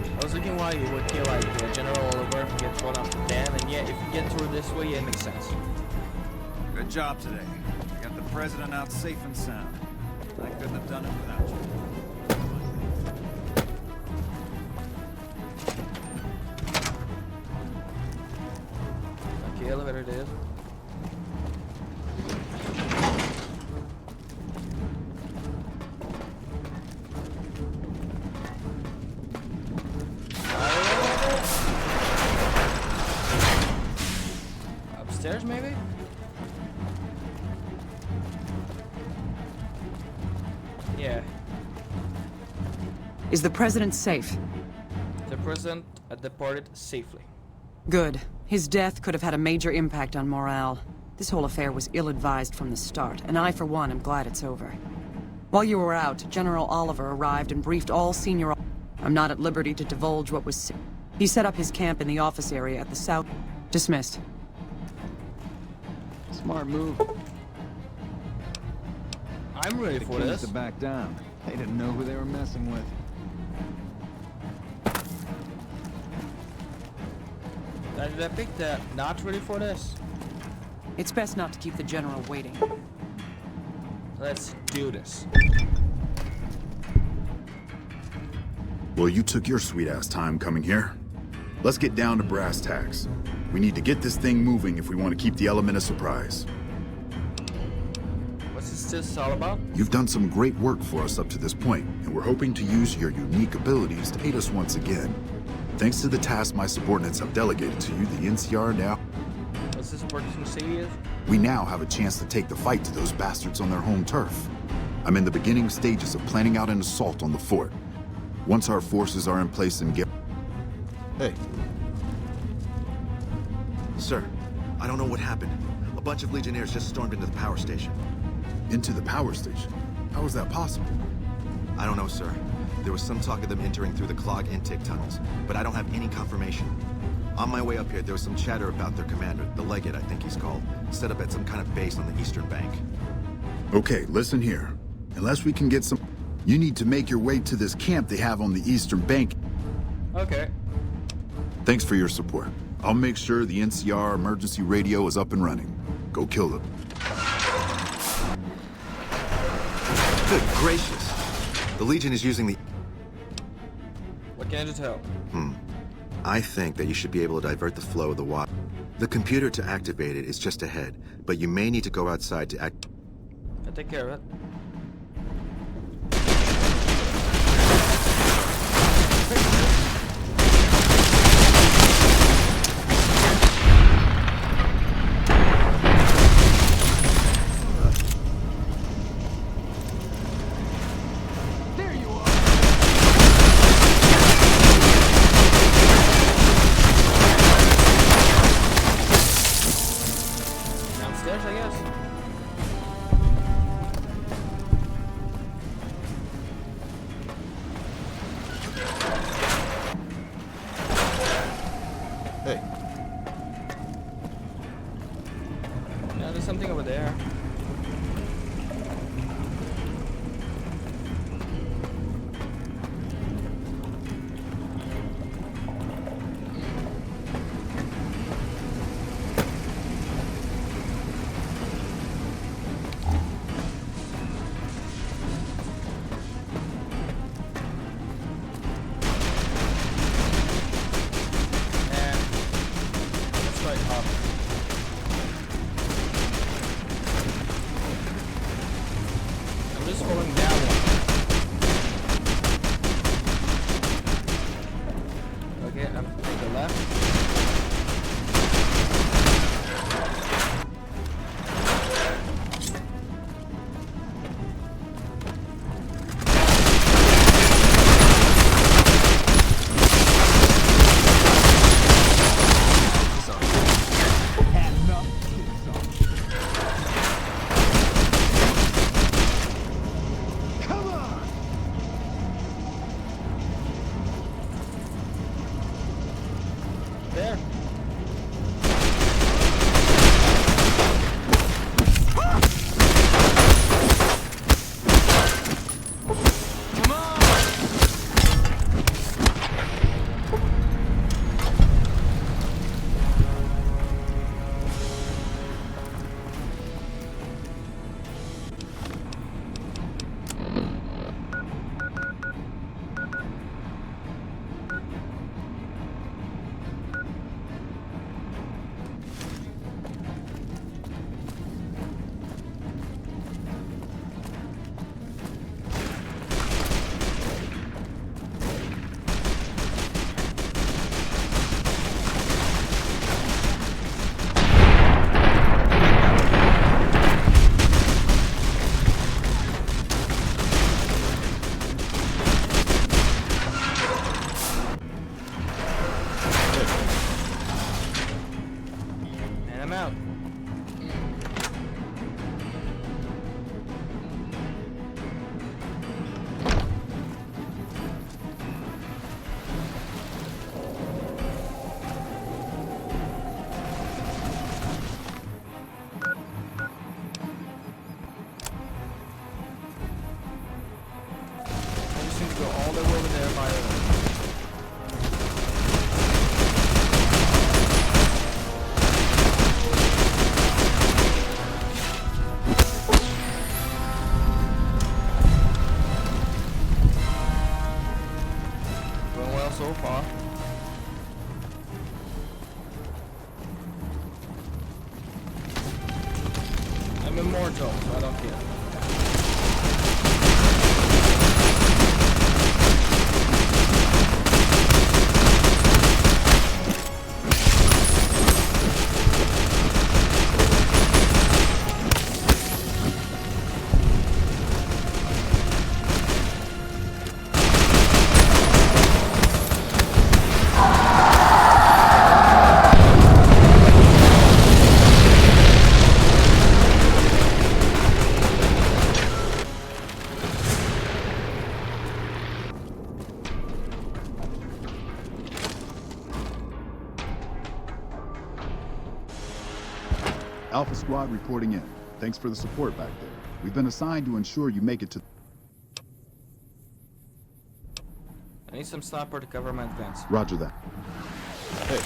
I was looking why you would kill like General Oliver and get thrown off the dam, and yeah, if you get through this way, yeah, it makes sense. Good job today. We got the president out safe and sound. I couldn't have done it without you. Okay, elevator it is. Upstairs, maybe? Yeah. Is the president safe? The president departed safely. Good. His death could have had a major impact on morale. This whole affair was ill-advised from the start, and I, for one, am glad it's over. While you were out, General Oliver arrived and briefed all senior... I'm not at liberty to divulge what was... He set up his camp in the office area at the south... Dismissed. Smart move. I'm ready for this. To back down. They didn't know who they were messing with. Did I pick that? Not ready for this? It's best not to keep the general waiting. Let's do this. Well, you took your sweet-ass time coming here. Let's get down to brass tacks. We need to get this thing moving if we want to keep the element of surprise. What's What's this all about? You've done some great work for us up to this point, and we're hoping to use your unique abilities to aid us once again. Thanks to the task my subordinates have delegated to you, the NCR now... What's this important city is? We now have a chance to take the fight to those bastards on their home turf. I'm in the beginning stages of planning out an assault on the fort. Once our forces are in place and get... Hey. Sir, I don't know what happened. A bunch of Legionnaires just stormed into the power station. Into the power station? How is that possible? I don't know, sir. There was some talk of them entering through the clog intake tunnels, but I don't have any confirmation. On my way up here, there was some chatter about their commander, the Legate, I think he's called, set up at some kind of base on the eastern bank. Okay, listen here. Unless we can get some... You need to make your way to this camp they have on the eastern bank. Okay. Thanks for your support. I'll make sure the NCR emergency radio is up and running. Go kill them. Good gracious. The Legion is using the... What can I tell? I think that you should be able to divert the flow of the water. The computer to activate it is just ahead, but you may need to go outside to act... I'll take care of it. Downstairs, I guess. Hey. Yeah, there's something over there. I'm just going down one. Okay, I'm take the left. There. Come on. And I'm out. I just need to go all the way over there by the way. Going well so far. I'm immortal, so I don't care. Alpha Squad reporting in. Thanks for the support back there. We've been assigned to ensure you make it to... I need some sniper to cover my advance. Roger that. Hey.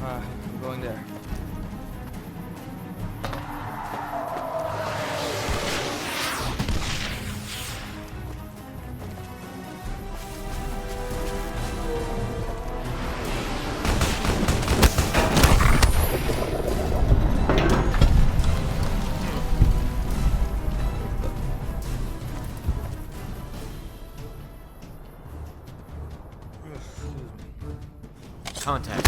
I'm going there. Contact.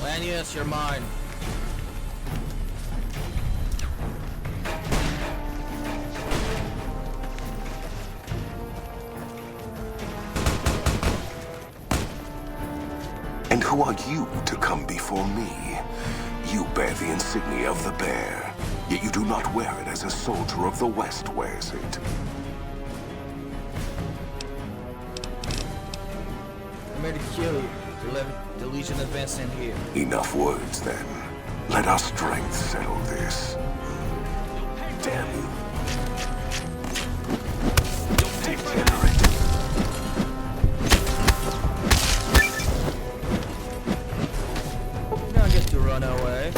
Lanius, you're mine. And who are you to come before me? You bear the insignia of the bear, yet you do not wear it as a soldier of the West wears it. I'm here to kill you. The Legion advanced in here. Enough words, then. Let our strength settle this. Damn you. Degenerate. You're gonna get to run away.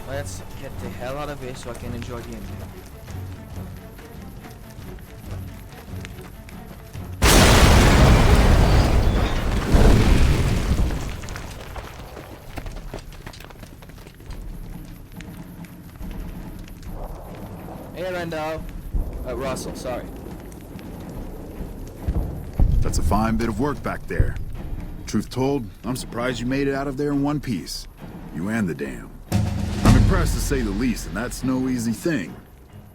Let's get the hell out of here so I can enjoy the ending. Hey, Randall. Russell, sorry. That's a fine bit of work back there. Truth told, I'm surprised you made it out of there in one piece. You and the dam. I'm impressed to say the least, and that's no easy thing.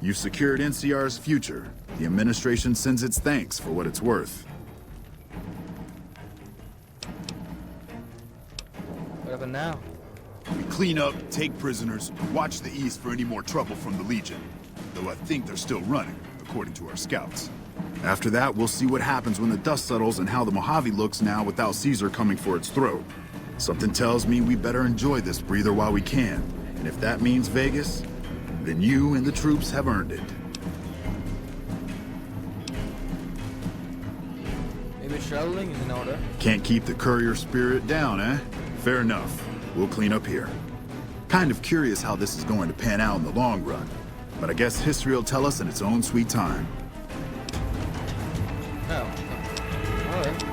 You've secured NCR's future. The administration sends its thanks for what it's worth. What happened now? We clean up, take prisoners, watch the east for any more trouble from the Legion. Though I think they're still running, according to our scouts. After that, we'll see what happens when the dust settles and how the Mojave looks now without Caesar coming for its throat. Something tells me we better enjoy this breather while we can. And if that means Vegas, then you and the troops have earned it. Maybe shoveling is in order. Can't keep the courier spirit down, eh? Fair enough. We'll clean up here. Kind of curious how this is going to pan out in the long run. But I guess history will tell us in its own sweet time. Oh. Alright.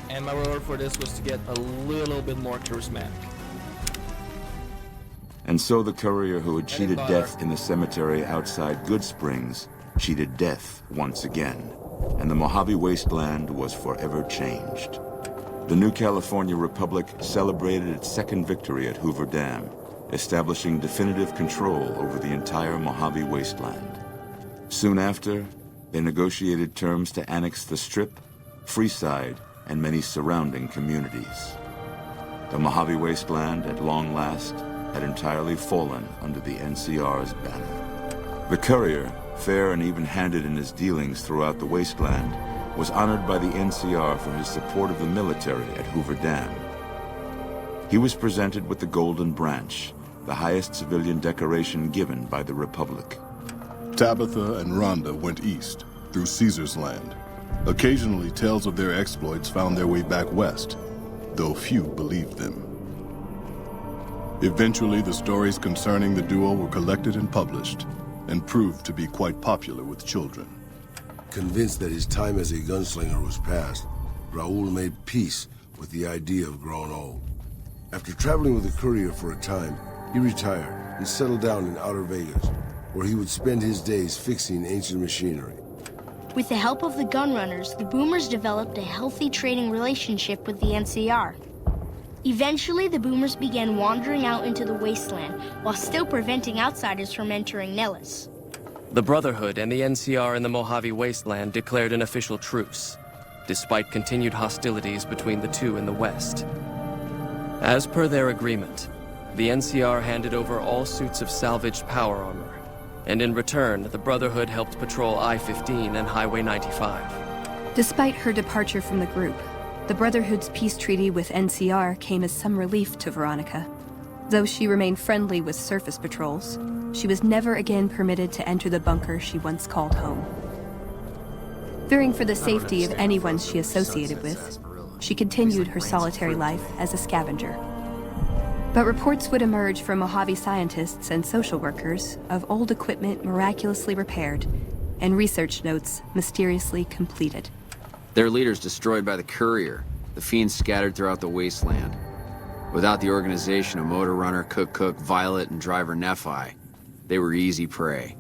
And my reward for this was to get a little bit more charismatic. And so the courier who had cheated death in the cemetery outside Good Springs cheated death once again, and the Mojave Wasteland was forever changed. The new California Republic celebrated its second victory at Hoover Dam, establishing definitive control over the entire Mojave Wasteland. Soon after, they negotiated terms to annex the Strip, Freeside, and many surrounding communities. The Mojave Wasteland, at long last, had entirely fallen under the NCR's banner. The courier, fair and even-handed in his dealings throughout the wasteland, was honored by the NCR for his support of the military at Hoover Dam. He was presented with the Golden Branch, the highest civilian decoration given by the Republic. Tabitha and Rhonda went east, through Caesar's land. Occasionally, tales of their exploits found their way back west, though few believed them. Eventually, the stories concerning the duo were collected and published, and proved to be quite popular with children. Convinced that his time as a gunslinger was past, Raul made peace with the idea of growing old. After traveling with the courier for a time, he retired and settled down in Outer Vegas, where he would spend his days fixing ancient machinery. With the help of the gunrunners, the Boomers developed a healthy trading relationship with the NCR. Eventually, the Boomers began wandering out into the wasteland while still preventing outsiders from entering Nellis. The Brotherhood and the NCR in the Mojave Wasteland declared an official truce, despite continued hostilities between the two in the west. As per their agreement, the NCR handed over all suits of salvaged power armor, and in return, the Brotherhood helped patrol I-15 and Highway 95. Despite her departure from the group, the Brotherhood's peace treaty with NCR came as some relief to Veronica. Though she remained friendly with surface patrols, she was never again permitted to enter the bunker she once called home. Fearing for the safety of anyone she associated with, she continued her solitary life as a scavenger. But reports would emerge from Mojave scientists and social workers of old equipment miraculously repaired and research notes mysteriously completed. Their leaders destroyed by the courier, the fiends scattered throughout the wasteland. Without the organization of Motor Runner, Cook, Violet, and driver Nephi, they were easy prey.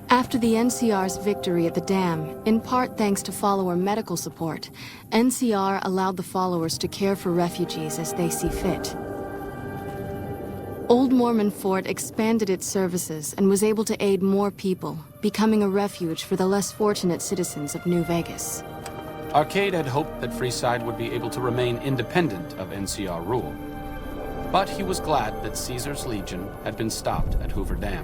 After the NCR's victory at the dam, in part thanks to follower medical support, NCR allowed the followers to care for refugees as they see fit. Old Mormon Fort expanded its services and was able to aid more people, becoming a refuge for the less fortunate citizens of New Vegas. Arcade had hoped that Freeside would be able to remain independent of NCR rule. But he was glad that Caesar's Legion had been stopped at Hoover Dam.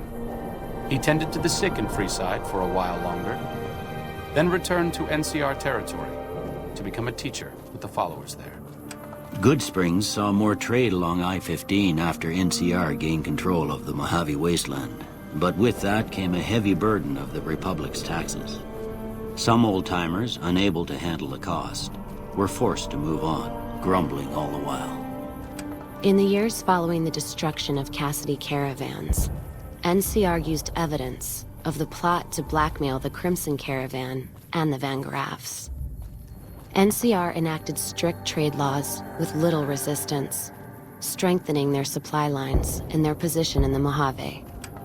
He tended to the sick in Freeside for a while longer, then returned to NCR territory to become a teacher with the followers there. Good Springs saw more trade along I-15 after NCR gained control of the Mojave Wasteland. But with that came a heavy burden of the Republic's taxes. Some old-timers, unable to handle the cost, were forced to move on, grumbling all the while. In the years following the destruction of Cassidy caravans, NCR used evidence of the plot to blackmail the Crimson Caravan and the Van Graffs. NCR enacted strict trade laws with little resistance, strengthening their supply lines and their position in the Mojave.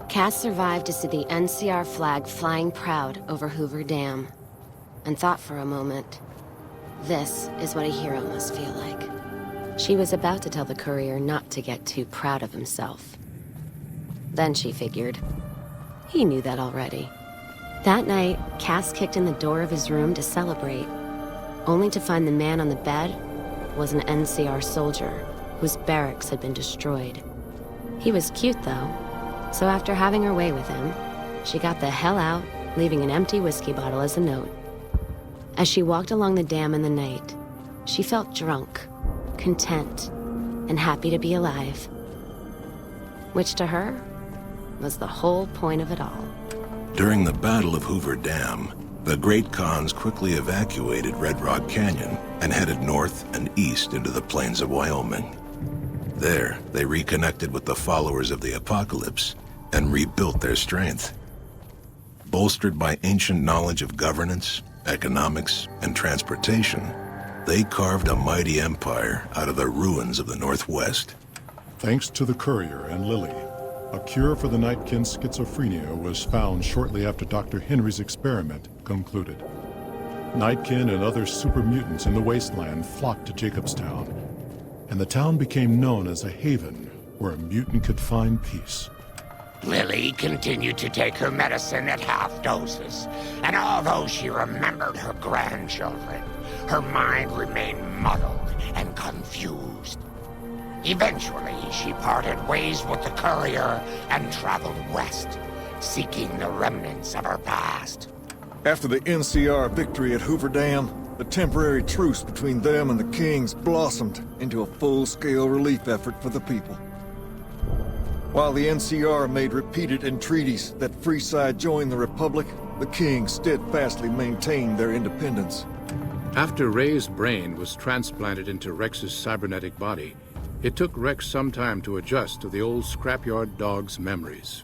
Cass survived to see the NCR flag flying proud over Hoover Dam, and thought for a moment, this is what a hero must feel like. She was about to tell the courier not to get too proud of himself. Then she figured, he knew that already. That night, Cass kicked in the door of his room to celebrate, only to find the man on the bed was an NCR soldier whose barracks had been destroyed. He was cute, though, so after having her way with him, she got the hell out, leaving an empty whiskey bottle as a note. As she walked along the dam in the night, she felt drunk, content, and happy to be alive. Which to her was the whole point of it all. During the Battle of Hoover Dam, the Great Khans quickly evacuated Red Rock Canyon and headed north and east into the plains of Wyoming. There, they reconnected with the followers of the Apocalypse and rebuilt their strength. Bolstered by ancient knowledge of governance, economics, and transportation, they carved a mighty empire out of the ruins of the Northwest. Thanks to the Courier and Lily, a cure for the Nightkin's schizophrenia was found shortly after Dr. Henry's experiment concluded. Nightkin and other super mutants in the wasteland flocked to Jacobstown, and the town became known as a haven where a mutant could find peace. Lily continued to take her medicine at half doses, and although she remembered her grandchildren, her mind remained muddled and confused. Eventually, she parted ways with the Courier and traveled west, seeking the remnants of her past. After the NCR victory at Hoover Dam, the temporary truce between them and the Kings blossomed into a full-scale relief effort for the people. While the NCR made repeated entreaties that Freeside join the Republic, the Kings steadfastly maintained their independence. After Ray's brain was transplanted into Rex's cybernetic body, it took Rex some time to adjust to the old scrapyard dog's memories.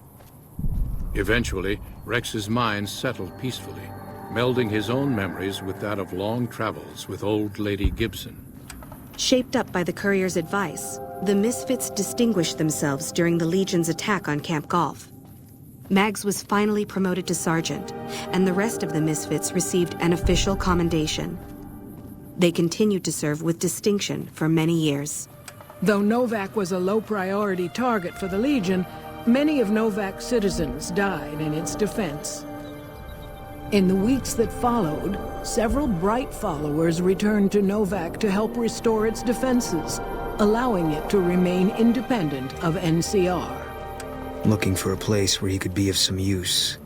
Eventually, Rex's mind settled peacefully, melding his own memories with that of long travels with old Lady Gibson. Shaped up by the Courier's advice, the Misfits distinguished themselves during the Legion's attack on Camp Golf. Mags was finally promoted to sergeant, and the rest of the Misfits received an official commendation. They continued to serve with distinction for many years. Though Novak was a low-priority target for the Legion, many of Novak's citizens died in its defense. In the weeks that followed, several bright followers returned to Novak to help restore its defenses, allowing it to remain independent of NCR. Looking for a place where he could be of some use,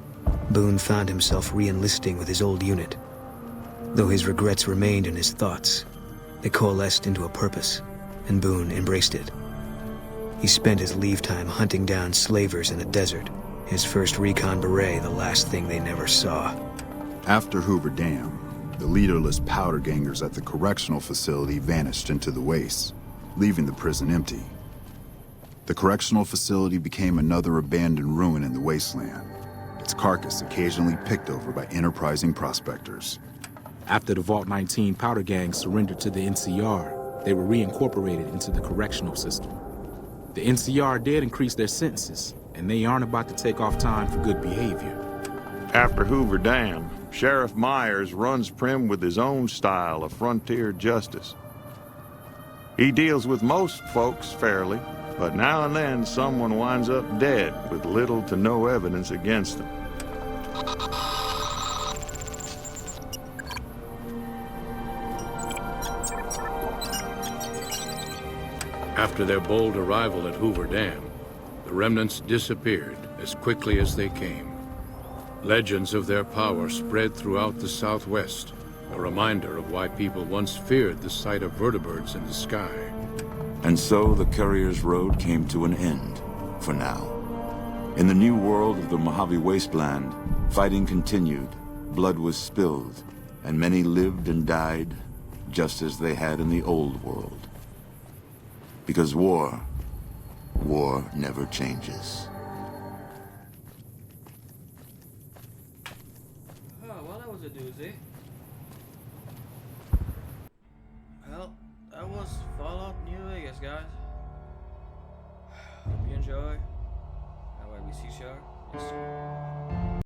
Boone found himself re-enlisting with his old unit. Though his regrets remained in his thoughts, they coalesced into a purpose, and Boone embraced it. He spent his leave time hunting down slavers in the desert, his first recon beret the last thing they never saw. After Hoover Dam, the leaderless powder gangers at the correctional facility vanished into the wastes, leaving the prison empty. The correctional facility became another abandoned ruin in the wasteland, its carcass occasionally picked over by enterprising prospectors. After the Vault 19 powder gang surrendered to the NCR, they were reincorporated into the correctional system. The NCR did increase their sentences, and they aren't about to take off time for good behavior. After Hoover Dam, Sheriff Myers runs Prim with his own style of frontier justice. He deals with most folks fairly, but now and then someone winds up dead with little to no evidence against them. After their bold arrival at Hoover Dam, the remnants disappeared as quickly as they came. Legends of their power spread throughout the Southwest, a reminder of why people once feared the sight of vertibirds in the sky. And so the Courier's road came to an end, for now. In the new world of the Mojave Wasteland, fighting continued, blood was spilled, and many lived and died just as they had in the old world. Because war never changes. Oh, well, that was a doozy. Well, that was Fallout New Vegas, guys. Hope you enjoy. That way we see you next time.